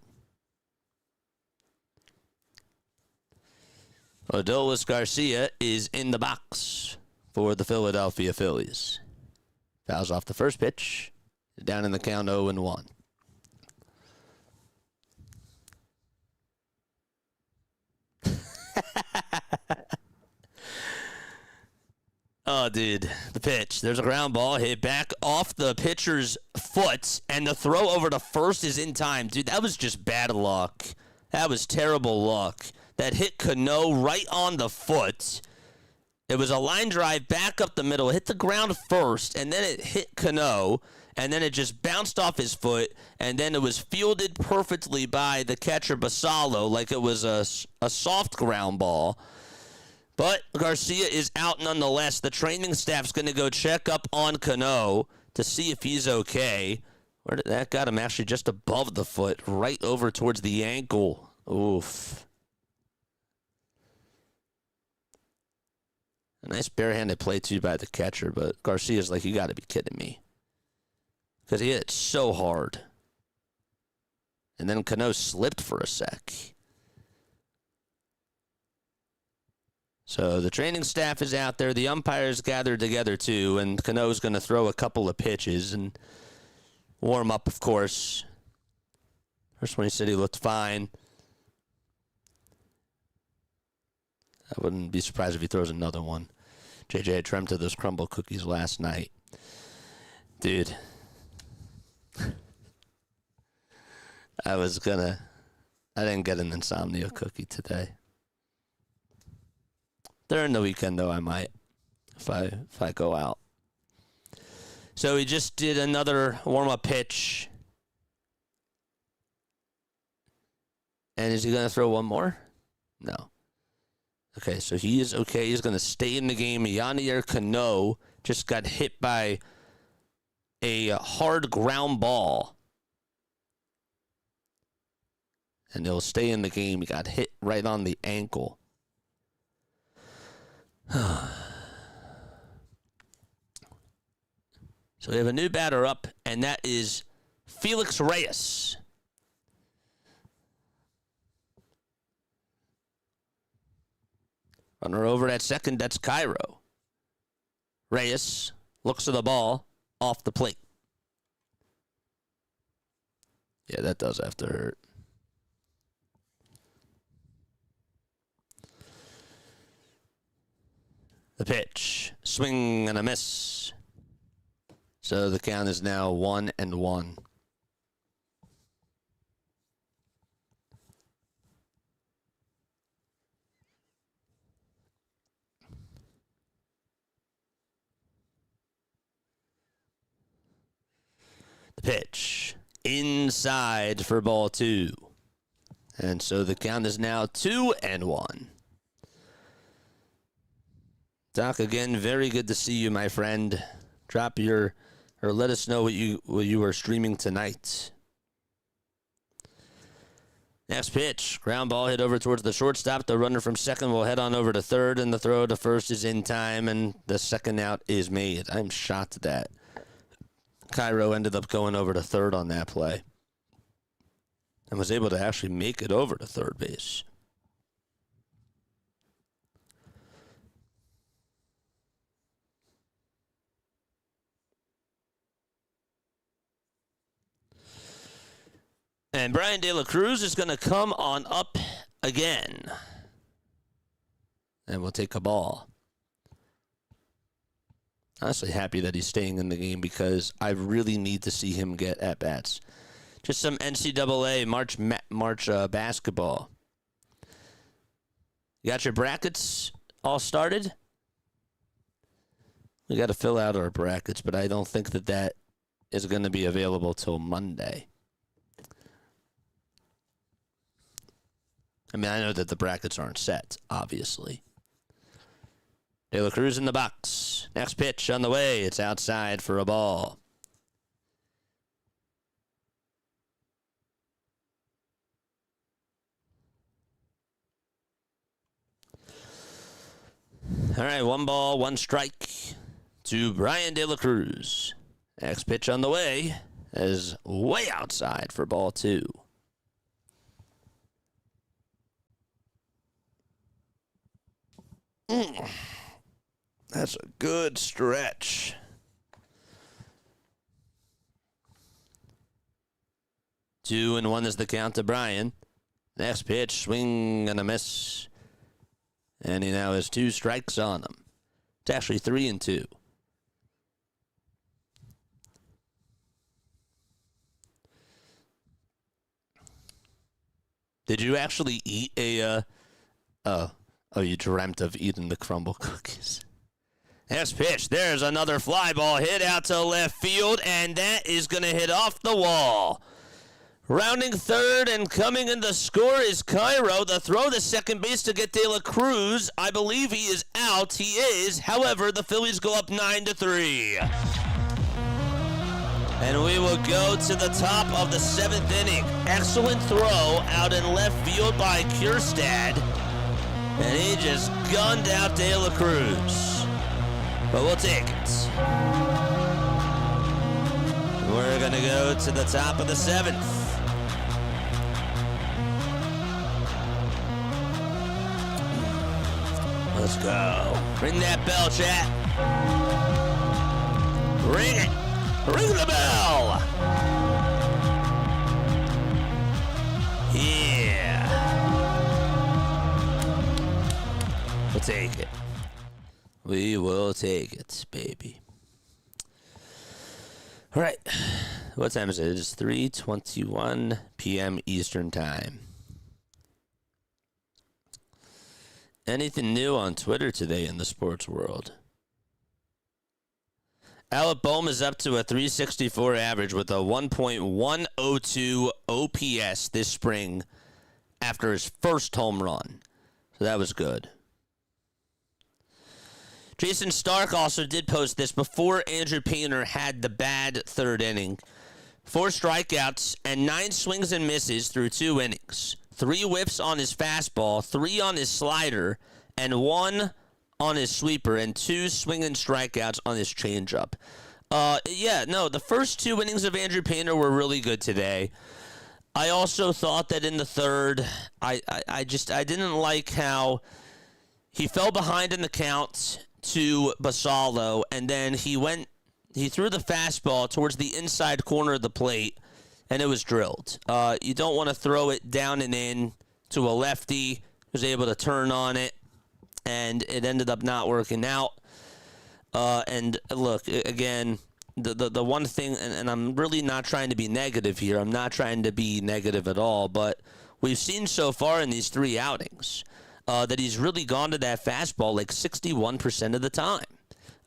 Speaker 2: Adolis Garcia is in the box for the Philadelphia Phillies. Fouls off the first pitch. Down in the count 0-1. Oh, dude. The pitch. There's a ground ball hit back off the pitcher's foot, and the throw over to first is in time. Dude, that was just bad luck. That was terrible luck. That hit Cano right on the foot. It was a line drive back up the middle. It hit the ground first, and then it hit Cano, and then it just bounced off his foot, and then it was fielded perfectly by the catcher Basallo like it was a soft ground ball. But Garcia is out nonetheless. The training staff's going to go check up on Cano to see if he's okay. Where did that got him? Actually just above the foot, right over towards the ankle. Oof. A nice barehanded play, too, by the catcher, but Garcia's like, you got to be kidding me. Because he hit it so hard. And then Cano slipped for a sec. So the training staff is out there. The umpires gathered together, too, and Cano's going to throw a couple of pitches and warm up, of course. First one, he said he looked fine. I wouldn't be surprised if he throws another one. JJ had dreamt of those crumble cookies last night. Dude. I didn't get an insomnia cookie today. During the weekend, though, I might if I go out. So he just did another warm-up pitch. And is he going to throw one more? No. Okay, so he is okay. He's going to stay in the game. Yanier Cano just got hit by a hard ground ball. And he'll stay in the game. He got hit right on the ankle. So we have a new batter up, and that is Felix Reyes. Runner over at second, that's Cairo. Reyes looks at the ball off the plate. Yeah, that does have to hurt. The pitch, swing and a miss. So the count is now 1-1. The pitch, inside for ball 2. And so the count is now 2-1. Doc, again, very good to see you, my friend. Drop your, or let us know what you are streaming tonight. Next pitch, ground ball hit over towards the shortstop. The runner from second will head on over to third, and the throw to first is in time, and the second out is made. I'm shocked at that. Cairo ended up going over to third on that play and was able to actually make it over to third base. And Brian De La Cruz is going to come on up again. And we'll take a ball. Honestly happy that he's staying in the game because I really need to see him get at-bats. Just some NCAA March basketball. You got your brackets all started? We got to fill out our brackets, but I don't think that is going to be available till Monday. I mean, I know that the brackets aren't set, obviously. De La Cruz in the box. Next pitch on the way. It's outside for a ball. All right, 1 ball, 1 strike to Brian De La Cruz. Next pitch on the way is way outside for ball 2. That's a good stretch. Two and one is the count to Brian. Next pitch, swing and a miss. And he now has 2 strikes on him. It's actually 3-2. Did you actually eat you dreamt of eating the crumble cookies. Next pitch. There's another fly ball hit out to left field, and that is going to hit off the wall. Rounding third and coming in the score is Cairo. The throw to second base to get De La Cruz. I believe he is out. He is. However, the Phillies go up 9-3. And we will go to the top of the 7th inning. Excellent throw out in left field by Kierstad. And he just gunned out De La Cruz. But we'll take it. We're going to go to the top of the 7th. Let's go. Ring that bell, chat. Ring it. Ring the bell. Yeah. We'll take it. We will take it, baby. All right. What time is it? It's 3:21 p.m. Eastern Time. Anything new on Twitter today in the sports world? Alec Bohm is up to a 364 average with a 1.102 OPS this spring after his first home run. So that was good. Jason Stark also did post this before Andrew Painter had the bad third inning. 4 strikeouts and 9 swings and misses through 2 innings. 3 whiffs on his fastball, 3 on his slider, and 1 on his sweeper, and 2 swinging strikeouts on his changeup. The first 2 innings of Andrew Painter were really good today. I also thought that in the third, I didn't like how he fell behind in the count to Basallo, and then he threw the fastball towards the inside corner of the plate, and it was drilled. You don't want to throw it down and in to a lefty who's able to turn on it, and it ended up not working out. And look, again, the one thing, and I'm really not trying to be negative here. I'm not trying to be negative at all, but we've seen so far in these 3 outings that he's really gone to that fastball like 61% of the time.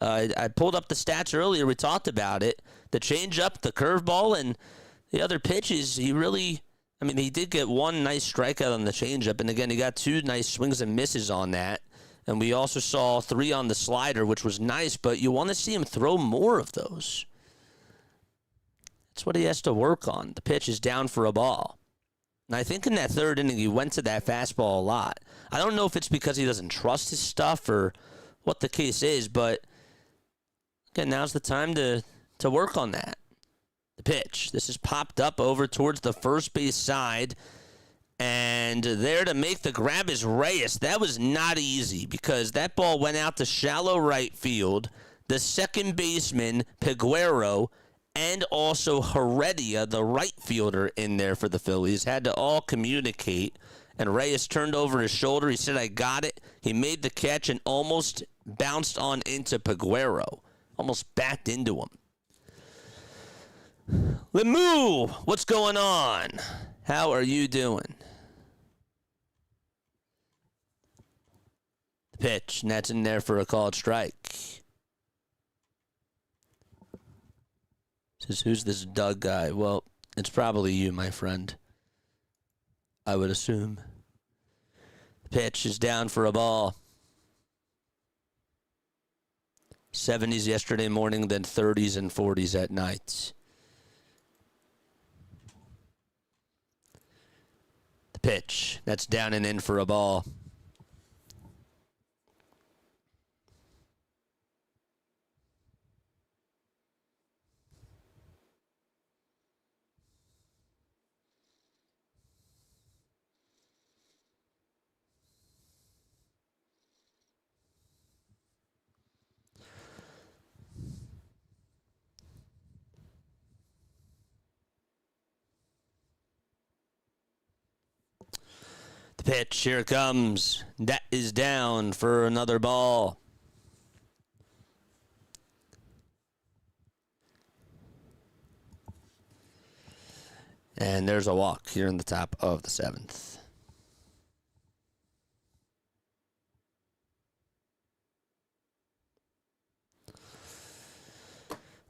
Speaker 2: I pulled up the stats earlier. We talked about it. The changeup, the curveball, and the other pitches, he did get 1 nice strikeout on the changeup, and again, he got 2 nice swings and misses on that. And we also saw 3 on the slider, which was nice, but you want to see him throw more of those. That's what he has to work on. The pitch is down for a ball. And I think in that third inning, he went to that fastball a lot. I don't know if it's because he doesn't trust his stuff or what the case is, but again, now's the time to work on that. The pitch. This is popped up over towards the first base side. And there to make the grab is Reyes. That was not easy because that ball went out to shallow right field. The second baseman, Peguero, and also Heredia, the right fielder in there for the Phillies, had to all communicate. And Reyes turned over his shoulder. He said, I got it. He made the catch and almost bounced on into Peguero. Almost backed into him. Lemieux, what's going on? How are you doing? The pitch, and that's in there for a called strike. Says, who's this Doug guy? Well, it's probably you, my friend. I would assume. The pitch is down for a ball. 70s yesterday morning, then 30s and 40s at night. The pitch, that's down and in for a ball. The pitch, here it comes. That is down for another ball. And there's a walk here in the top of the 7th.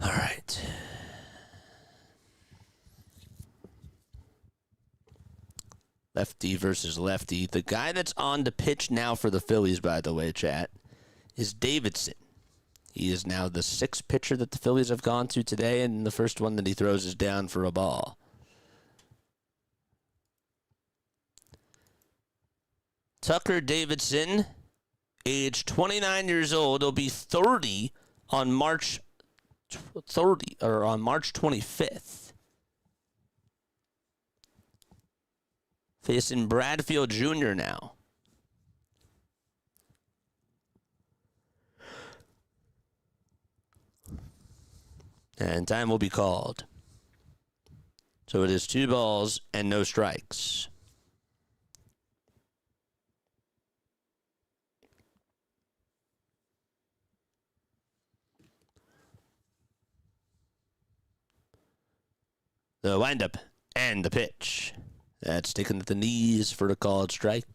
Speaker 2: All right. Lefty versus lefty. The guy that's on the pitch now for the Phillies, by the way, chat, is Davidson. He is now the 6th pitcher that the Phillies have gone to today, and the first one that he throws is down for a ball. Tucker Davidson, age 29 years old, will be 30 on March 25th. Facing Bradfield Jr. now. And time will be called. So it is 2 balls and no strikes. The windup and the pitch. That's taken at the knees for a called strike.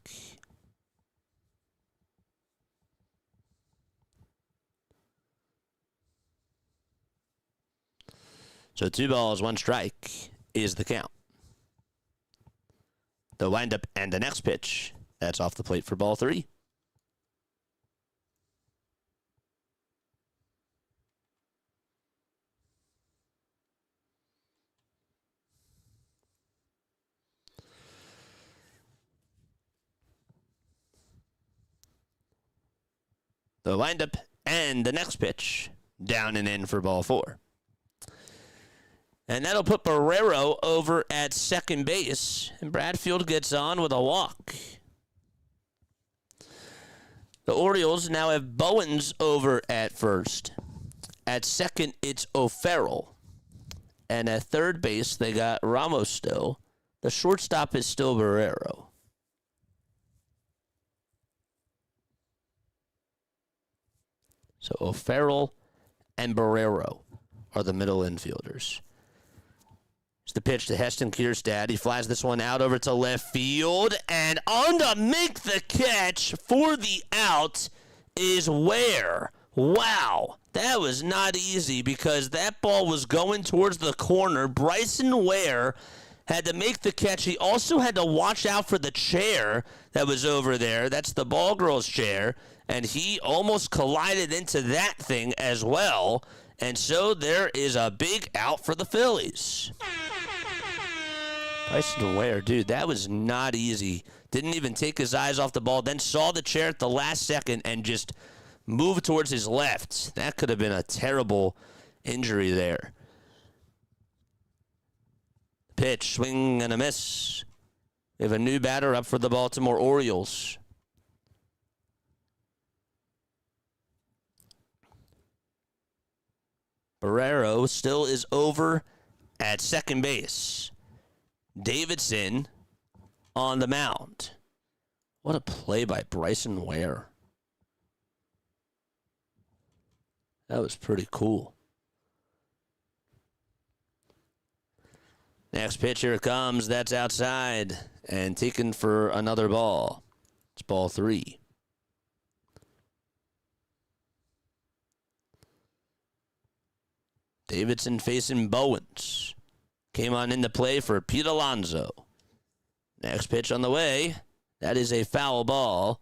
Speaker 2: So 2 balls, 1 strike is the count. The windup and the next pitch. That's off the plate for ball 3. The windup and the next pitch. Down and in for ball 4. And that'll put Barrero over at second base. And Bradfield gets on with a walk. The Orioles now have Bowens over at first. At second, it's O'Farrell. And at third base, they got Ramos still. The shortstop is still Barrero. So O'Farrell and Barrero are the middle infielders. It's the pitch to Heston Kierstad. He flies this one out over to left field. And on to make the catch for the out is Ware. Wow, that was not easy because that ball was going towards the corner. Bryson Ware had to make the catch. He also had to watch out for the chair that was over there. That's the ball girl's chair. And he almost collided into that thing as well. And so there is a big out for the Phillies. Bryson Ware, dude, that was not easy. Didn't even take his eyes off the ball. Then saw the chair at the last second and just moved towards his left. That could have been a terrible injury there. Pitch, swing and a miss. We have a new batter up for the Baltimore Orioles. Barrero still is over at second base. Davidson on the mound. What a play by Bryson Ware. That was pretty cool. Next pitch, here it comes. That's outside and taken for another ball. It's ball 3. Davidson facing Bowens. Came on into play for Pete Alonso. Next pitch on the way. That is a foul ball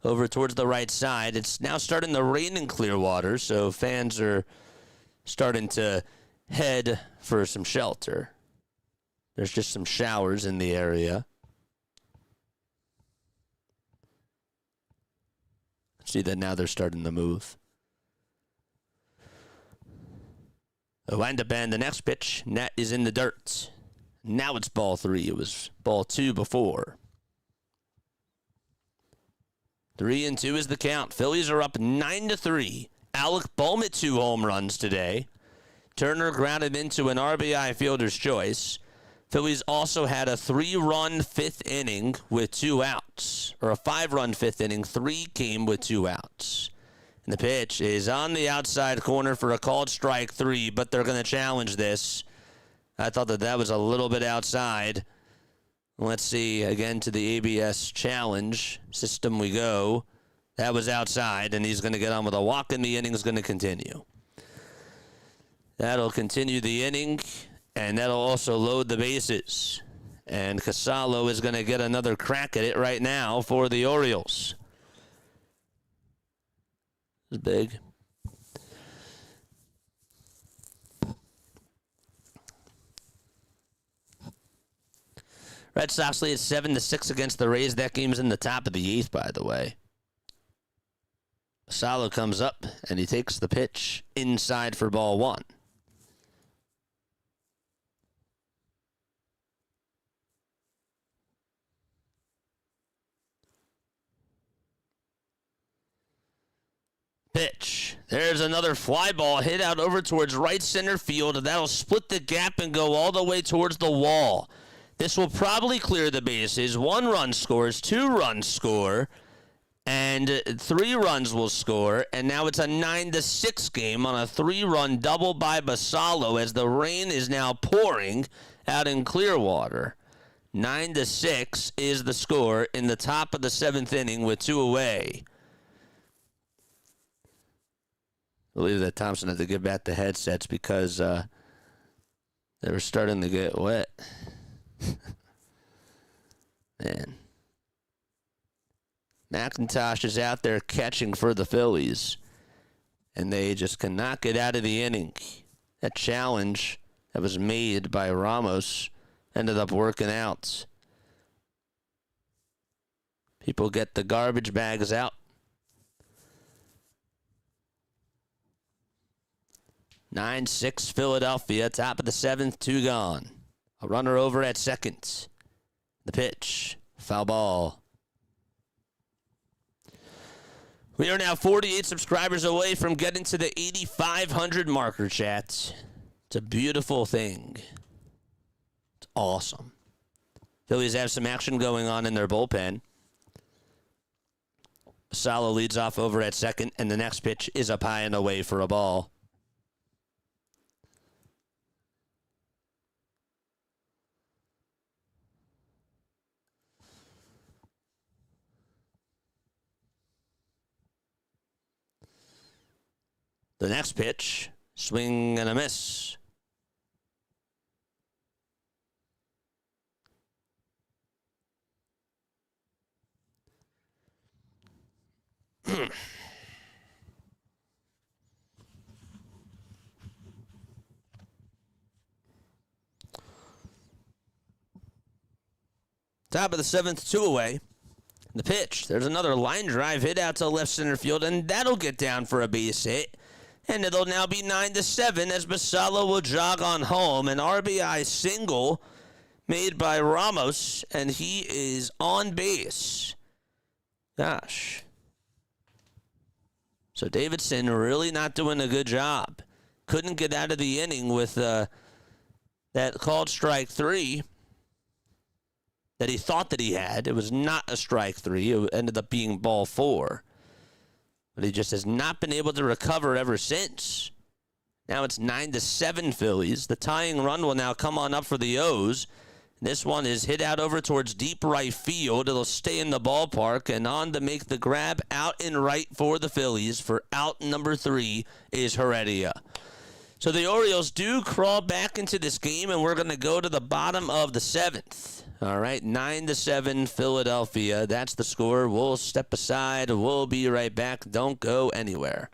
Speaker 2: over towards the right side. It's now starting to rain in Clearwater, so fans are starting to head for some shelter. There's just some showers in the area. See that now they're starting to move. The windup and the next pitch, net is in the dirt. Now it's ball 3. It was ball 2 before. 3-2 is the count. Phillies are up 9-3. Alec Bohm hit 2 home runs today. Turner grounded into an RBI fielder's choice. Phillies also had a 3-run 5th inning with 2 outs. Or a 5-run 5th inning. 3 came with 2 outs. And the pitch is on the outside corner for a called strike 3, but they're going to challenge this. I thought that was a little bit outside. Let's see, again to the ABS challenge system we go. That was outside, and he's going to get on with a walk, and the inning is going to continue. That'll continue the inning, and that'll also load the bases. And Casalo is going to get another crack at it right now for the Orioles. It's big. Red Sox lead 7-6 against the Rays. That game's in the top of the 8th, by the way. Salo comes up, and he takes the pitch inside for ball 1. Pitch. There's another fly ball hit out over towards right center field. That'll split the gap and go all the way towards the wall. This will probably clear the bases. 1 run scores, 2 runs score, and 3 runs will score. And now it's a 9-6 game on a 3-run double by Basallo as the rain is now pouring out in Clearwater. 9-6 is the score in the top of the 7th inning with 2 away. I believe that Thompson had to give back the headsets because they were starting to get wet. Man. McIntosh is out there catching for the Phillies, and they just cannot get out of the inning. That challenge that was made by Ramos ended up working out. People get the garbage bags out. 9-6 Philadelphia. Top of the 7th, 2 gone. A runner over at second. The pitch. Foul ball. We are now 48 subscribers away from getting to the 8,500 marker, chat. It's a beautiful thing. It's awesome. Phillies have some action going on in their bullpen. Salo leads off over at second, and the next pitch is up high and away for a ball. The next pitch, swing and a miss. Top of the 7th, 2 away. The pitch. There's another line drive hit out to left center field, and that'll get down for a base hit. And it'll now be 9-7 as Basala will jog on home. An RBI single made by Ramos, and he is on base. Gosh. So Davidson really not doing a good job. Couldn't get out of the inning with that called strike 3 that he thought that he had. It was not a strike 3. It ended up being ball 4. But he just has not been able to recover ever since. Now it's 9-7 Phillies. The tying run will now come on up for the O's. This one is hit out over towards deep right field. It'll stay in the ballpark, and on to make the grab out and right for the Phillies for out number 3 is Heredia. So the Orioles do crawl back into this game, and we're going to go to the bottom of the 7th. All right, 9-7 Philadelphia. That's the score. We'll step aside. We'll be right back. Don't go anywhere.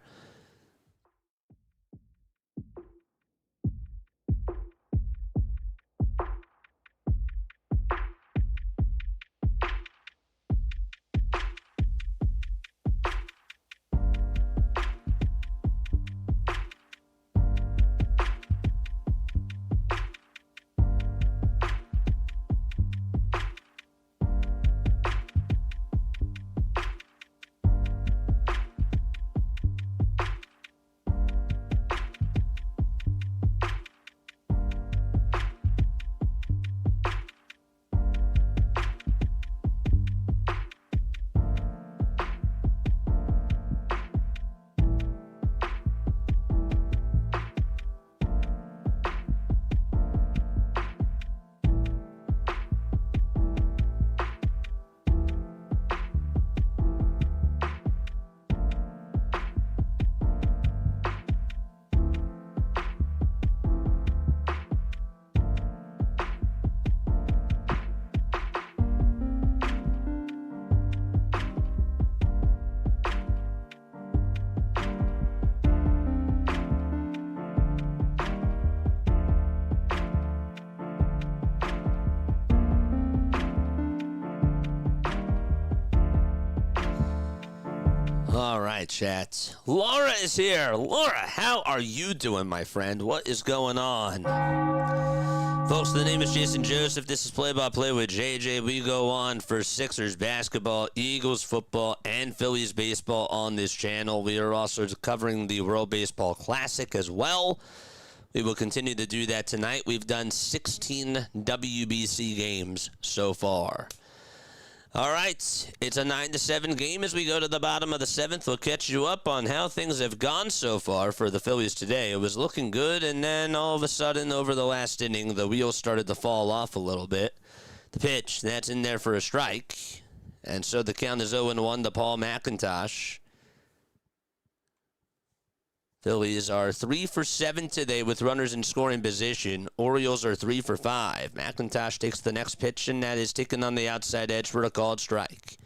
Speaker 2: All right, chat. Laura is here. Laura, how are you doing, my friend? What is going on? Folks, the name is Jason Joseph. This is Play-by-Play with JJ. We go on for Sixers basketball, Eagles football, and Phillies baseball on this channel. We are also covering the World Baseball Classic as well. We will continue to do that tonight. We've done 16 WBC games so far. All right, it's a 9-7 game as we go to the bottom of the 7th. We'll catch you up on how things have gone so far for the Phillies today. It was looking good, and then all of a sudden, over the last inning, the wheels started to fall off a little bit. The pitch, that's in there for a strike. And so the count is 0-1 to Paul McIntosh. Phillies are 3 for 7 today with runners in scoring position. Orioles are 3 for 5. McIntosh takes the next pitch, and that is taken on the outside edge for a called strike.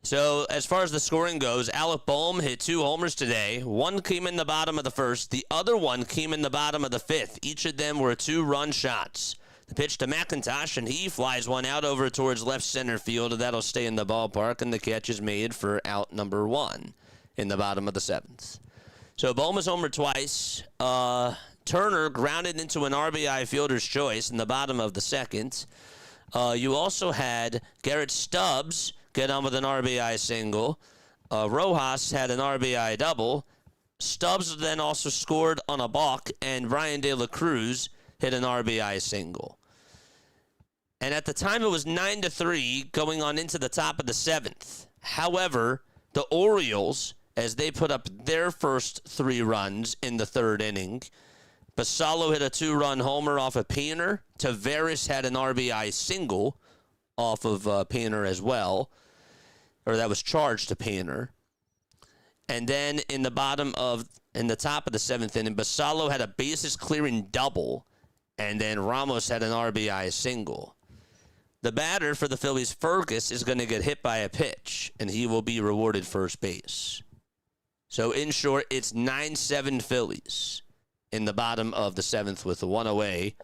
Speaker 2: So as far as the scoring goes, Alec Bohm hit 2 homers today. One came in the bottom of the 1st. The other one came in the bottom of the 5th. Each of them were 2-run shots. The pitch to McIntosh, and he flies one out over towards left center field. That'll stay in the ballpark, and the catch is made for out number 1 in the bottom of the 7th. So Bohm was homered twice. Turner grounded into an RBI fielder's choice in the bottom of the second. You also had Garrett Stubs get on with an RBI single. Rojas had an RBI double. Stubs then also scored on a balk, and Brian De La Cruz hit an RBI single. And at the time, it was 9-3 going on into the top of the seventh. However, the Orioles, as they put up their first 3 runs in the third inning, Basallo hit a 2-run homer off of Painter. Taveras had an RBI single off of Painter as well, or that was charged to Painter. And then in the top of the seventh inning, Basallo had a bases clearing double, and then Ramos had an RBI single. The batter for the Phillies, Fergus, is going to get hit by a pitch, and he will be rewarded first base. So in short, it's 9-7 Phillies in the bottom of the seventh with 1 away.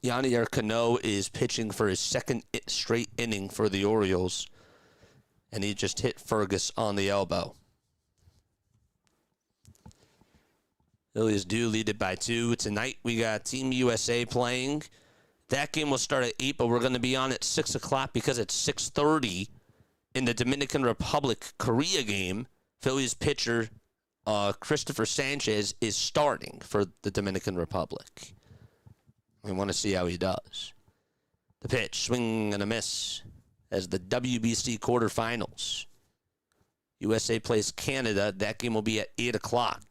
Speaker 2: Yanier Cano is pitching for his second straight inning for the Orioles, and he just hit Fergus on the elbow. Phillies do lead it by 2. Tonight we got Team USA playing. That game will start at 8, but we're going to be on at 6 o'clock because it's 6:30 in the Dominican Republic Korea game. Phillies pitcher Christopher Sanchez is starting for the Dominican Republic. We want to see how he does. The pitch, swing and a miss as the WBC quarterfinals. USA plays Canada. That game will be at 8 o'clock.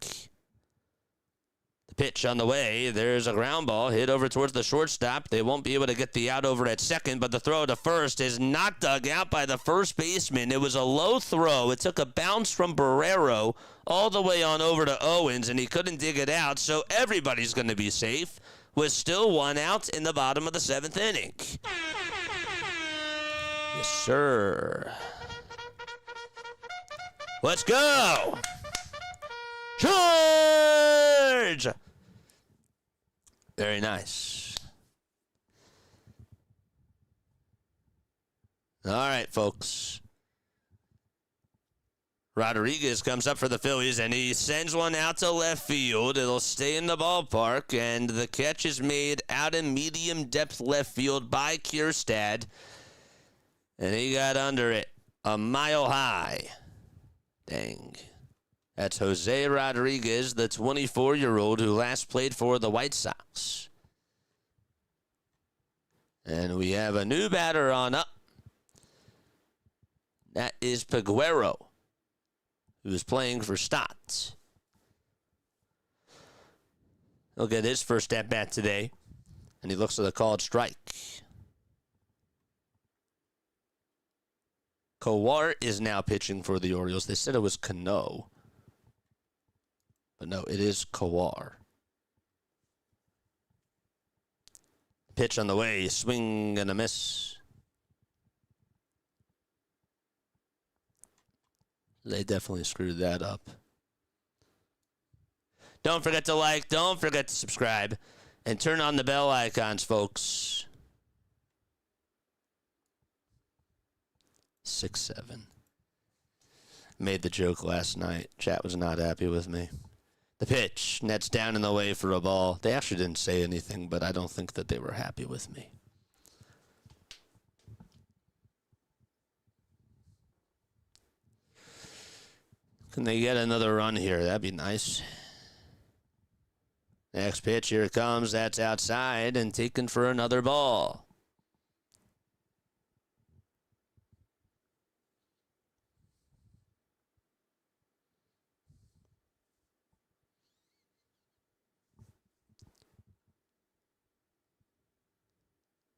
Speaker 2: The pitch on the way. There's a ground ball hit over towards the shortstop. They won't be able to get the out over at second, but the throw to first is not dug out by the first baseman. It was a low throw. It took a bounce from Barrero all the way on over to Owens, and he couldn't dig it out, so everybody's going to be safe with still 1 out in the bottom of the 7th inning. Yes, sir. Let's go! Charge! Very nice. All right, folks. Rodriguez comes up for the Phillies, and he sends one out to left field. It'll stay in the ballpark, and the catch is made out in medium depth left field by Kierstad, and he got under it a mile high. Dang. That's Jose Rodriguez, the 24-year-old who last played for the White Sox. And we have a new batter on up. That is Peguero, who's playing for Stotts. He'll get his first at-bat today, and he looks at a called strike. Kowar is now pitching for the Orioles. They said it was Cano. But no, it is Kowar. Pitch on the way, swing and a miss. They definitely screwed that up. Don't forget to like, don't forget to subscribe, and turn on the bell icons, folks. 6-7. Made the joke last night. Chat was not happy with me. The pitch, nets down in the way for a ball. They actually didn't say anything, but I don't think that they were happy with me. Can they get another run here? That'd be nice. Next pitch, here it comes. That's outside and taken for another ball.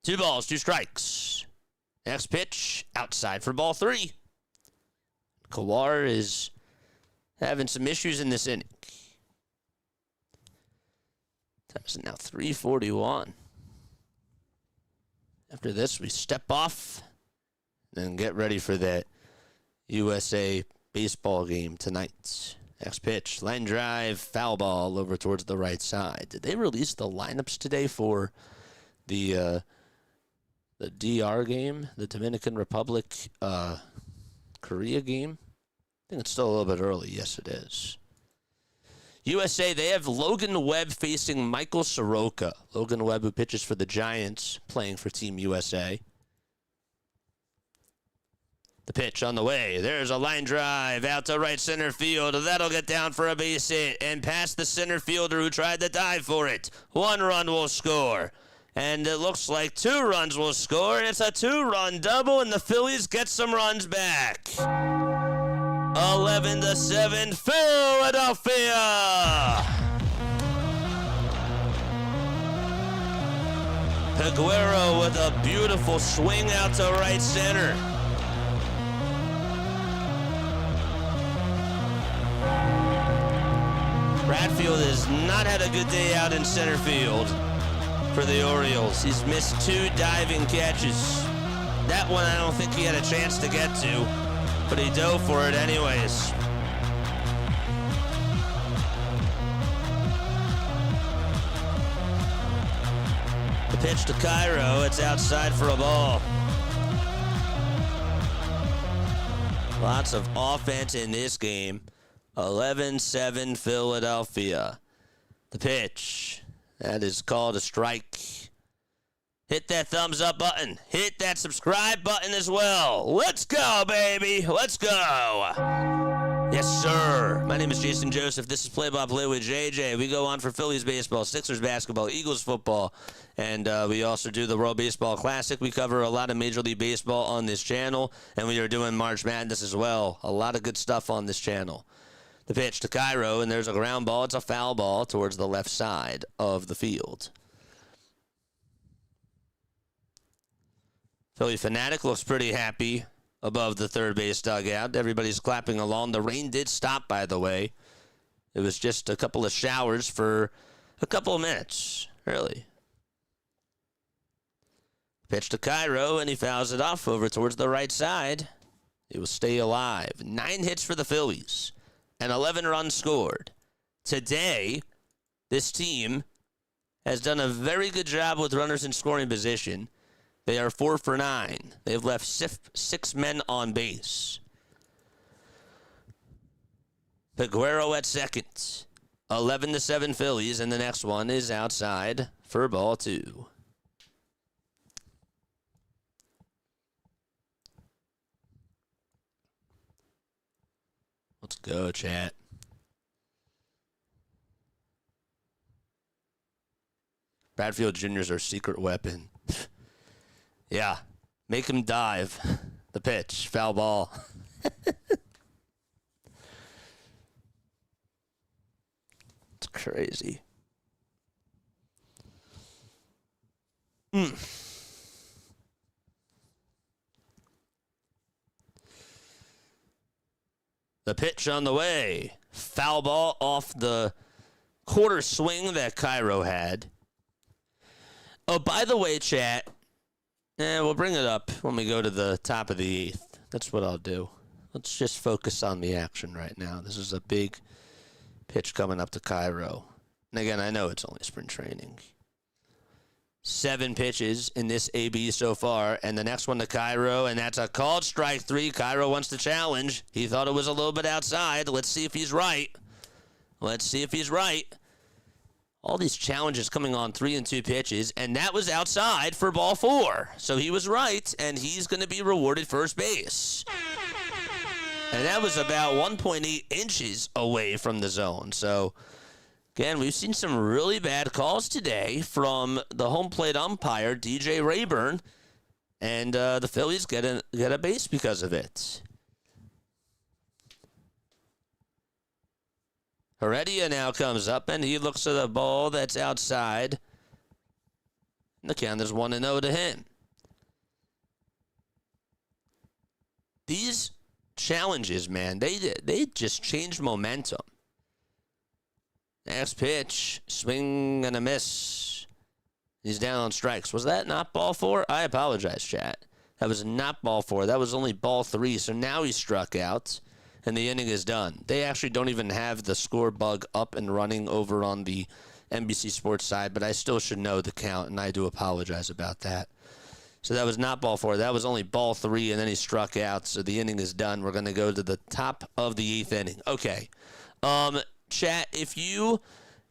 Speaker 2: Two balls, 2 strikes. Next pitch, outside for ball 3. Kowar is having some issues in this inning. Time's now 3:41. After this, we step off and get ready for that USA baseball game tonight. Next pitch, line drive, foul ball over towards the right side. Did they release the lineups today for the DR game, the Dominican Republic Korea game? I think it's still a little bit early. Yes, it is. USA, they have Logan Webb facing Michael Soroka. Logan Webb, who pitches for the Giants, playing for Team USA. The pitch on the way. There's a line drive out to right center field. That'll get down for a base hit and past the center fielder who tried to dive for it. 1 run will score. And it looks like 2 runs will score. And it's a 2-run double, and the Phillies get some runs back. 11-7, Philadelphia. Peguero with a beautiful swing out to right center. Bradfield has not had a good day out in center field for the Orioles. He's missed 2 diving catches. That one I don't think he had a chance to get to, but he dove for it anyways. The pitch to Cairo, it's outside for a ball. Lots of offense in this game. 11-7 Philadelphia. The pitch. That is called a strike. Hit that thumbs up button. Hit that subscribe button as well. Let's go, baby. Let's go. Yes, sir. My name is Jason Joseph. This is Play-by-Play with JJ. We go on for Phillies baseball, Sixers basketball, Eagles football, and we also do the World Baseball Classic. We cover a lot of Major League Baseball on this channel, and we are doing March Madness as well. A lot of good stuff on this channel. The pitch to Cairo, and there's a ground ball. It's a foul ball towards the left side of the field. Philly Fanatic looks pretty happy above the third base dugout. Everybody's clapping along. The rain did stop, by the way. It was just a couple of showers for a couple of minutes, really. Pitch to Cairo, and he fouls it off over towards the right side. He will stay alive. 9 hits for the Phillies and 11 runs scored. Today, this team has done a very good job with runners in scoring position. They are 4 for 9. They've left 6 men on base. Peguero at second. 11-7 Phillies, and the next one is outside for ball 2. Let's go, chat. Bradfield Jr.'s our secret weapon. Yeah, make him dive. The pitch, foul ball. It's crazy. The pitch on the way. Foul ball off the quarter swing that Cairo had. Oh, by the way, chat, we'll bring it up when we go to the top of the 8th. That's what I'll do. Let's just focus on the action right now. This is a big pitch coming up to Cairo. And again, I know it's only spring training. 7 pitches in this AB so far, and the next one to Cairo, and that's a called strike 3. Cairo wants to challenge. He thought it was a little bit outside. Let's see if he's right. Let's see if he's right. All these challenges coming on 3 and 2 pitches, and that was outside for ball 4. So he was right, and he's going to be rewarded first base. And that was about 1.8 inches away from the zone. So again, we've seen some really bad calls today from the home plate umpire, DJ Rayburn, and the Phillies get a base because of it. Heredia now comes up, and he looks at a ball that's outside. And the count is 1-0 to him. These challenges, man, they just changed momentum. Next pitch, swing and a miss. He's down on strikes. Was that not ball 4? I apologize, chat. That was not ball 4. That was only ball 3. So now he struck out, and the inning is done. They actually don't even have the score bug up and running over on the NBC Sports side, but I still should know the count, and I do apologize about that. So that was not ball 4. That was only ball 3, and then he struck out. So the inning is done. We're going to go to the top of the 8th inning. Okay. chat,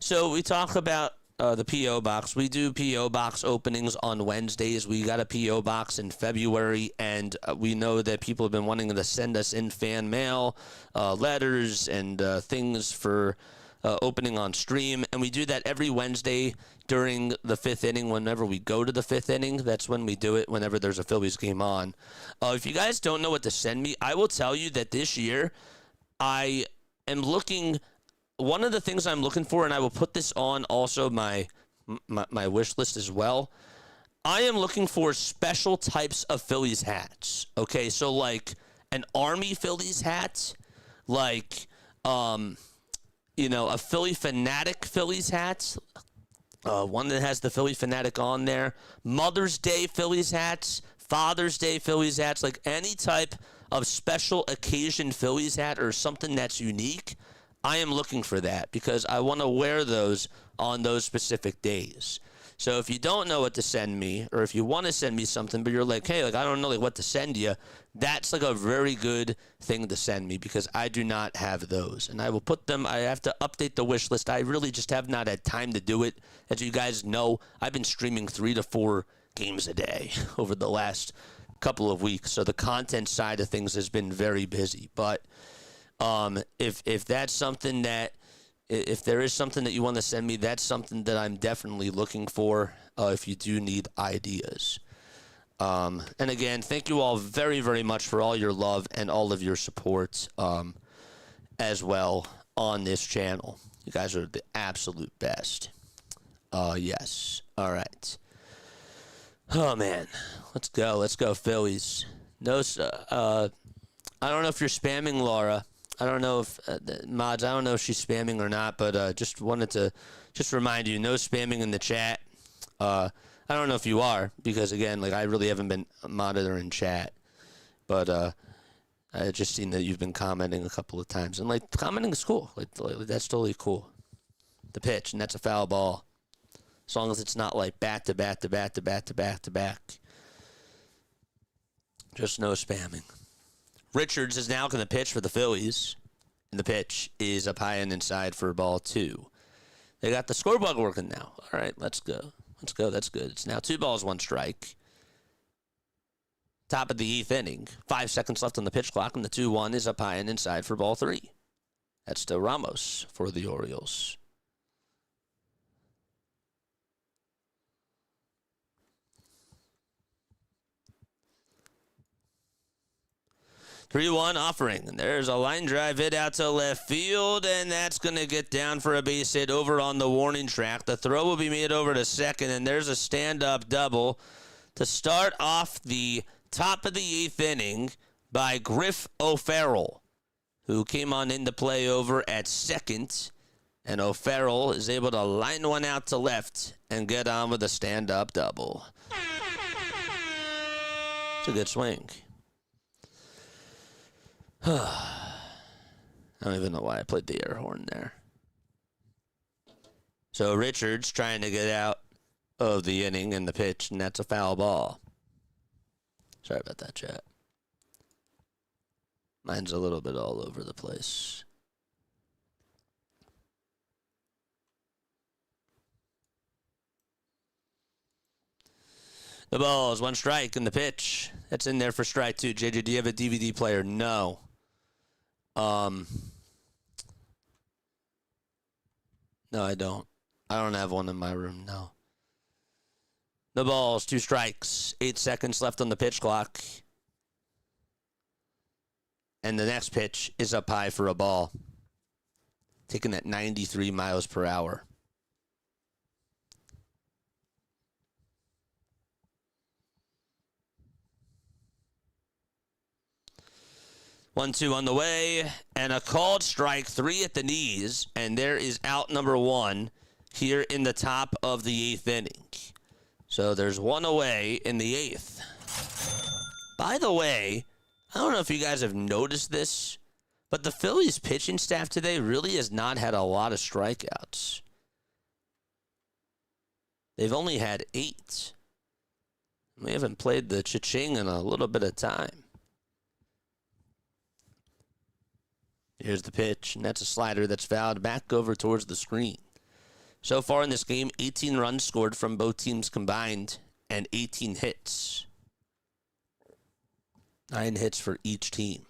Speaker 2: so we talk about the P.O. Box. We do P.O. Box openings on Wednesdays. We got a P.O. Box in February, and we know that people have been wanting to send us in fan mail, letters, and things for opening on stream. And we do that every Wednesday during the fifth inning. Whenever we go to the fifth inning, that's when we do it, whenever there's a Phillies game on. If you guys don't know what to send me, I will tell you that this year I am looking... One of the things I'm looking for, and I will put this on also my wish list as well, I am looking for special types of Phillies hats. Okay, so like an Army Phillies hat, like a Philly Fanatic Phillies hat, one that has the Philly Fanatic on there, Mother's Day Phillies hats, Father's Day Phillies hats, like any type of special occasion Phillies hat or something that's unique. I am looking for that because I want to wear those on those specific days. So if you don't know what to send me, or if you want to send me something, but you're like, hey, like I don't know like what to send you, that's like a very good thing to send me because I do not have those. And I will put them, I have to update the wish list. I really just have not had time to do it. As you guys know, I've been streaming 3 to 4 games a day over the last couple of weeks. So the content side of things has been very busy. But if that's something that, if there is something that you want to send me, that's something that I'm definitely looking for if you do need ideas. And again, thank you all very, very much for all your love and all of your support as well on this channel. You guys are the absolute best. Yes. All right. Oh, man. Let's go. Let's go, Phillies. No, I don't know if you're spamming Laura. I don't know if, Mods, I don't know if she's spamming or not, but just wanted to just remind you, no spamming in the chat. I don't know if you are, because, again, like, I really haven't been monitoring chat. But I just seen that you've been commenting a couple of times. And, like, commenting is cool. Like that's totally cool. The pitch, and that's a foul ball. As long as it's not, like, bat to bat to bat to bat to bat to back. Just no spamming. Richards is now going to pitch for the Phillies, and the pitch is up high and inside for ball 2. They got the scoreboard working now. All right, let's go. Let's go. That's good. It's now 2 balls, 1 strike. Top of the 8th inning. 5 seconds left on the pitch clock, and the 2-1 is up high and inside for ball 3. That's still Ramos for the Orioles. Three-one offering. And there's a line drive hit out to left field, and that's going to get down for a base hit over on the warning track. The throw will be made over to second, and there's a stand-up double to start off the top of the 8th inning by Griff O'Farrell, who came on into play over at second. And O'Farrell is able to line one out to left and get on with a stand-up double. It's a good swing. I don't even know why I played the air horn there. So Richards trying to get out of the inning and the pitch, and that's a foul ball. Sorry about that, chat. Mine's a little bit all over the place. The ball is 1 strike in the pitch. That's in there for strike 2. JJ, do you have a DVD player? No. No, I don't. I don't have one in my room, no. The ball's 2 strikes. 8 seconds left on the pitch clock. And the next pitch is up high for a ball. Taking at 93 miles per hour. 1-2 on the way, and a called strike, 3 at the knees, and there is out number 1 here in the top of the 8th inning. So there's 1 away in the 8th. By the way, I don't know if you guys have noticed this, but the Phillies pitching staff today really has not had a lot of strikeouts. They've only had 8. We haven't played the cha-ching in a little bit of time. Here's the pitch, and that's a slider that's fouled back over towards the screen. So far in this game, 18 runs scored from both teams combined and 18 hits. 9 hits for each team.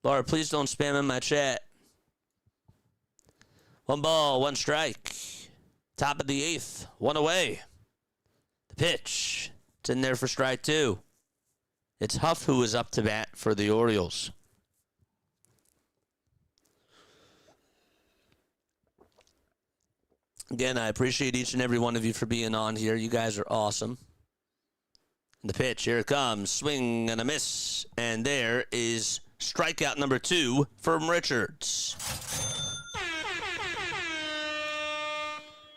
Speaker 2: Laura, please don't spam in my chat. 1 ball, 1 strike. Top of the 8th, 1 away. The pitch. It's in there for strike 2. It's Huff who is up to bat for the Orioles. Again, I appreciate each and every one of you for being on here. You guys are awesome. The pitch, here it comes. Swing and a miss. And there is strikeout number 2 from Richards.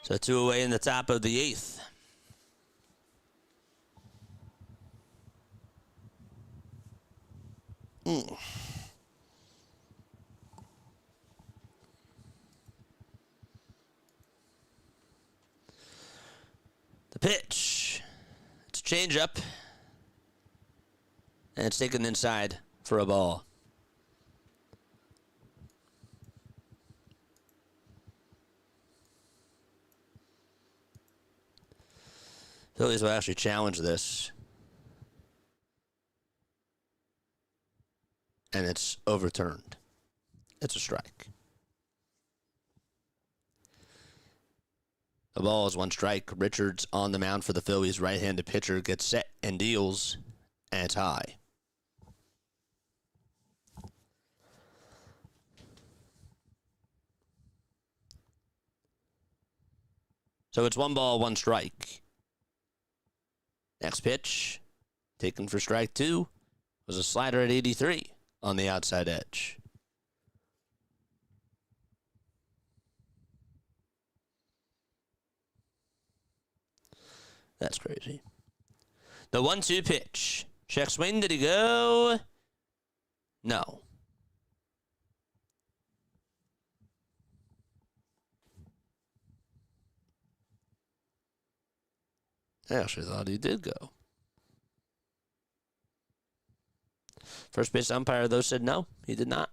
Speaker 2: So 2 away in the top of the 8th. The pitch. It's a changeup. And it's taken inside for a ball. Phillies will actually challenge this. And it's overturned. It's a strike. The ball is 1 strike. Richards on the mound for the Phillies. Right-handed pitcher gets set and deals, and it's high. So it's 1 ball, 1 strike. Next pitch, taken for strike 2, was a slider at 83 on the outside edge. That's crazy. The 1-2 pitch. Check swing. Did he go? No. I actually thought he did go. First base umpire, though, said no, he did not.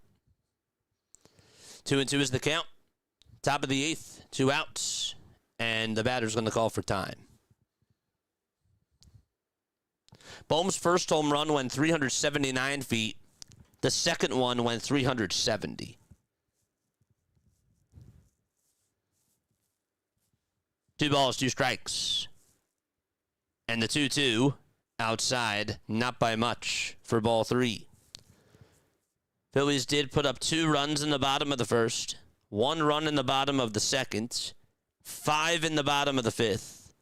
Speaker 2: 2-2 is the count. Top of the 8th, 2 outs. And the batter's going to call for time. Bohm's first home run went 379 feet. The second one went 370. Two balls, 2 strikes. And the 2-2 outside, not by much for ball 3. Phillies did put up 2 runs in the bottom of the first, 1 run in the bottom of the second, 5 in the bottom of the 5th,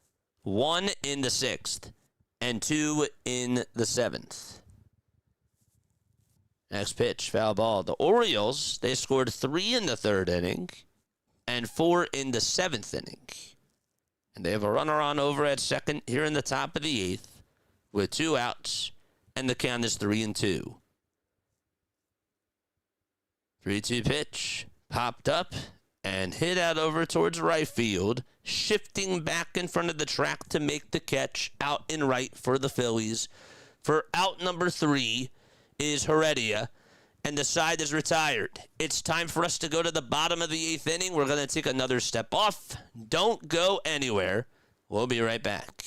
Speaker 2: 1 in the 6th, and 2 in the 7th. Next pitch, foul ball. The Orioles, they scored 3 in the 3rd inning and 4 in the 7th inning. And they have a runner on over at second here in the top of the 8th with 2 outs, and the count is 3-2. 3-2 pitch, popped up, and hit out over towards right field, shifting back in front of the track to make the catch out in right for the Phillies. For out number 3 is Heredia, and the side is retired. It's time for us to go to the bottom of the 8th inning. We're going to take another step off. Don't go anywhere. We'll be right back.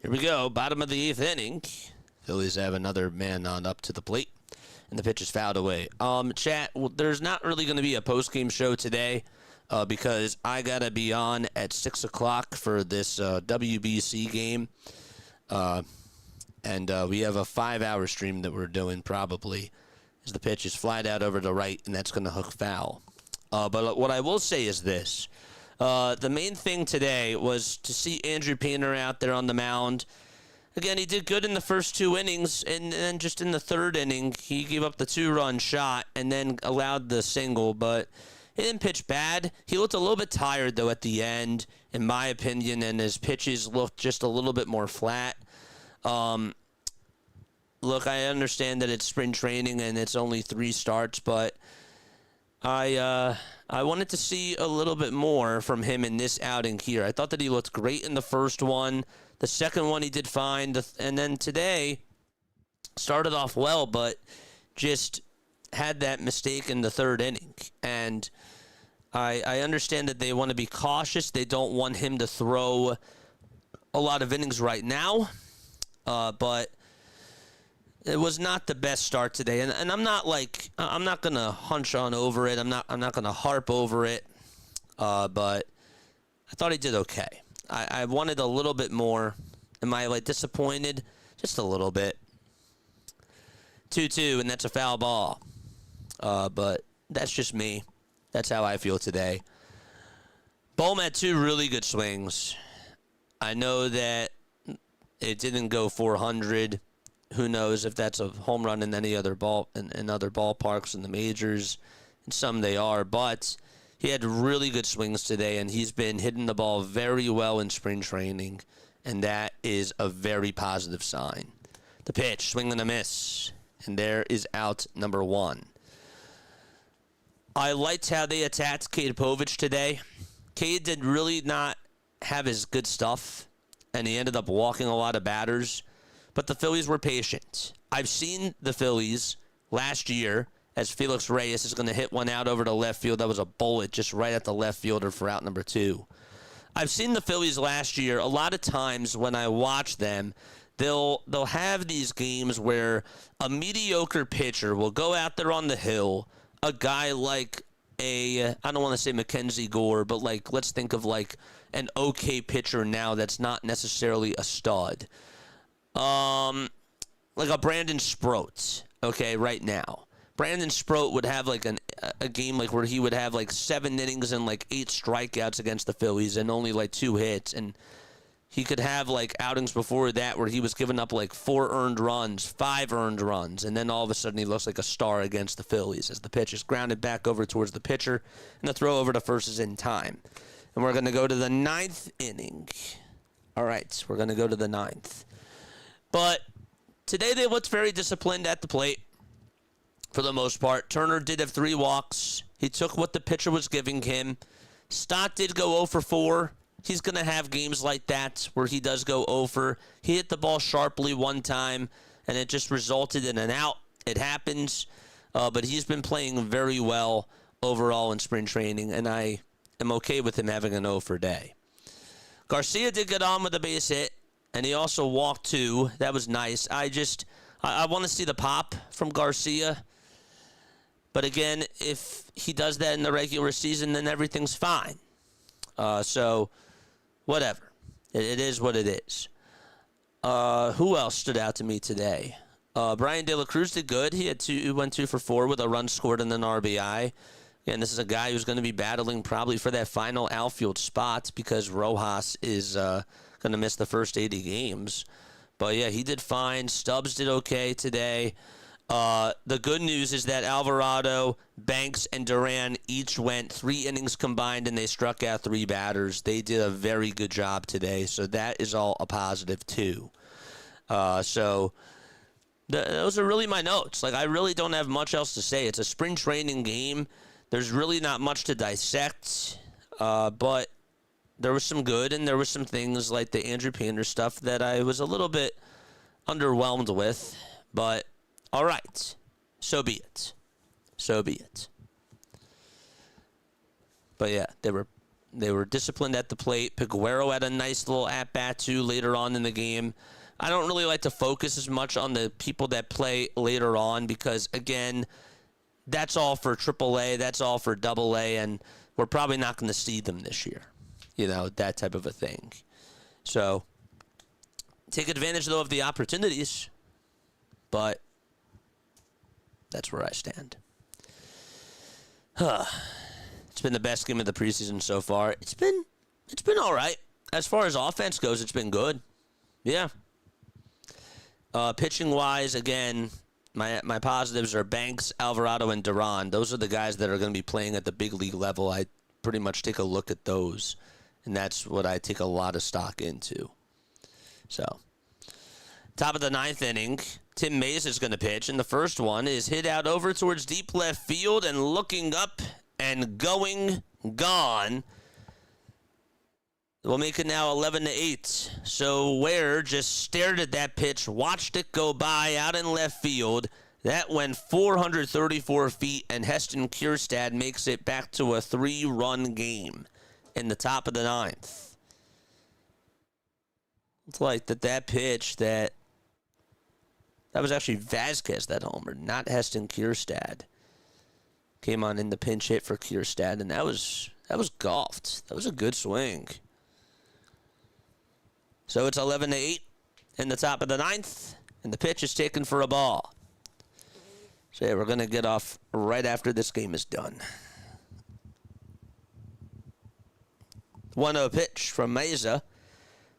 Speaker 2: Here we go. Bottom of the 8th inning. Phillies have another man on up to the plate. And the pitch is fouled away. Chat, there's not really going to be a post-game show today because I got to be on at 6 o'clock for this WBC game. And we have a 5-hour stream that we're doing probably as the pitch is flied out over the right, and that's going to hook foul. But what I will say is this. The main thing today was to see Andrew Painter out there on the mound. Again, he did good in the first 2 innings, and then just in the 3rd inning, he gave up the 2-run shot and then allowed the single, but he didn't pitch bad. He looked a little bit tired, though, at the end, in my opinion, and his pitches looked just a little bit more flat. Look, I understand that it's spring training and it's only 3 starts, but I wanted to see a little bit more from him in this outing here. I thought that he looked great in the first one. The second one he did fine. And then today started off well, but just had that mistake in the 3rd inning. And I understand that they want to be cautious. They don't want him to throw a lot of innings right now. But it was not the best start today. And I'm not going to hunch on over it. I'm not going to harp over it. But I thought he did okay. I wanted a little bit more. Am I disappointed? Just a little bit. 2-2, and that's a foul ball. But that's just me. That's how I feel today. Bohm had 2 really good swings. I know that it didn't go 400. Who knows if that's a home run in any other in other ballparks in the majors, and some they are, but he had really good swings today, and he's been hitting the ball very well in spring training, and that is a very positive sign. The pitch, swing and a miss, and there is out number 1. I liked how they attacked Cade Povich today. Cade did really not have his good stuff, and he ended up walking a lot of batters, but the Phillies were patient. I've seen the Phillies last year as Felix Reyes is going to hit one out over the left field. That was a bullet just right at the left fielder for out number 2. I've seen the Phillies last year. A lot of times when I watch them, they'll have these games where a mediocre pitcher will go out there on the hill, a guy like I don't want to say Mackenzie Gore, but let's think of an okay pitcher now that's not necessarily a stud. Like a Brandon Sproat, okay, right now. Brandon Sproat would have a game where he would have 7 innings and 8 strikeouts against the Phillies and only 2 hits, and he could have outings before that where he was giving up 4 earned runs, 5 earned runs, and then all of a sudden he looks like a star against the Phillies as the pitch is grounded back over towards the pitcher and the throw over to first is in time. And we're going to go to the 9th inning. All right, we're going to go to the 9th. But today they looked very disciplined at the plate for the most part. Turner did have 3 walks. He took what the pitcher was giving him. Stott did go 0 for 4. He's going to have games like that where he does go 0 for. He hit the ball sharply one time, and it just resulted in an out. It happens, but he's been playing very well overall in spring training, and I am okay with him having an 0 for day. Garcia did get on with a base hit, and he also walked 2. That was nice. I want to see the pop from Garcia. But again, if he does that in the regular season, then everything's fine. So, whatever. It is what it is. Who else stood out to me today? Brian De La Cruz did good. He went 2 for 4 with a run scored and an RBI. Again, this is a guy who's going to be battling probably for that final outfield spot because Rojas is going to miss the first 80 games. But, yeah, he did fine. Stubs did okay today. The good news is that Alvarado, Banks, and Duran each went 3 innings combined, and they struck out 3 batters. They did a very good job today, so that is all a positive, too. Those are really my notes. I really don't have much else to say. It's a spring training game. There's really not much to dissect, but there was some good, and there was some things like the Andrew Painter stuff that I was a little bit underwhelmed with, but all right, so be it. So be it. But yeah, there were They were disciplined at the plate. Piguero had a nice little at-bat, too, later on in the game. I don't really like to focus as much on the people that play later on because, again, that's all for AAA, that's all for AA, and we're probably not going to see them this year. You know, that type of a thing. So, take advantage, though, of the opportunities, but that's where I stand. It's been the best game of the preseason so far. It's been all right. As far as offense goes, it's been good. Yeah. Pitching-wise, again, my positives are Banks, Alvarado, and Duran. Those are the guys that are going to be playing at the big league level. I pretty much take a look at those, and that's what I take a lot of stock into. So, top of the ninth inning, Tim Mays is going to pitch, and the first one is hit out over towards deep left field and looking up and gone. We'll make it now 11-8. So Ware just stared at that pitch, watched it go by out in left field. That went 434 feet, and Heston Kjerstad makes it back to a 3-run game in the top of the ninth. It's like that pitch that was actually Vasquez that homered, not Heston Kjerstad. Came on in the pinch hit for Kjerstad, and that was golfed. That was a good swing. So it's 11-8 in the top of the ninth, and the pitch is taken for a ball. So yeah, we're going to get off right after this game is done. 1-0 pitch from Meza.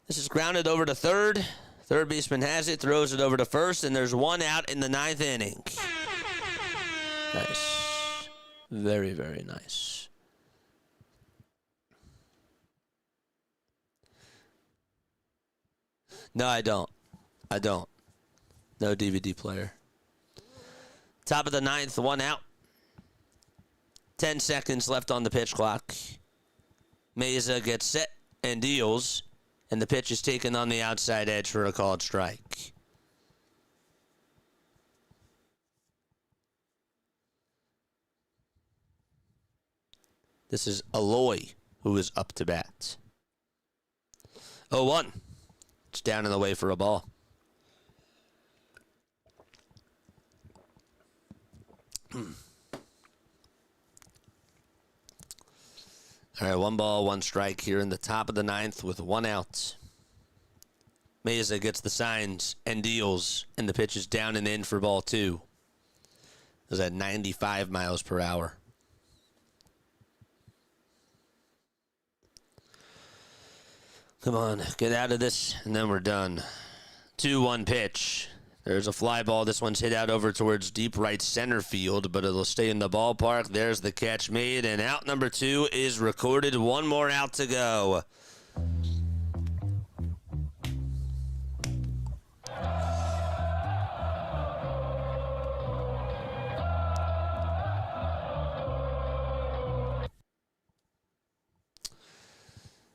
Speaker 2: This is grounded over to third. Third baseman has it, throws it over to first, and there's one out in the ninth inning. Nice. Very, very nice. No, I don't. No DVD player. Top of the ninth, one out. 10 seconds left on the pitch clock. Meza gets set and deals, and the pitch is taken on the outside edge for a called strike. This is Aloy, who is up to bat. 0-1. It's down and away for a ball. All right, 1 ball, 1 strike here in the top of the ninth with 1 out. Meza gets the signs and deals, and the pitch is down and in for ball 2. It was at 95 miles per hour. Come on, get out of this, and then we're done. 2-1 pitch. There's a fly ball. This one's hit out over towards deep right center field, but it'll stay in the ballpark. There's the catch made, and out number 2 is recorded. 1 more out to go.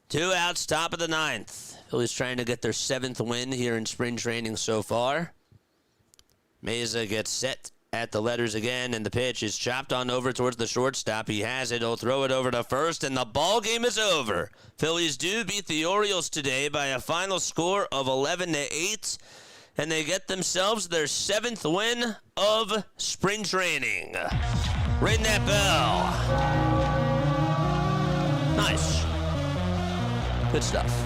Speaker 2: Two outs, top of the ninth. Phillies trying to get their 7th win here in spring training so far. Meza gets set at the letters again, and the pitch is chopped on over towards the shortstop. He has it. He'll throw it over to first, and the ball game is over. Phillies do beat the Orioles today by a final score of 11-8, and they get themselves their 7th win of spring training. Ring that bell. Nice. Good stuff.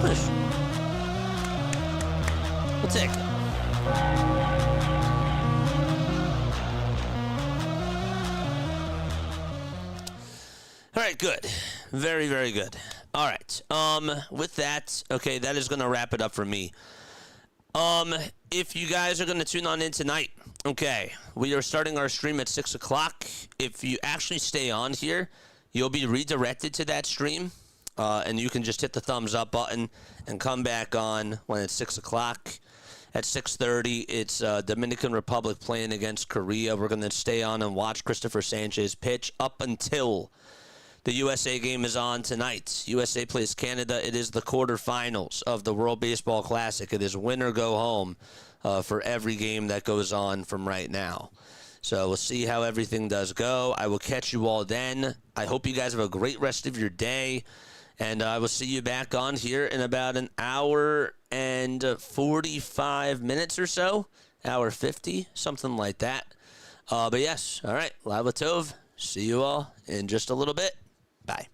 Speaker 2: Nice. We'll take it. All right, good. Very, very good. All right. With that, okay, that is going to wrap it up for me. If you guys are going to tune on in tonight, okay, we are starting our stream at 6 o'clock. If you actually stay on here, you'll be redirected to that stream, and you can just hit the thumbs up button and come back on when it's 6 o'clock. At 6:30, it's Dominican Republic playing against Korea. We're going to stay on and watch Christopher Sanchez pitch up until the USA game is on tonight. USA plays Canada. It is the quarterfinals of the World Baseball Classic. It is win or go home. for every game that goes on from right now. So we'll see how everything does go. I will catch you all then. I hope you guys have a great rest of your day. And I will see you back on here in about an hour and 45 minutes or so. Hour 50, something like that. But yes, all right. Lava Tov. See you all in just a little bit. Bye.